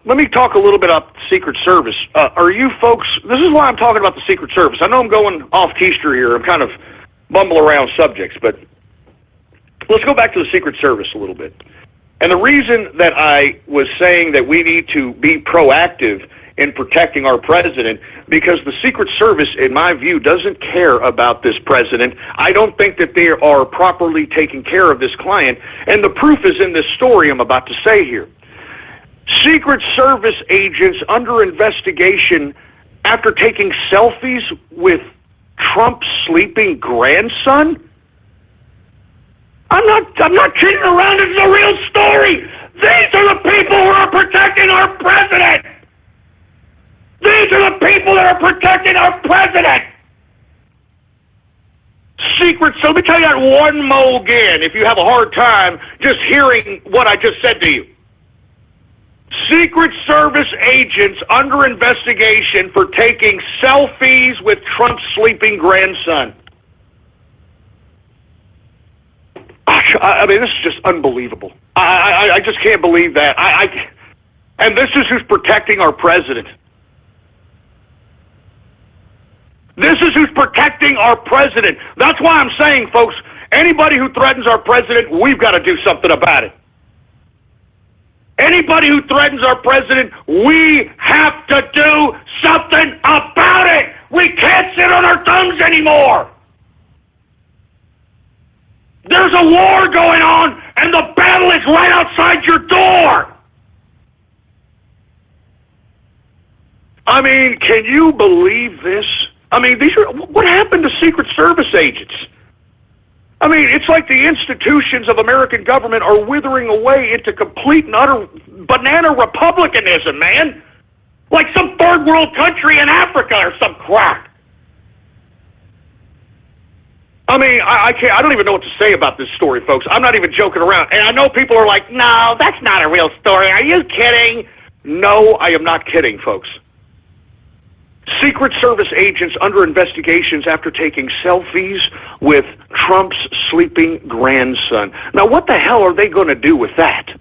let me talk a little bit about the Secret Service. Are you folks, this is why I'm talking about the Secret Service. I know I'm going off keister here. I'm kind of bumble around subjects, but let's go back to the Secret Service a little bit. And the reason that I was saying that we need to be proactive in protecting our president, because the Secret Service, in my view, doesn't care about this president. I don't think that they are properly taking care of this client, and the proof is in this story I'm about to say here. Secret Service agents under investigation after taking selfies with Trump's sleeping grandson? I'm not kidding around. This is a real story. These are the people who are protecting our president. These are the people that are protecting our president. So let me tell you that one more again if you have a hard time just hearing what I just said to you. Secret Service agents under investigation for taking selfies with Trump's sleeping grandson. I mean, this is just unbelievable. I just can't believe that. And this is who's protecting our president. This is who's protecting our president. That's why I'm saying, folks, anybody who threatens our president, we've got to do something about it. Anybody who threatens our president, we have to do something about it. We can't sit on our thumbs anymore. There's a war going on, and the battle is right outside your door. I mean, can you believe this? I mean, what happened to Secret Service agents? I mean, it's like the institutions of American government are withering away into complete and utter banana republicanism, man. Like some third world country in Africa or some crap. I mean, I don't even know what to say about this story, folks. I'm not even joking around. And I know people are like, no, that's not a real story. Are you kidding? No, I am not kidding, folks. Secret Service agents under investigations after taking selfies with Trump's sleeping grandson. Now, what the hell are they going to do with that?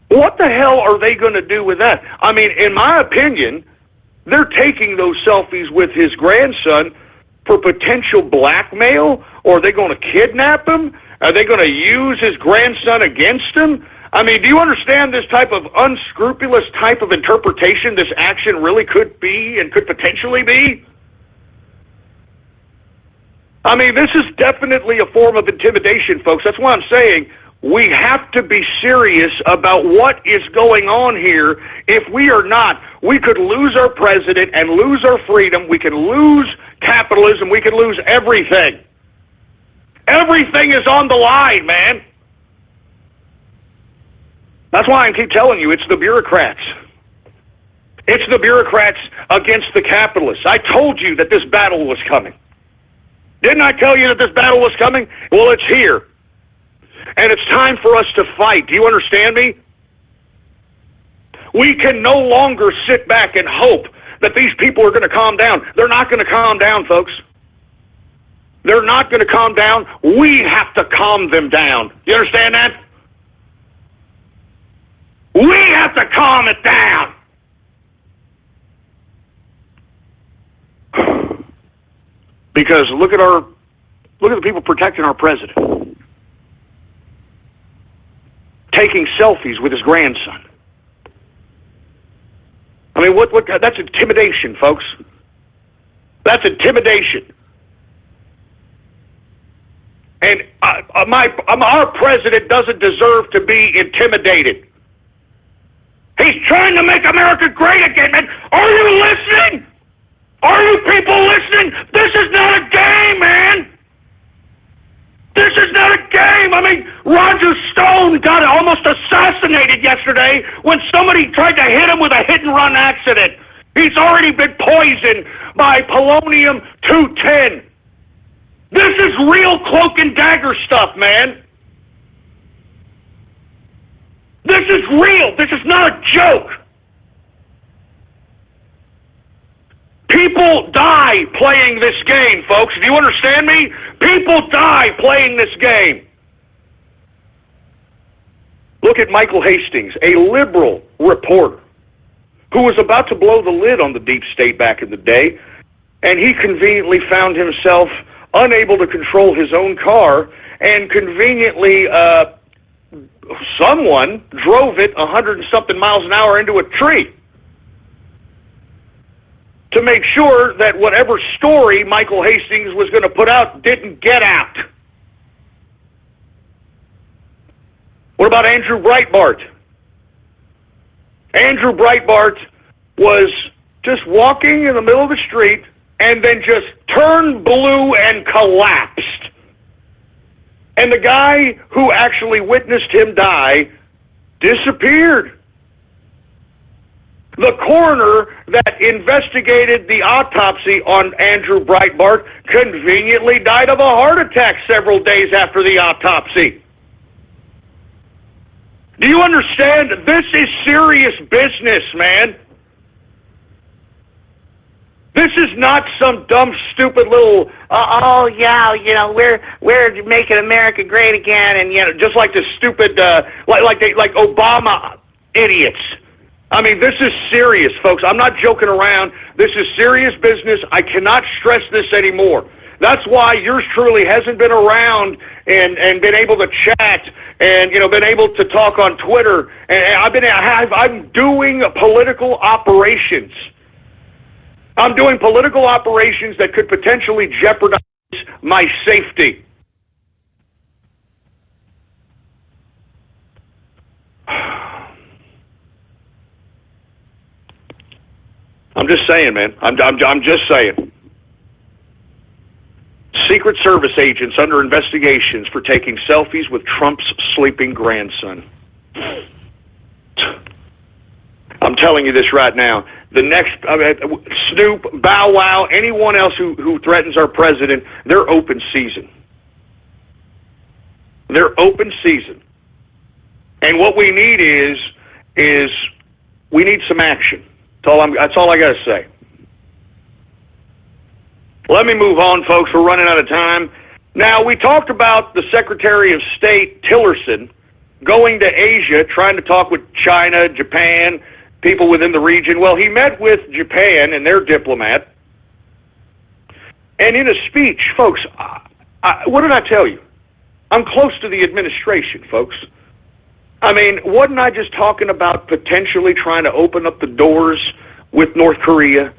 What the hell are they going to do with that? I mean, in my opinion, they're taking those selfies with his grandson for potential blackmail, or are they going to kidnap him? Are they going to use his grandson against him? I mean, do you understand this type of unscrupulous type of interpretation this action really could be and could potentially be? I mean, this is definitely a form of intimidation, folks. That's why I'm saying we have to be serious about what is going on here. If we are not, we could lose our president and lose our freedom. We can lose capitalism. We could lose everything. Everything is on the line, man. That's why I keep telling you, it's the bureaucrats. It's the bureaucrats against the capitalists. I told you that this battle was coming. Didn't I tell you that this battle was coming? Well, it's here. And it's time for us to fight. Do you understand me? We can no longer sit back and hope that these people are going to calm down. They're not going to calm down, folks. They're not going to calm down. We have to calm them down. You understand that? We have to calm it down. Because look at the people protecting our president. Taking selfies with his grandson. I mean, what that's intimidation, folks. That's intimidation. And our president doesn't deserve to be intimidated. He's trying to make America great again, man. Are you listening? Are you people listening? This is not a game, man. This is not a game. I mean, Roger Stone got almost assassinated yesterday when somebody tried to hit him with a hit-and-run accident. He's already been poisoned by polonium-210. This is real cloak and dagger stuff, man. This is real. This is not a joke. People die playing this game, folks. Do you understand me? People die playing this game. Look at Michael Hastings, a liberal reporter who was about to blow the lid on the deep state back in the day, and he conveniently found himself unable to control his own car, and conveniently someone drove it 100 and something miles an hour into a tree to make sure that whatever story Michael Hastings was going to put out didn't get out. What about Andrew Breitbart? Andrew Breitbart was just walking in the middle of the street and then just turned blue and collapsed. And the guy who actually witnessed him die disappeared. The coroner that investigated the autopsy on Andrew Breitbart conveniently died of a heart attack several days after the autopsy. Do you understand? This is serious business, man. This is not some dumb, stupid little, we're making America great again, and just like the stupid, like Obama idiots. I mean, this is serious, folks. I'm not joking around. This is serious business. I cannot stress this anymore. That's why yours truly hasn't been around and been able to chat and been able to talk on Twitter. And I'm doing political operations. I'm doing political operations that could potentially jeopardize my safety. I'm just saying, man. I'm just saying. Secret Service agents under investigations for taking selfies with Trump's sleeping grandson. I'm telling you this right now. The next, Snoop, Bow Wow, anyone else who threatens our president, they're open season. They're open season. And what we need is we need some action. That's all I got to say. Let me move on, folks. We're running out of time. Now, we talked about the Secretary of State, Tillerson, going to Asia, trying to talk with China, Japan, people within the region. Well, he met with Japan and their diplomat. And in a speech, folks, what did I tell you? I'm close to the administration, folks. I mean, wasn't I just talking about potentially trying to open up the doors with North Korea?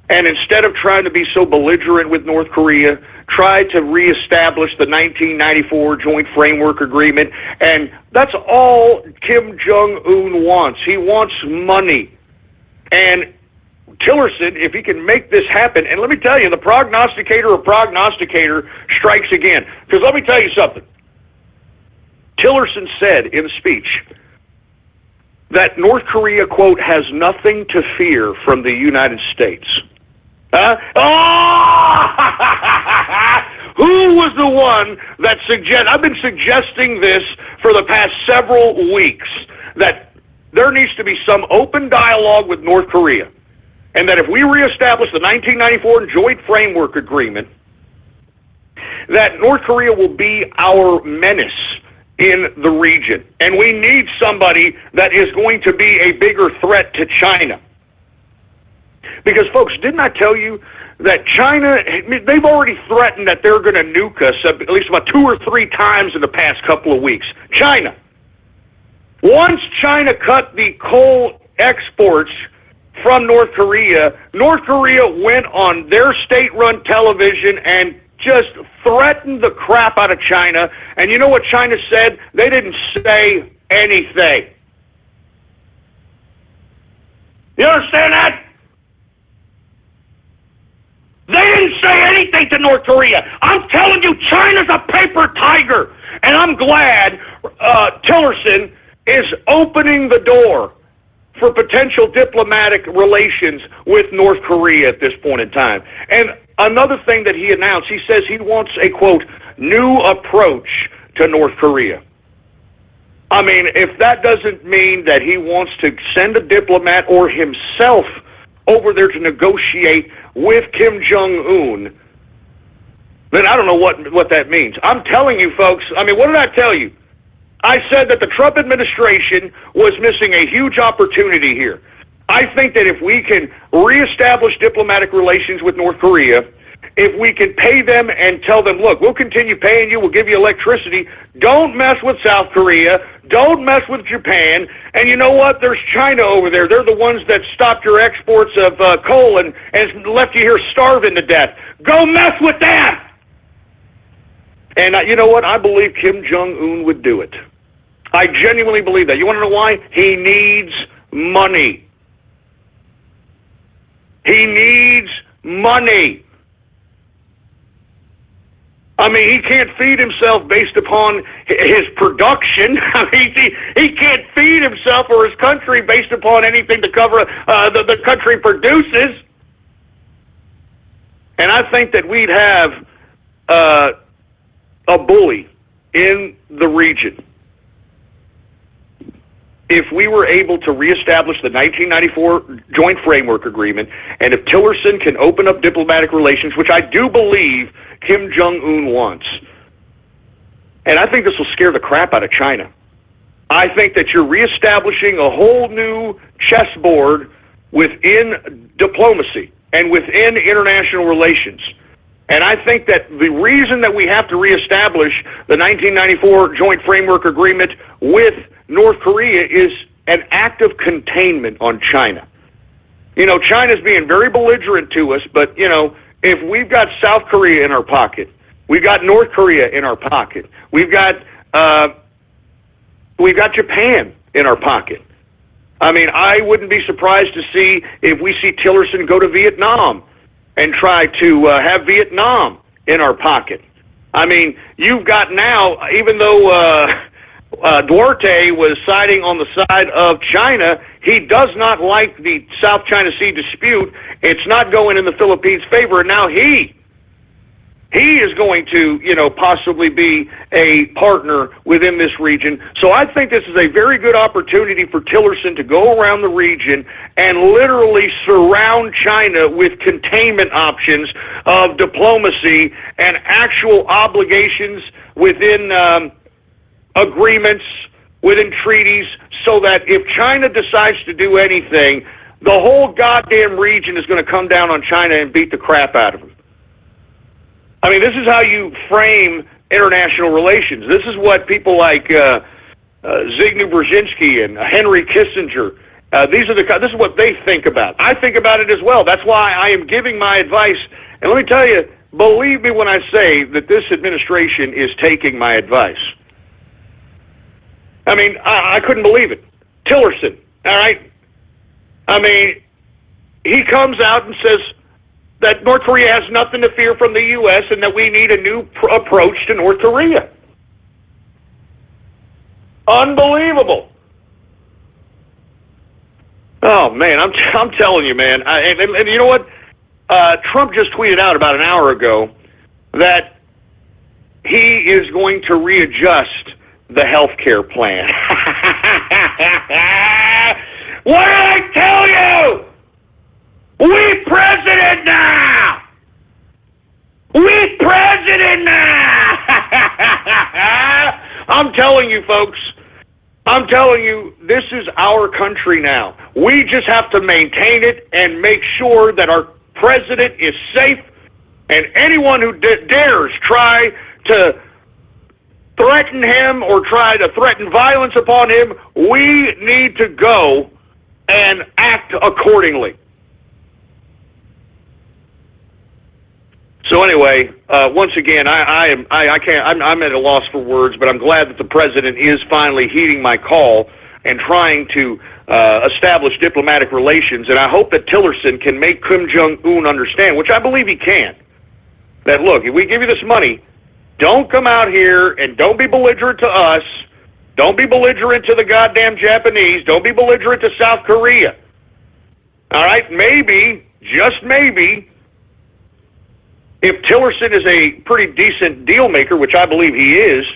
And instead of trying to be so belligerent with North Korea, try to reestablish the 1994 Joint Framework Agreement. And that's all Kim Jong-un wants. He wants money. And Tillerson, if he can make this happen, and let me tell you, the prognosticator strikes again. Because let me tell you something. Tillerson said in the speech that North Korea, quote, has nothing to fear from the United States. Oh! Who was the one that I've been suggesting this for the past several weeks, that there needs to be some open dialogue with North Korea, and that if we reestablish the 1994 Joint Framework Agreement, that North Korea will be our menace in the region. And we need somebody that is going to be a bigger threat to China. Because, folks, didn't I tell you that China, they've already threatened that they're going to nuke us at least about 2 or 3 times in the past couple of weeks. China. Once China cut the coal exports from North Korea went on their state-run television and just threatened the crap out of China. And you know what China said? They didn't say anything. You understand that? They didn't say anything to North Korea. I'm telling you, China's a paper tiger. And I'm glad Tillerson is opening the door for potential diplomatic relations with North Korea at this point in time. And another thing that he announced, he says he wants a, quote, new approach to North Korea. I mean, if that doesn't mean that he wants to send a diplomat or himself over there to negotiate with Kim Jong-un, then I don't know what that means. I'm telling you, folks, I mean, what did I tell you? I said that the Trump administration was missing a huge opportunity here. I think that if we can reestablish diplomatic relations with North Korea, if we can pay them and tell them, look, we'll continue paying you, we'll give you electricity, don't mess with South Korea, don't mess with Japan, and you know what? There's China over there. They're the ones that stopped your exports of coal and left you here starving to death. Go mess with them! And you know what? I believe Kim Jong-un would do it. I genuinely believe that. You want to know why? He needs money. He needs money. I mean, he can't feed himself based upon his production. I mean, he can't feed himself or his country based upon anything the country produces. And I think that we'd have a bully in the region if we were able to reestablish the 1994 Joint Framework Agreement, and if Tillerson can open up diplomatic relations, which I do believe Kim Jong-un wants. And I think this will scare the crap out of China. I think that you're reestablishing a whole new chessboard within diplomacy and within international relations. And I think that the reason that we have to reestablish the 1994 Joint Framework Agreement with North Korea is an act of containment on China. You know, China's being very belligerent to us, but, you know, if we've got South Korea in our pocket, we've got North Korea in our pocket, we've got Japan in our pocket. I mean, I wouldn't be surprised to see if we see Tillerson go to Vietnam and try to have Vietnam in our pocket. I mean, you've got now, even though Duarte was siding on the side of China, he does not like the South China Sea dispute. It's not going in the Philippines' favor, and now he he is going to, possibly be a partner within this region. So I think this is a very good opportunity for Tillerson to go around the region and literally surround China with containment options of diplomacy and actual obligations within agreements, within treaties, so that if China decides to do anything, the whole goddamn region is going to come down on China and beat the crap out of them. I mean, this is how you frame international relations. This is what people like Zbigniew Brzezinski and Henry Kissinger, this is what they think about. I think about it as well. That's why I am giving my advice. And let me tell you, believe me when I say that this administration is taking my advice. I mean, I couldn't believe it. Tillerson, all right? I mean, he comes out and says that North Korea has nothing to fear from the U.S. and that we need a new approach to North Korea. Unbelievable. Oh, man, I'm telling you, man. And you know what? Trump just tweeted out about an hour ago that he is going to readjust the health care plan. What did I tell you? We president now! We president now! I'm telling you, folks. I'm telling you, this is our country now. We just have to maintain it and make sure that our president is safe, and anyone who dares try to threaten him or try to threaten violence upon him, we need to go and act accordingly. So anyway, once again, I'm at a loss for words, but I'm glad that the president is finally heeding my call and trying to establish diplomatic relations. And I hope that Tillerson can make Kim Jong-un understand, which I believe he can, that look, if we give you this money, don't come out here and don't be belligerent to us. Don't be belligerent to the goddamn Japanese. Don't be belligerent to South Korea. All right? Maybe, just maybe, if Tillerson is a pretty decent deal maker, which I believe he is,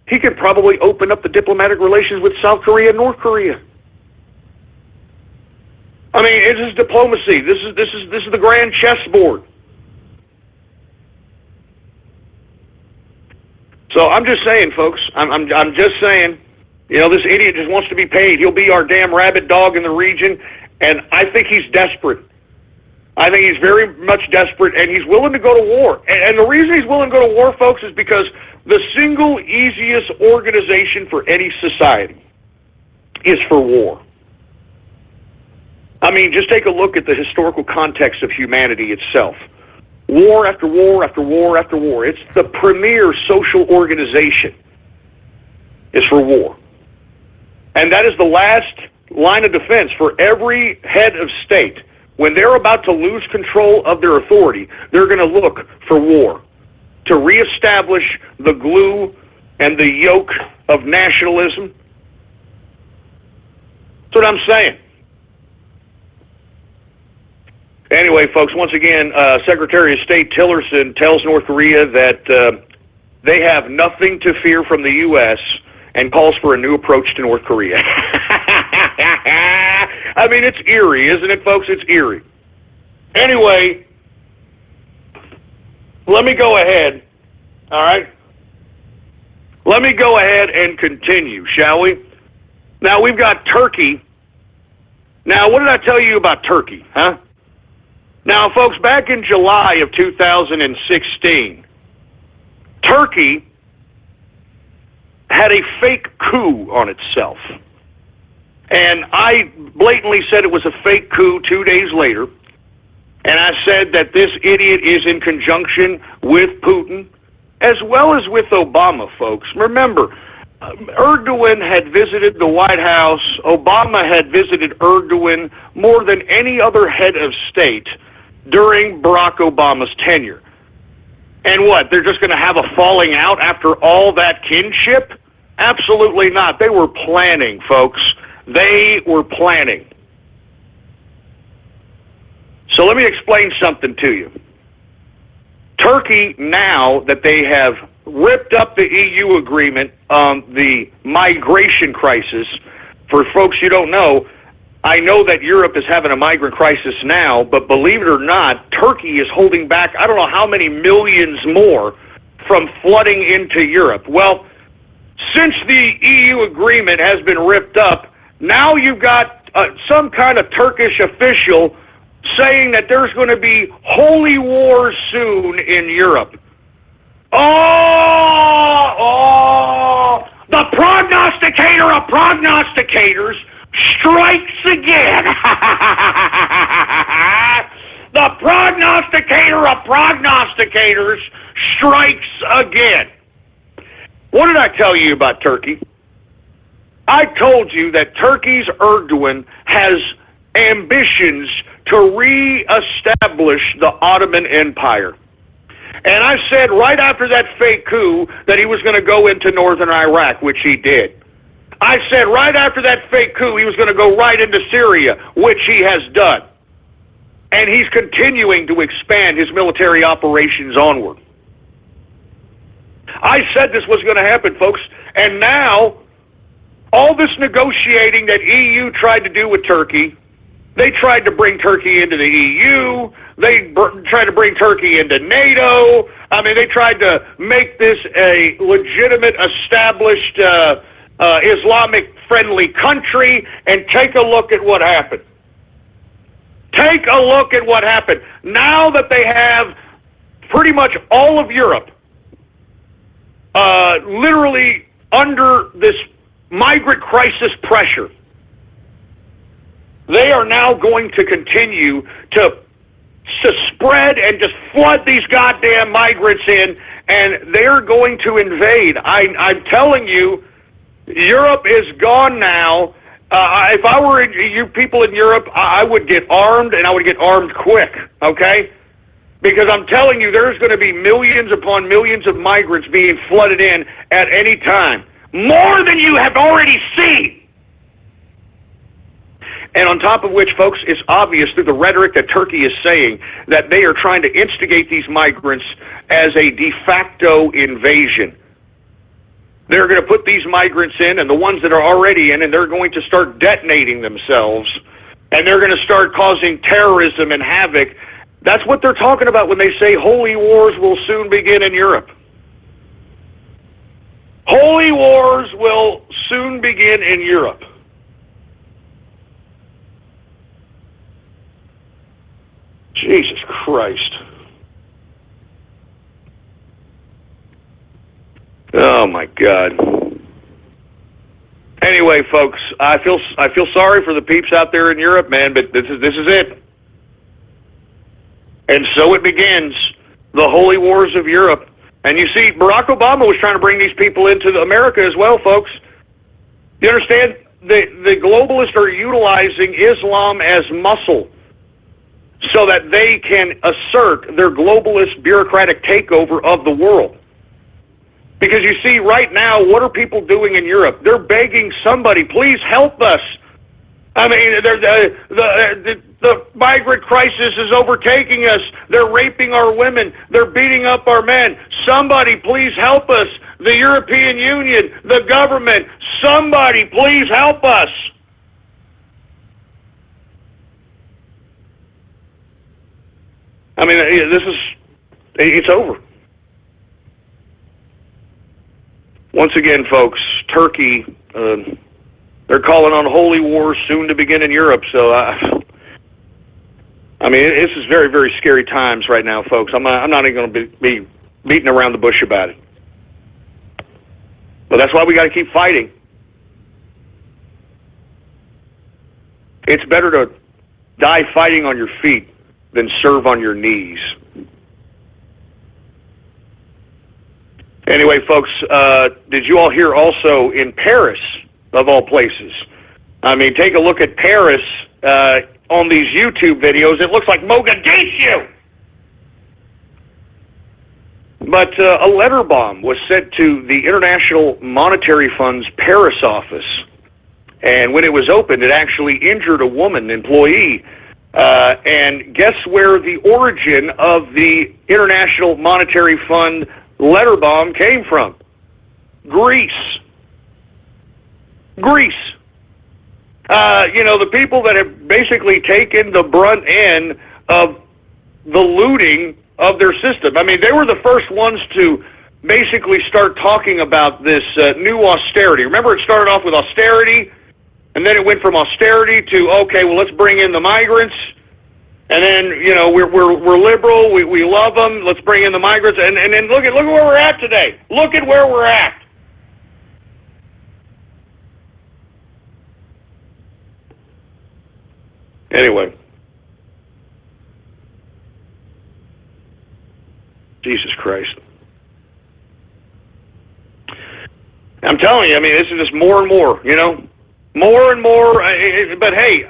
he could probably open up the diplomatic relations with South Korea and North Korea. I mean, this is diplomacy. This is the grand chessboard. So I'm just saying, folks. I'm just saying. This idiot just wants to be paid. He'll be our damn rabid dog in the region, and I think he's desperate. I think he's very much desperate, and he's willing to go to war. And the reason he's willing to go to war, folks, is because the single easiest organization for any society is for war. I mean, just take a look at the historical context of humanity itself. War after war after war after war. It's the premier social organization is for war. And that is the last line of defense for every head of state. When they're about to lose control of their authority, they're going to look for war to reestablish the glue and the yoke of nationalism. That's what I'm saying. Anyway, folks, once again, Secretary of State Tillerson tells North Korea that they have nothing to fear from the U.S. and calls for a new approach to North Korea. I mean, it's eerie, isn't it, folks? It's eerie. Anyway, let me go ahead, all right? Let me go ahead and continue, shall we? Now, we've got Turkey. Now, what did I tell you about Turkey, huh? Now, folks, back in July of 2016, Turkey had a fake coup on itself. And I blatantly said it was a fake coup 2 days later. And I said that this idiot is in conjunction with Putin, as well as with Obama, folks. Remember, Erdogan had visited the White House. Obama had visited Erdogan more than any other head of state during Barack Obama's tenure. And what, they're just going to have a falling out after all that kinship? Absolutely not. They were planning, folks. They were planning. So let me explain something to you. Turkey, now that they have ripped up the EU agreement on the migration crisis, for folks you don't know, I know that Europe is having a migrant crisis now, but believe it or not, Turkey is holding back I don't know how many millions more from flooding into Europe. Well, since the EU agreement has been ripped up, now you've got some kind of Turkish official saying that there's going to be holy wars soon in Europe. Oh, the prognosticator of prognosticators strikes again. The prognosticator of prognosticators strikes again. What did I tell you about Turkey? I told you that Turkey's Erdogan has ambitions to re-establish the Ottoman Empire. And I said right after that fake coup that he was going to go into northern Iraq, which he did. I said right after that fake coup he was going to go right into Syria, which he has done. And he's continuing to expand his military operations onward. I said this was going to happen, folks, and now all this negotiating that EU tried to do with Turkey, they tried to bring Turkey into the EU, they tried to bring Turkey into NATO. I mean, they tried to make this a legitimate, established, Islamic-friendly country, and take a look at what happened. Take a look at what happened. Now that they have pretty much all of Europe literally under this migrant crisis pressure, they are now going to continue to spread and just flood these goddamn migrants in, and they're going to invade. I'm telling you, Europe is gone now. If I were you people in Europe, I would get armed, and I would get armed quick, okay? Because I'm telling you, there's going to be millions upon millions of migrants being flooded in at any time. More than you have already seen. And on top of which, folks, it's obvious through the rhetoric that Turkey is saying that they are trying to instigate these migrants as a de facto invasion. They're going to put these migrants in, and the ones that are already in, and they're going to start detonating themselves, and they're going to start causing terrorism and havoc. That's what they're talking about when they say holy wars will soon begin in Europe. Holy wars will soon begin in Europe. Jesus Christ. Oh my God. Anyway, folks, I feel sorry for the peeps out there in Europe, man, but this is it. And so it begins, the holy wars of Europe. And you see, Barack Obama was trying to bring these people into America as well, folks. You understand? The globalists are utilizing Islam as muscle so that they can assert their globalist bureaucratic takeover of the world. Because you see, right now, what are people doing in Europe? They're begging somebody, please help us. I mean, the migrant crisis is overtaking us. They're raping our women. They're beating up our men. Somebody, please help us. The European Union, the government, somebody, please help us. I mean, it's over. Once again, folks, Turkey, they're calling on holy wars soon to begin in Europe. So, I mean, this is very, very scary times right now, folks. I'm not even going to be beating around the bush about it. But that's why we got to keep fighting. It's better to die fighting on your feet than serve on your knees. Anyway, folks, did you all hear also in Paris, of all places? I mean, take a look at Paris on these YouTube videos. It looks like Mogadishu. But a letter bomb was sent to the International Monetary Fund's Paris office. And when it was opened, it actually injured a woman employee. And guess where the origin of the International Monetary Fund letter bomb came from? Greece. Greece. The people that have basically taken the brunt end of the looting of their system. I mean, they were the first ones to basically start talking about this new austerity. Remember, it started off with austerity, and then it went from austerity to, okay, well, let's bring in the migrants, and then, we're liberal, we love them, let's bring in the migrants, and then look at where we're at today. Look at where we're at. Anyway. Jesus Christ. I'm telling you, I mean, this is just more and more, more and more. But hey,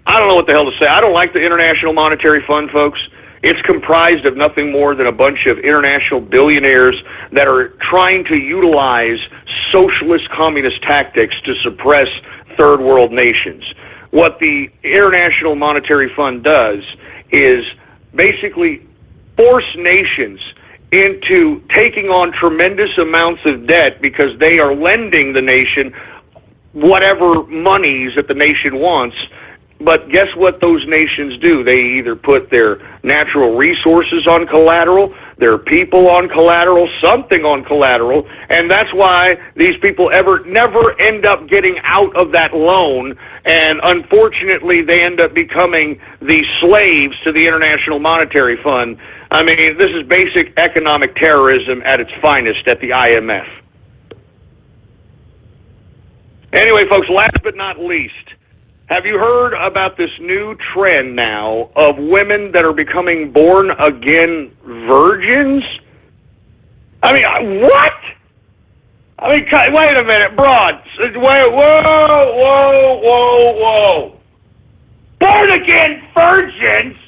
I don't know what the hell to say. I don't like the International Monetary Fund, folks. It's comprised of nothing more than a bunch of international billionaires that are trying to utilize socialist communist tactics to suppress third world nations. What the International Monetary Fund does is basically force nations into taking on tremendous amounts of debt because they are lending the nation whatever monies that the nation wants. But guess what those nations do? They either put their natural resources on collateral, their people on collateral, something on collateral, and that's why these people never end up getting out of that loan, and unfortunately they end up becoming the slaves to the International Monetary Fund. I mean, this is basic economic terrorism at its finest at the IMF. Anyway, folks, last but not least, have you heard about this new trend now of women that are becoming born-again virgins? I mean, what? I mean, wait a minute, broad. Whoa. Born-again virgins?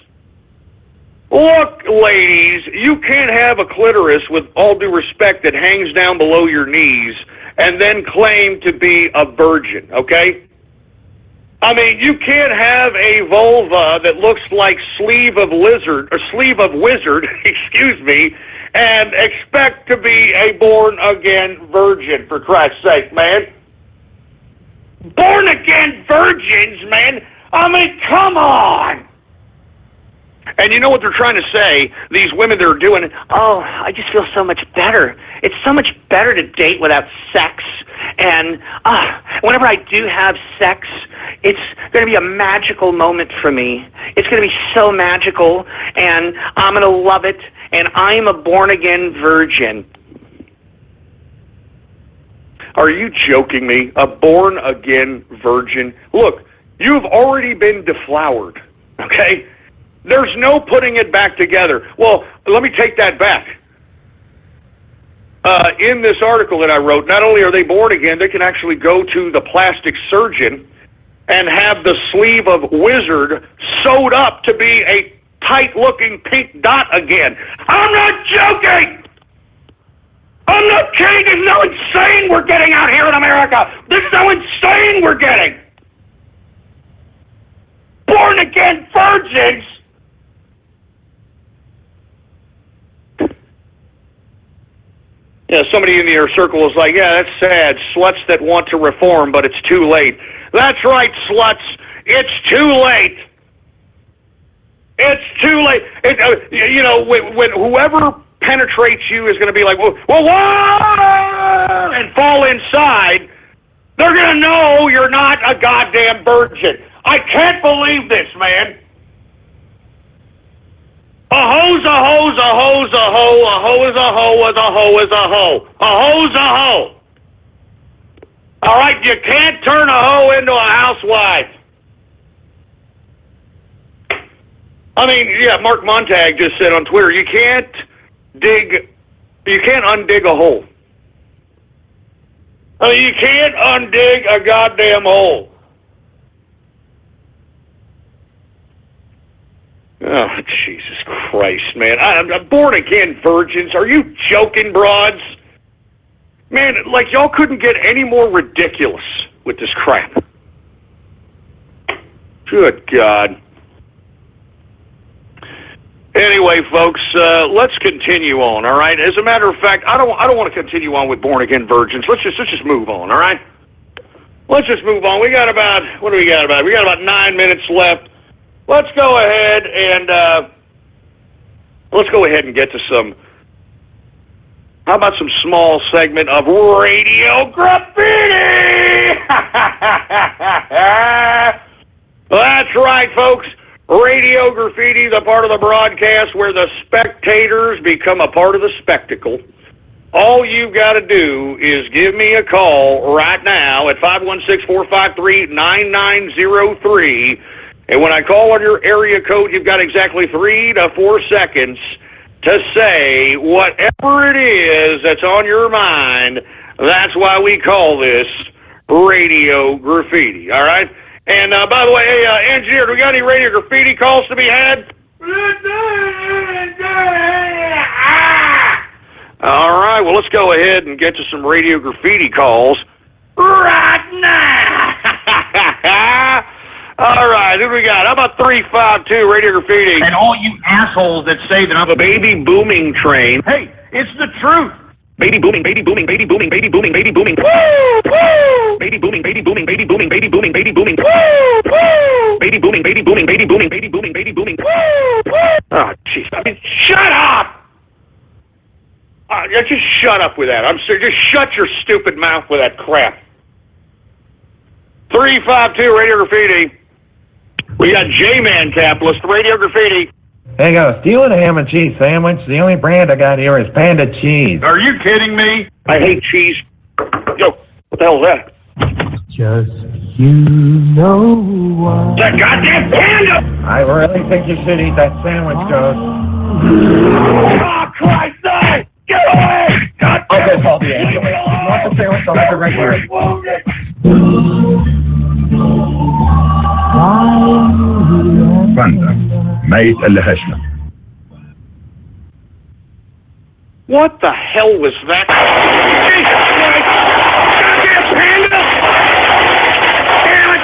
Look, ladies, you can't have a clitoris, with all due respect, that hangs down below your knees and then claim to be a virgin, okay? I mean, you can't have a vulva that looks like sleeve of wizard, excuse me, and expect to be a born-again virgin, for Christ's sake, man. Born-again virgins, man? I mean, come on! And you know what they're trying to say, these women that are doing, oh, I just feel so much better. It's so much better to date without sex. And whenever I do have sex, it's going to be a magical moment for me. It's going to be so magical, and I'm going to love it, and I'm a born-again virgin. Are you joking me? A born-again virgin? Look, you've already been deflowered, okay? There's no putting it back together. Well, let me take that back. In this article that I wrote, not only are they born again, they can actually go to the plastic surgeon and have the sleeve of wizard sewed up to be a tight-looking pink dot again. I'm not joking! I'm not kidding! This is how insane we're getting out here in America! This is how insane we're getting! Born-again virgins! Yeah, somebody in your circle is like, yeah, that's sad. Sluts that want to reform, but it's too late. That's right, sluts. It's too late. It's too late. When whoever penetrates you is going to be like, whoa, and fall inside, they're going to know you're not a goddamn virgin. I can't believe this, man. A hoe's a hoe's a hoe's a hoe, a hoe is a hoe, is a hoe is a hoe. A hoe's a hoe. All right, you can't turn a hoe into a housewife. I mean, yeah, Mark Montag just said on Twitter, you can't undig a hole. I mean, you can't undig a goddamn hole. Oh, Jesus Christ, man. I'm born-again virgins. Are you joking, broads? Man, like, y'all couldn't get any more ridiculous with this crap. Good God. Anyway, folks, let's continue on, all right? As a matter of fact, I don't want to continue on with born-again virgins. Let's just move on, all right? Let's just move on. We got about 9 minutes left. Let's go ahead and get to some. How about some small segment of Radio Graffiti? That's right, folks. Radio Graffiti, the part of the broadcast where the spectators become a part of the spectacle. All you've got to do is give me a call right now at 516-453-9903. And when I call on your area code, you've got exactly 3 to 4 seconds to say whatever it is that's on your mind. That's why we call this Radio Graffiti, all right? And by the way, hey, engineer, do we got any Radio Graffiti calls to be had? All right, well, let's go ahead and get to some Radio Graffiti calls right now. All right, who do we got? How about 352 Radio Graffiti? And all you assholes that say that I'm The baby booming train. Hey, it's the truth. Baby booming, baby booming, baby booming, baby booming, baby booming. Woo! Woo! Baby booming, baby booming, baby booming, baby booming, baby booming. Woo! Woo! Baby booming, baby booming, baby booming, baby booming, baby booming. Woo! Woo! Oh, jeez. I mean, shut up! Just shut up with that. I'm serious. Just shut your stupid mouth with that crap. 352 Radio Graffiti. We got J-Man Capitalist, Radio Graffiti. There you go. Stealing a ham and cheese sandwich. The only brand I got here is Panda Cheese. Are you kidding me? I hate cheese. Yo, what the hell is that? Just you know what. That goddamn panda! I really think you should eat that sandwich, Ghost. Oh, Christ, no! Get away! God damn Okay, Paul, yeah. You want the sandwich? I'll have it right here. فندم ميت اللهشنا. What the hell was that? Jesus Christ! Goddamn panda! Damn it!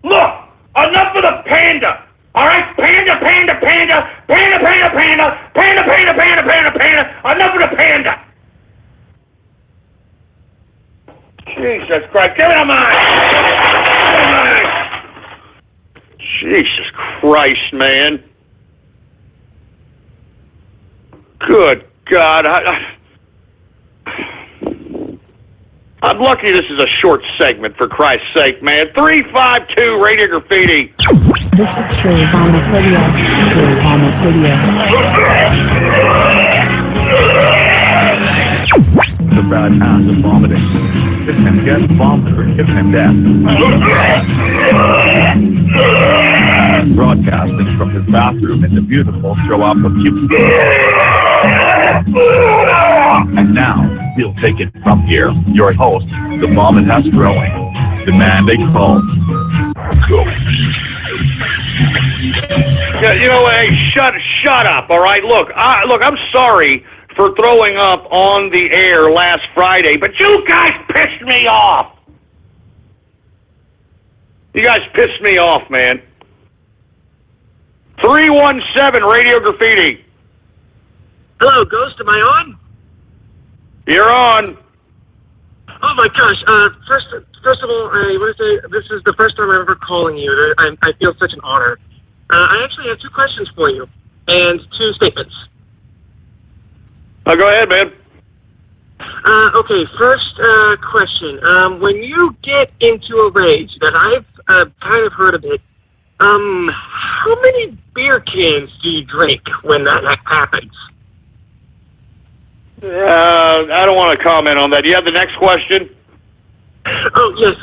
Look! Enough of the panda! Alright? Panda, panda, panda! Panda, panda, panda! Panda, panda, panda, panda, panda! Enough of the panda! Jesus Christ! Give it a mine! Give it a mine! Jesus Christ, man. Good God. I'm lucky this is a short segment, for Christ's sake, man. 352 Radio Graffiti. This is true, Vomit Radio. True, Vomit Radio. The bad ass of vomiting. Kiss him get vomit or kiss him death. Broadcasting from his bathroom in the beautiful Chihuahua Cube. And now, he'll take it from here. Your host, the vomit has growing. The man they call Ghost. Yeah, you know, hey, shut up, all right? Look, I'm sorry for throwing up on the air last Friday, but you guys pissed me off. You guys pissed me off, man. 317 Radio Graffiti. Hello, Ghost, am I on? You're on. Oh my gosh, first of all, I want to say this is the first time I'm ever calling you. I feel such an honor. I actually have 2 questions for you, and 2 statements. Oh, go ahead, man. Okay, first question. When you get into a rage, that I've kind of heard of it, how many beer cans do you drink when that happens? I don't want to comment on that. Do you have the next question? Oh, yes.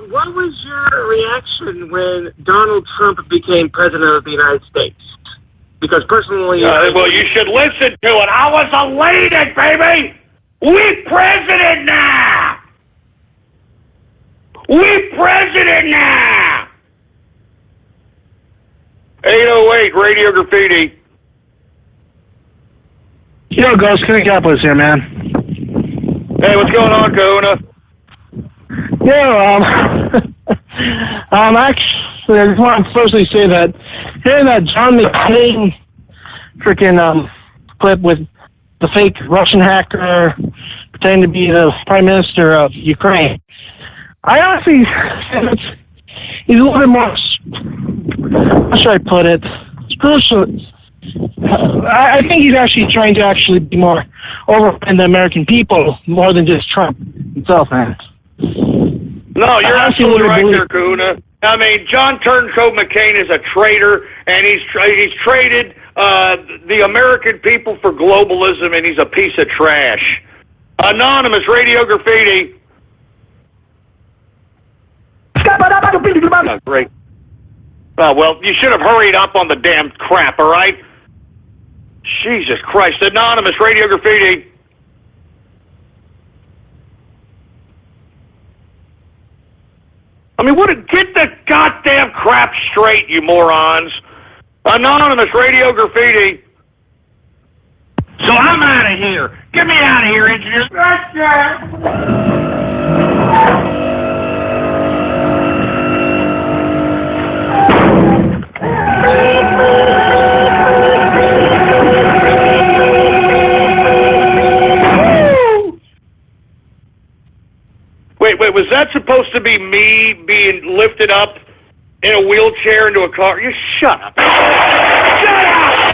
What was your reaction when Donald Trump became president of the United States? Because personally... well, you should listen to it. I was elated, baby! We president now! We president now! 808 Radio Graffiti. Yo, Ghost, Capitalist here, man. Hey, what's going on, Kahuna? Yeah, actually, I just want to firstly say that hearing that John McCain freaking clip with the fake Russian hacker pretending to be the Prime Minister of Ukraine, I honestly think he's a little bit more, how should I put it, spiritual. I think he's actually trying to actually be more overwhelmed the American people more than just Trump himself, man. No, you're absolutely right there, Kahuna. I mean, John Turncoat McCain is a traitor, and he's traded the American people for globalism, and he's a piece of trash. Anonymous Radio Graffiti. Oh, great. Oh, well, you should have hurried up on the damn crap, all right? Jesus Christ. Anonymous Radio Graffiti. I mean, get the goddamn crap straight, you morons. Anonymous Radio Graffiti. So I'm out of here. Get me out of here, engineer. Wait, was that supposed to be me being lifted up in a wheelchair into a car? You shut up. Shut up!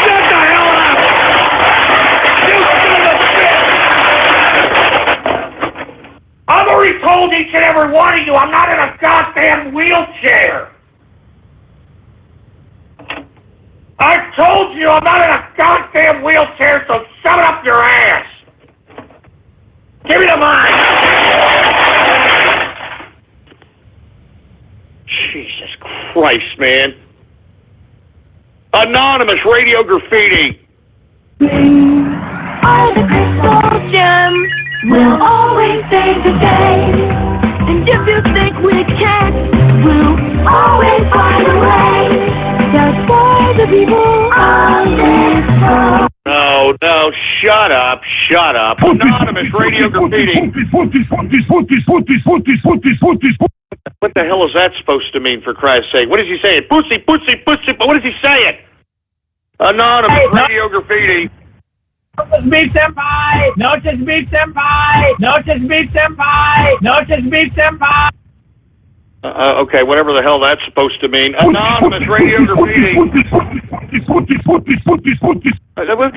Shut the hell up! You son of a bitch! I've already told each and every one of you I'm not in a goddamn wheelchair! I told you I'm not in a goddamn wheelchair, so shove it up your ass! Give me the mic! Jesus Christ, man. Anonymous Radio Graffiti. All the crystal gems will always save the day. And if you think we can't, we'll always find a way. That's for the people on this world. No, shut up. Anonymous Radio Graffiti. What the hell is that supposed to mean, for Christ's sake? What is he saying? Pussy, pussy, pussy, but what is he saying? Anonymous Radio Graffiti. Notice beat senpai! Notice beat senpai! Notice beat senpai! Notice beat senpai! Okay, whatever the hell that's supposed to mean. Anonymous Radio Graffiti. What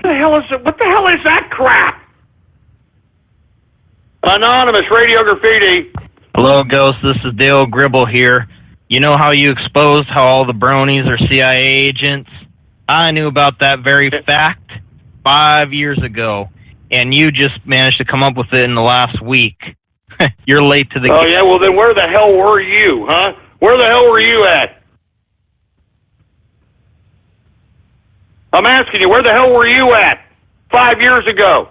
the hell is that crap? Anonymous Radio Graffiti. Hello, Ghost. This is Dale Gribble here. You know how you exposed how all the bronies are CIA agents? I knew about that very fact 5 years ago, and you just managed to come up with it in the last week. You're late to the game. Oh, yeah? Well, then where the hell were you, huh? Where the hell were you at? I'm asking you, where the hell were you at 5 years ago?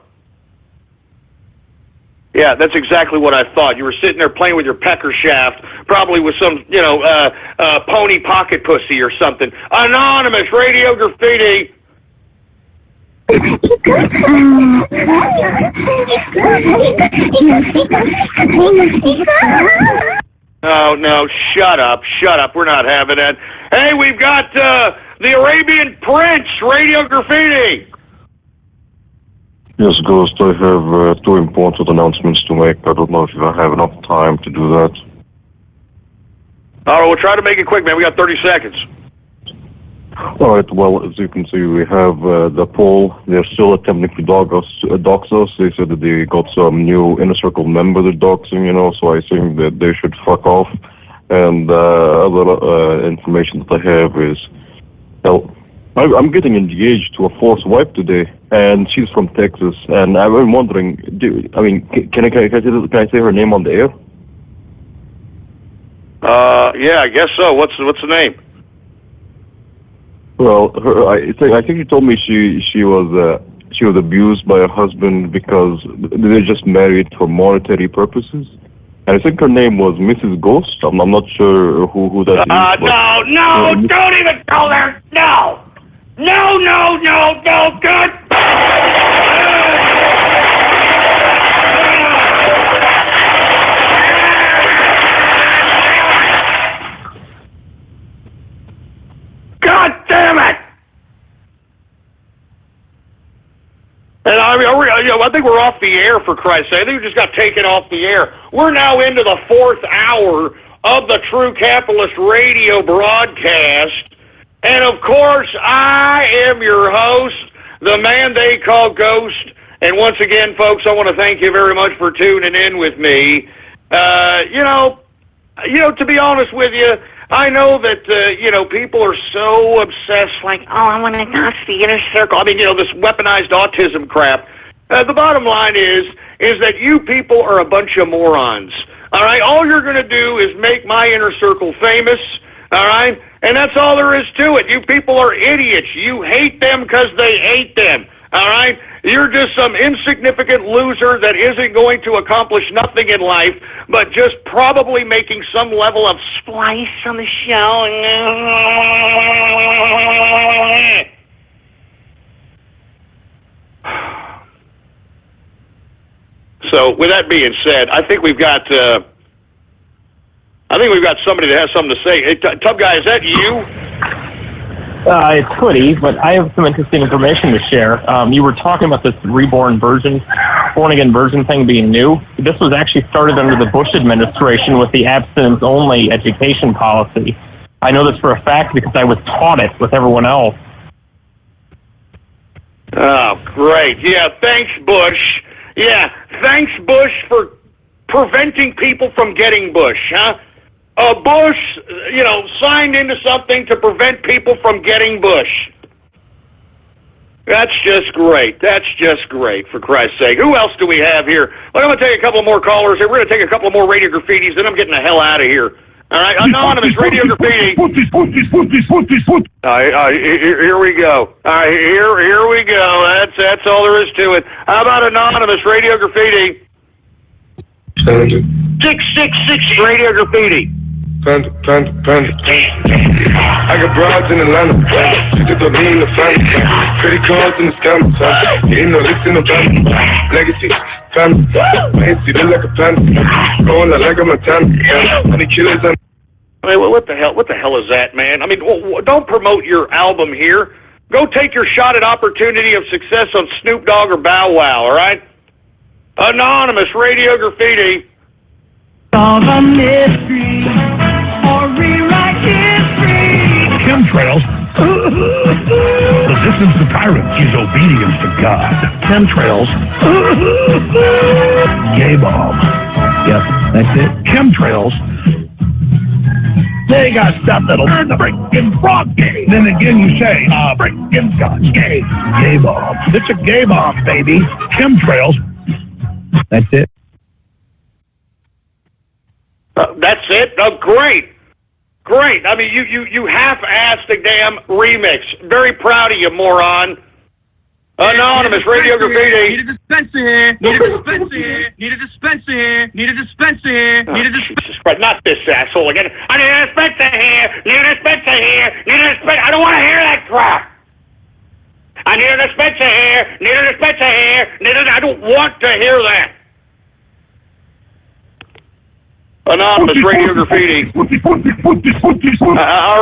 Yeah, that's exactly what I thought. You were sitting there playing with your pecker shaft, probably with some, pony pocket pussy or something. Anonymous Radio Graffiti. No, shut up. We're not having that. Hey, we've got the Arabian Prince, Radio Graffiti. Yes, Ghost, I have two important announcements to make. I don't know if I have enough time to do that. All right, we'll try to make it quick, man. We got 30 seconds. All right, well, as you can see, we have the poll. They're still attempting to dox us. They said that they got some new inner circle member they're doxing, so I think that they should fuck off. And other information that I have is, I'm getting engaged to a fourth wife today, and she's from Texas, and I'm wondering, can I say her name on the air? Yeah, I guess so. What's the name? Well, I think she told me she was abused by her husband because they just married for monetary purposes. And I think her name was Mrs. Ghost. I'm not sure who that is. No, don't even go there. No, good. I mean, I think we're off the air, for Christ's sake. I think we just got taken off the air. We're now into the 4th hour of the True Capitalist Radio broadcast. And, of course, I am your host, the man they call Ghost. And once again, folks, I want to thank you very much for tuning in with me. To be honest with you, I know that, people are so obsessed, like, oh, I want to cross the inner circle. I mean, this weaponized autism crap. The bottom line is that you people are a bunch of morons, all right? All you're going to do is make my inner circle famous, all right? And that's all there is to it. You people are idiots. You hate them because they hate them, all right? You're just some insignificant loser that isn't going to accomplish nothing in life, but just probably making some level of splice on the show. So, with that being said, I think we've got somebody that has something to say. Hey, Tub Guy, is that you? It's Quiddy, but I have some interesting information to share. You were talking about this born again virgin thing being new. This was actually started under the Bush administration with the abstinence-only education policy. I know this for a fact because I was taught it with everyone else. Oh, great. Yeah, thanks, Bush. Yeah, thanks, Bush, for preventing people from getting Bush, huh? Bush, signed into something to prevent people from getting Bush. That's just great. That's just great, for Christ's sake. Who else do we have here? Well, I'm going to take a couple more callers here. We're going to take a couple more Radio Graffitis, then I'm getting the hell out of here. All right, Anonymous Radio Graffiti. All right, here we go. All right, here we go. That's all there is to it. How about Anonymous Radio Graffiti? 666 Radio Graffiti. Panda. I got broads in Atlanta. She did the lean, the family. Credit cards in the scammers. You know, this in the family. Legacy, family. Fancy, look like a panda. Going like a Montana. Honey killers and... I mean, what the hell? What the hell is that, man? I mean, don't promote your album here. Go take your shot at opportunity of success on Snoop Dogg or Bow Wow, all right? Anonymous Radio Graffiti. Solve a mystery or rewrite history. Chemtrails. Resistance to tyrants is obedience to God. Chemtrails. Gay bomb. Yep, that's it. Chemtrails. They got stuff that'll turn the frickin' frog gay. Then again you say, frickin' Scotch gay. Gay bomb. It's a gay bomb, baby. Chemtrails. That's it. That's it? Oh, great. Great. I mean, you half-assed a damn remix. Very proud of you, moron. Anonymous Radio Graffiti. Need a dispenser here. Need a dispenser here. Need a dispenser here. Need a dispenser here. Need a dispenser. Jesus Christ, not this asshole again. I need a dispenser here. Need a dispenser here. Need a dispenser. I don't want to hear that crap. I need a dispenser here. Need a dispenser here. I don't want to hear that. Anonymous Radio Graffiti. All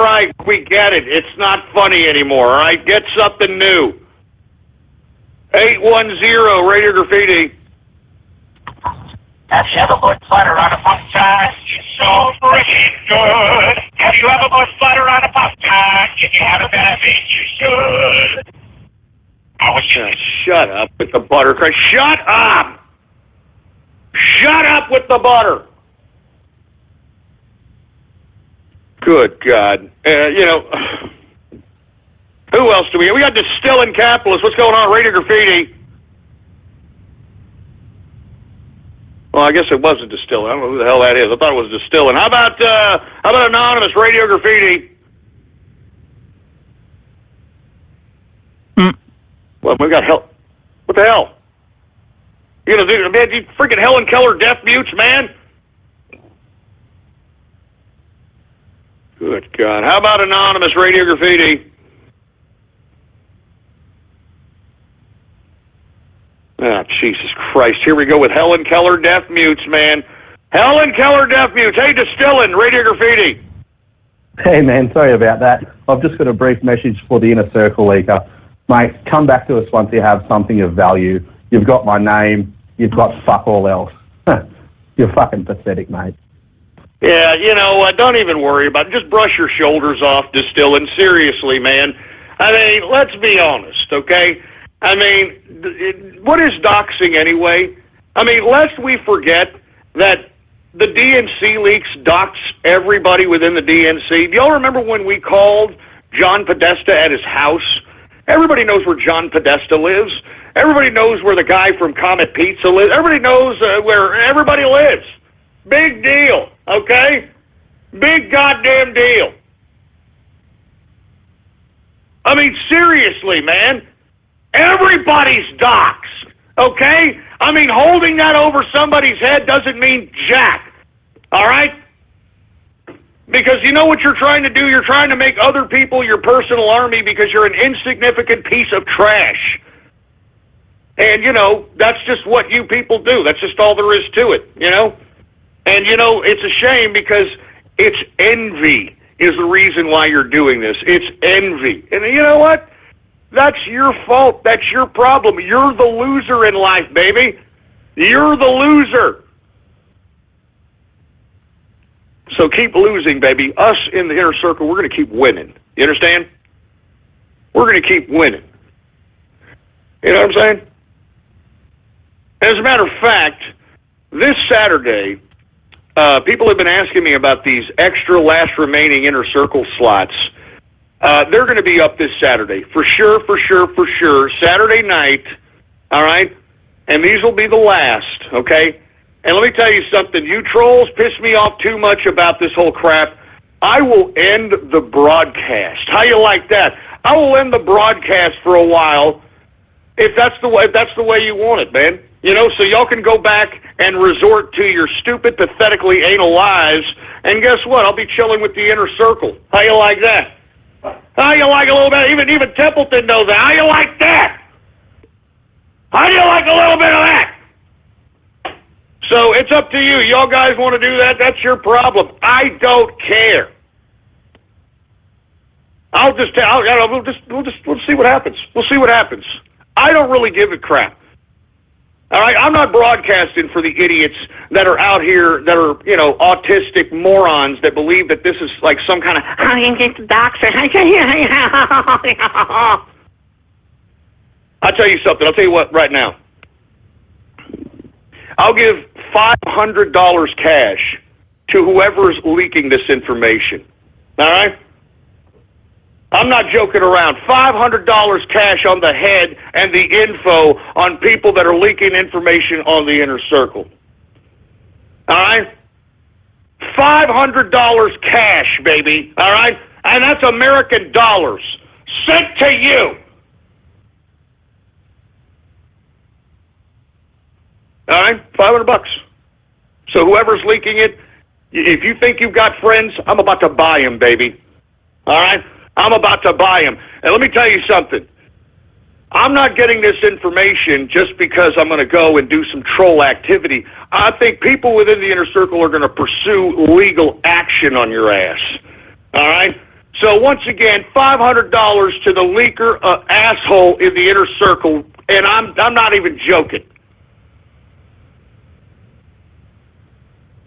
right, we get it. It's not funny anymore, all right? Get something new. 810 Radio Graffiti. Have you ever put butter on a Pop-Tart? It's so freaking good. Have you ever put butter on a Pop-Tart? If you haven't been, I think you should. Shut up with the butter. Shut up! Shut up with the butter! Good God. Who else do we have? We got Distilling Capitalist. What's going on? Radio Graffiti. Well, I guess it wasn't Distilling. I don't know who the hell that is. I thought it was Distilling. How about Anonymous Radio Graffiti? Well, we got hell. What the hell? You gonna do, man? You freaking Helen Keller deaf mutes, man. Good God. How about Anonymous Radio Graffiti? Oh, Jesus Christ. Here we go with Helen Keller deaf mutes, man. Helen Keller deaf mutes. Hey, Distilling, Radio Graffiti. Hey, man, sorry about that. I've just got a brief message for the Inner Circle leaker. Mate, come back to us once you have something of value. You've got my name. You've got fuck all else. You're fucking pathetic, mate. Yeah, you know, don't even worry about it. Just brush your shoulders off, Distilling. Seriously, man. I mean, let's be honest, okay? I mean, what is doxing anyway? I mean, lest we forget that the DNC leaks dox everybody within the DNC. Do y'all remember when we called John Podesta at his house? Everybody knows where John Podesta lives. Everybody knows where the guy from Comet Pizza lives. Everybody knows where everybody lives. Big deal, okay? Big goddamn deal. I mean, seriously, man. Everybody's doxxed, okay? I mean, holding that over somebody's head doesn't mean jack, all right? Because you know what you're trying to do? You're trying to make other people your personal army because you're an insignificant piece of trash. And, you know, that's just what you people do. That's just all there is to it, you know? And, you know, it's a shame because it's envy is the reason why you're doing this. It's envy. And you know what? That's your fault. That's your problem. You're the loser in life, baby. You're the loser. So keep losing, baby. Us in the inner circle, we're going to keep winning. You understand? We're going to keep winning. You know what I'm saying? As a matter of fact, this Saturday, people have been asking me about these extra last remaining inner circle slots. They're going to be up this Saturday. For sure. Saturday night, all right? And these will be the last, okay? And let me tell you something. You trolls piss me off too much about this whole crap. I will end the broadcast. How you like that? I will end the broadcast for a while if that's the way you want it, man. You know, so y'all can go back and resort to your stupid, pathetically anal lies. And guess what? I'll be chilling with the inner circle. How you like that? How you like a little bit? Even Templeton knows that. How you like that? How do you like a little bit of that? So it's up to you. Y'all guys want to do that? That's your problem. I don't care. We'll see what happens. We'll see what happens. I don't really give a crap. All right, I'm not broadcasting for the idiots that are out here that are, you know, autistic morons that believe that this is like some kind of, how do you get the doctor? I'll tell you something. I'll tell you what right now. I'll give $500 cash to whoever's leaking this information. All right? I'm not joking around. $500 cash on the head and the info on people that are leaking information on the inner circle. All right? $500 cash, baby. All right? And that's American dollars sent to you. All right? $500. So whoever's leaking it, if you think you've got friends, I'm about to buy them, baby. All right? I'm about to buy them. And let me tell you something. I'm not getting this information just because I'm going to go and do some troll activity. I think people within the inner circle are going to pursue legal action on your ass. All right? So once again, $500 to the leaker asshole in the inner circle, and I'm not even joking.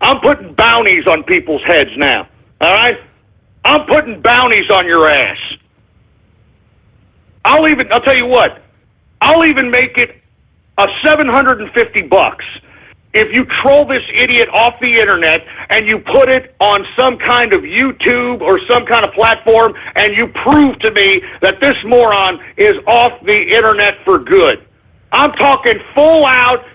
I'm putting bounties on people's heads now. All right? I'm putting bounties on your ass. I'll tell you what, I'll even make it $750 if you troll this idiot off the internet and you put it on some kind of YouTube or some kind of platform and you prove to me that this moron is off the internet for good. I'm talking full out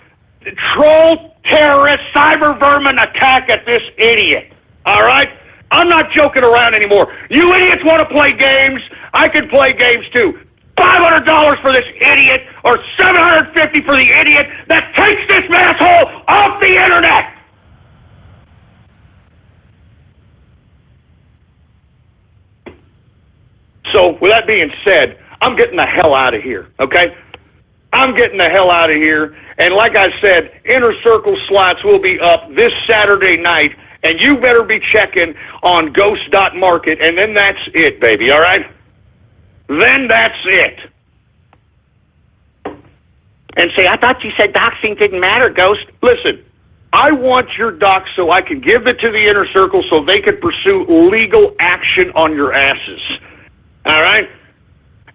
troll, terrorist, cyber vermin attack at this idiot. All right? I'm not joking around anymore. You idiots want to play games? I can play games too. $500 for this idiot or $750 for the idiot that takes this asshole off the internet. So with that being said, I'm getting the hell out of here, okay? I'm getting the hell out of here. And like I said, inner circle slots will be up this Saturday night. And you better be checking on ghost.market, and then that's it, baby, all right? Then that's it. and say, I thought you said doxing didn't matter, Ghost. Listen, I want your dox so I can give it to the inner circle so they can pursue legal action on your asses. All right?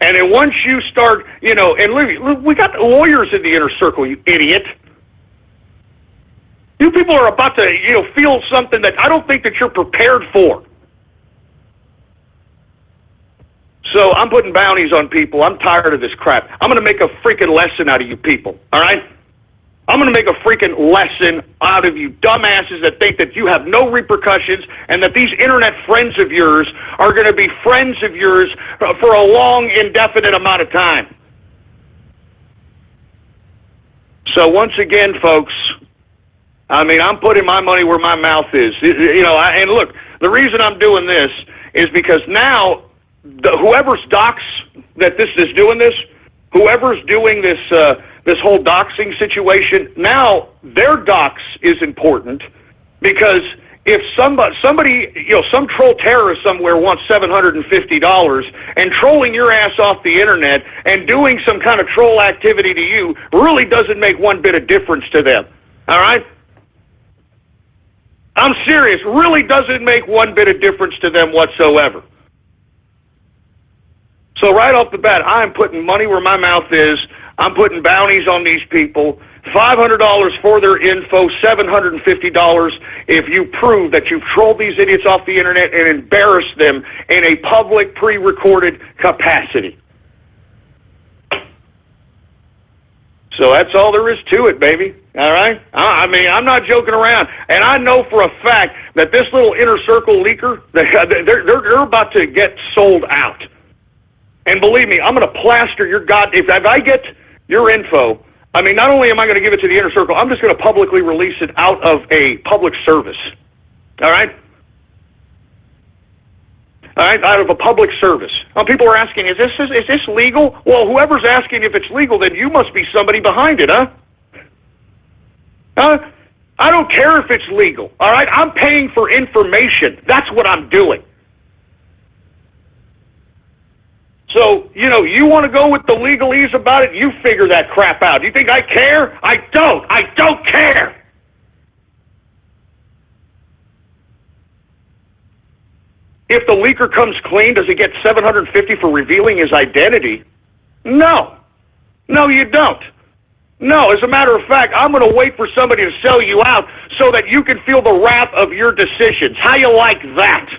And then once you start, and we got lawyers in the inner circle, you idiot. You people are about to, feel something that I don't think that you're prepared for. So I'm putting bounties on people. I'm tired of this crap. I'm going to make a freaking lesson out of you people, all right? I'm going to make a freaking lesson out of you dumbasses that think that you have no repercussions and that these internet friends of yours are going to be friends of yours for a long, indefinite amount of time. So once again, folks, I'm putting my money where my mouth is. And look, the reason I'm doing this is because now whoever's docs that this is doing this, whoever's doing this this whole doxing situation, now their dox is important because if somebody, some troll terrorist somewhere wants $750 and trolling your ass off the internet and doing some kind of troll activity to you really doesn't make one bit of difference to them. All right? I'm serious. Really doesn't make one bit of difference to them whatsoever. So right off the bat, I'm putting money where my mouth is. I'm putting bounties on these people. $500 for their info, $750 if you prove that you've trolled these idiots off the internet and embarrassed them in a public pre-recorded capacity. So that's all there is to it, baby. All right? I'm not joking around. And I know for a fact that this little inner circle leaker, they're about to get sold out. And believe me, I'm going to plaster your if I get your info, not only am I going to give it to the inner circle, I'm just going to publicly release it out of a public service. All right? All right, out of a public service. People are asking, is this legal? Well, whoever's asking if it's legal, then you must be somebody behind it, huh? I don't care if it's legal, all right? I'm paying for information. That's what I'm doing. So, you want to go with the legalese about it, you figure that crap out. You think I care? I don't. I don't care. If the leaker comes clean, does he get $750 for revealing his identity? No. No, you don't. No, as a matter of fact, I'm going to wait for somebody to sell you out so that you can feel the wrath of your decisions. How you like that?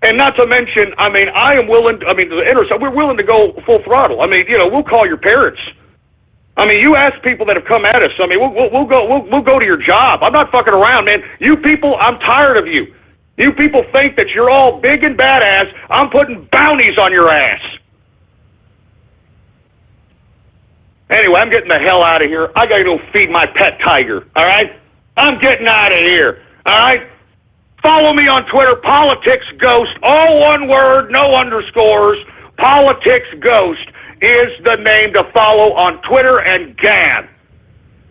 And not to mention, I am willing, we're willing to go full throttle. We'll call your parents. You ask people that have come at us. We'll go to your job. I'm not fucking around, man. You people, I'm tired of you. You people think that you're all big and badass. I'm putting bounties on your ass. Anyway, I'm getting the hell out of here. I gotta go feed my pet tiger, all right? I'm getting out of here, all right? Follow me on Twitter, Politics Ghost, all one word, no underscores. Politics Ghost is the name to follow on Twitter and Gab.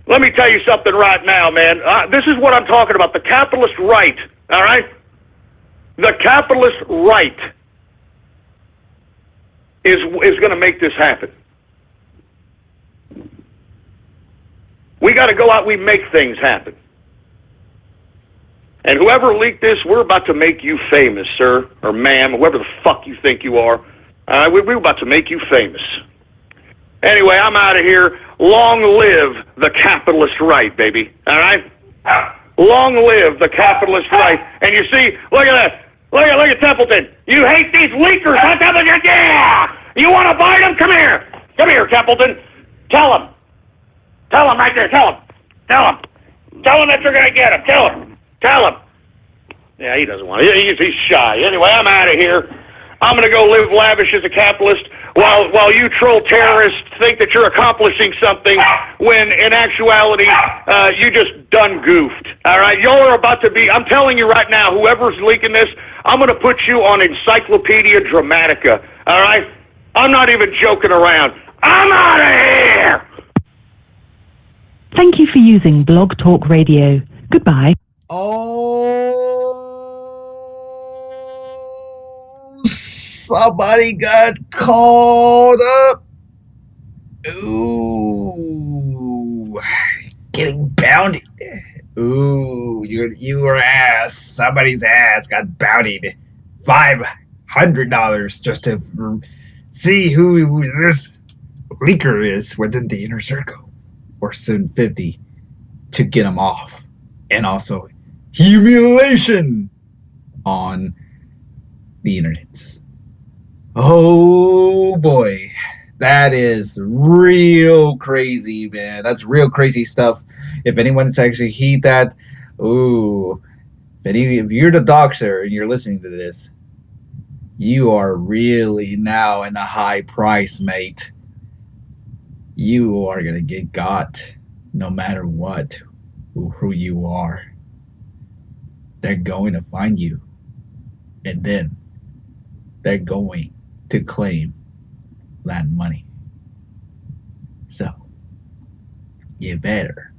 Let me tell you something right now, man. This is what I'm talking about, the capitalist right, all right? The capitalist right is going to make this happen. We got to go out, we make things happen. And whoever leaked this, we're about to make you famous, sir, or ma'am, whoever the fuck you think you are. We're about to make you famous. Anyway, I'm out of here. Long live the capitalist right, baby. All right? Long live the capitalist right. And you see, look at that. Look at Templeton. You hate these leakers, huh, Templeton? Yeah! You want to bite them? Come here. Come here, Templeton. Tell them. Tell them right there. Tell them. Tell them. Tell them that you're going to get them. Tell them. Tell him. Yeah, he doesn't want it. He's shy. Anyway, I'm out of here. I'm going to go live lavish as a capitalist while you troll terrorists think that you're accomplishing something when in actuality you just done goofed. All right? Y'all are about to be, I'm telling you right now, whoever's leaking this, I'm going to put you on Encyclopedia Dramatica. All right? I'm not even joking around. I'm out of here! Thank you for using Blog Talk Radio. Goodbye. Somebody got called up. Ooh, getting bounded. Ooh, your ass, somebody's ass got bountied. $500 just to see who this leaker is within the inner circle, or $750 to get him off, and also humiliation on the internet. Oh boy, that is real crazy, man. That's real crazy stuff. If anyone's actually heed that, ooh, if you're the doxer and you're listening to this, you are really now in a high price, mate. You are gonna get got, no matter what, who you are. They're going to find you, and then they're going to claim that money. So, you better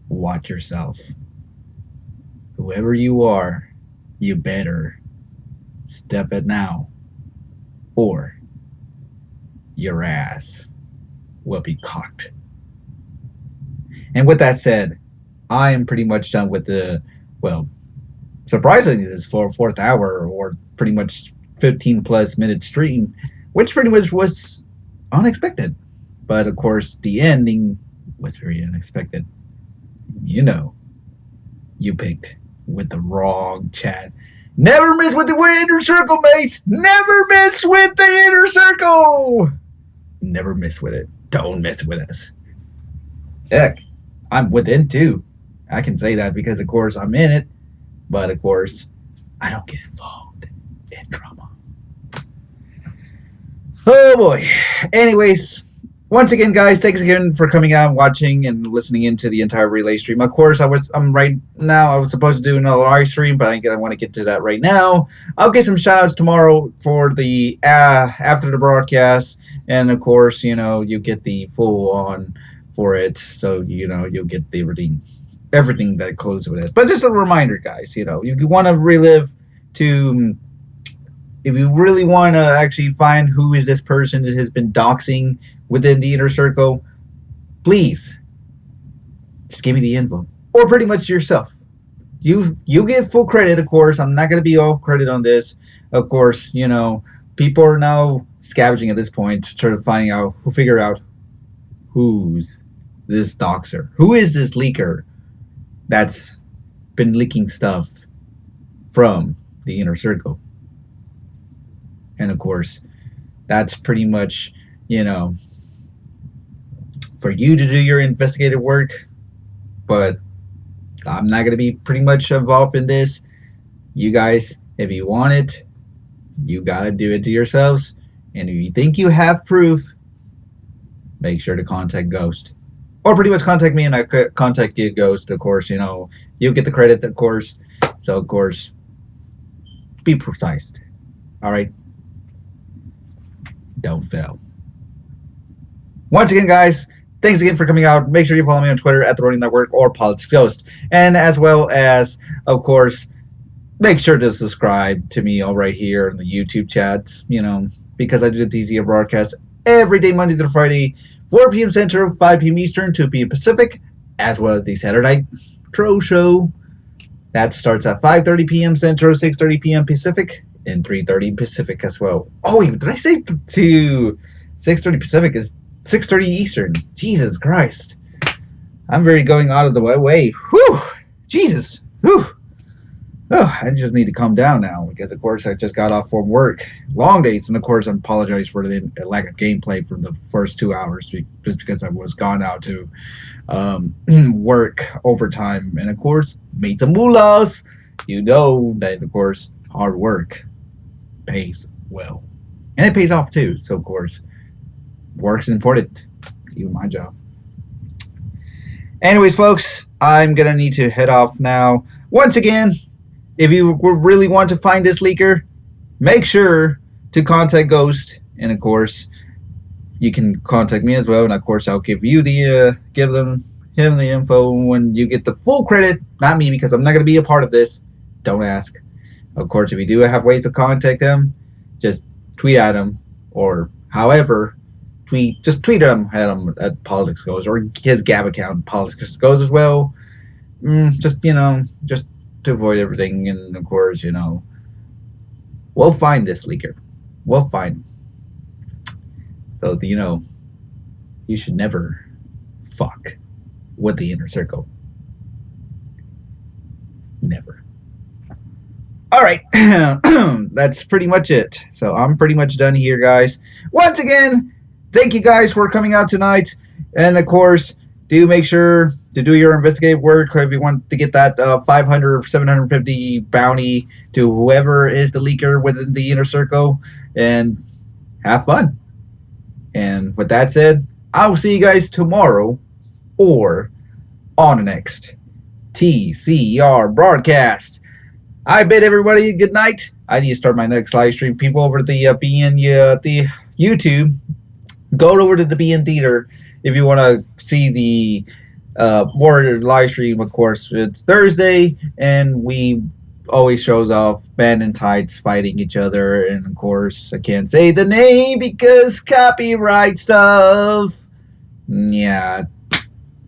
watch yourself. Whoever you are, you better step it now, or your ass will be cocked. And with that said, I am pretty much done with the, well, surprisingly, this for fourth hour, or pretty much 15 plus minute stream, which pretty much was unexpected. But of course, the ending was very unexpected. You know, you picked with the wrong chat. Never miss with the inner circle, mates. Never miss with the inner circle. Never miss with it. Don't mess with us. Heck, I'm within too. I can say that because, of course, I'm in it. But, of course, I don't get involved in drama. Oh, boy. Anyways, once again, guys, thanks again for coming out and watching and listening into the entire relay stream. Of course, I was supposed to do another live stream, but I want to get to that right now. I'll get some shout-outs tomorrow for the after the broadcast. And, of course, you know, you get the full on for it. So, you know, you'll get the everything that goes with it. But just a reminder, guys, you know, if you want to relive to, if you really want to actually find who is this person that has been doxing within the inner circle, please just give me the info, or pretty much yourself. You get full credit, of course. I'm not going to be all credit on this. Of course, you know, people are now scavenging at this point, trying to figure out who's this doxer, who is this leaker that's been leaking stuff from the inner circle. And of course, that's pretty much, you know, for you to do your investigative work. But I'm not going to be pretty much involved in this. You guys, if you want it, you got to do it to yourselves. And if you think you have proof, make sure to contact Ghost. Or pretty much contact me and I contact you, Ghost. Of course, you know, you'll get the credit, of course. So, of course, be precise. All right? Don't fail. Once again, guys, thanks again for coming out. Make sure you follow me on Twitter at The Ronin Network or Politics Ghost. And as well as, of course, make sure to subscribe to me all right here in the YouTube chats, you know, because I do these broadcasts every day, Monday through Friday, 4 p.m. Central, 5 p.m. Eastern, 2 p.m. Pacific, as well as the Saturday Tro Show. That starts at 5:30 p.m. Central, 6:30 p.m. Pacific, and 3:30 Pacific as well. Oh, wait, did I say to 6:30 Pacific is 6:30 Eastern? Jesus Christ. I'm very going out of the way. Whew. Jesus. Whew. Oh, I just need to calm down now because, of course, I just got off from work. Long days, and, of course, I apologize for the lack of gameplay for the first 2 hours just because I was gone out to work overtime and, of course, made some moolahs. You know that, of course, hard work pays well. And it pays off, too. So, of course, work's important. Even my job. Anyways, folks, I'm going to need to head off now. Once again, if you really want to find this leaker, make sure to contact Ghost, and of course, you can contact me as well. And of course, I'll give you give him the info when you get the full credit. Not me, because I'm not going to be a part of this. Don't ask. Of course, if you do have ways to contact them, just tweet at them, or however, tweet him at Politics Goes, or his Gab account, Politics Goes as well. Just to avoid everything, and of course, we'll find this leaker. We'll find him. So you should never fuck with the inner circle. Never. All right, that's pretty much it. So I'm pretty much done here, guys. Once again, thank you guys for coming out tonight. And of course, do make sure to do your investigative work if you want to get that 500 or 750 bounty to whoever is the leaker within the inner circle. And have fun. And with that said, I'll see you guys tomorrow or on the next TCR broadcast. I bid everybody good night. I need to start my next live stream. People over at the the YouTube, go over to the BN Theater if you want to see the more live stream. Of course, it's Thursday, and we always shows off men in tights fighting each other. And of course, I can't say the name because copyright stuff. Yeah,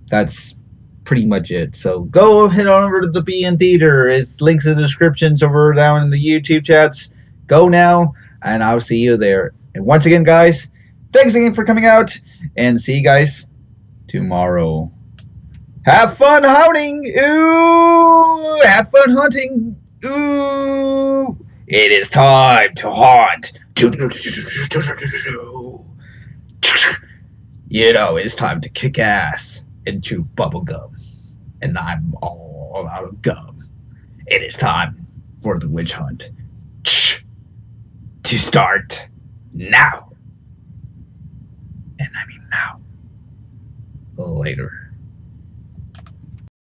that's pretty much it. So go head on over to the BN Theater. It's links in the descriptions over down in the YouTube chats. Go now, and I'll see you there. And once again, guys, thanks again for coming out, and see you guys tomorrow. Have fun hunting. Ooh, have fun hunting. Ooh, it is time to hunt. It's time to kick ass and chew bubble gum. And I'm all out of gum. It is time for the witch hunt to start now. And I mean now. Later.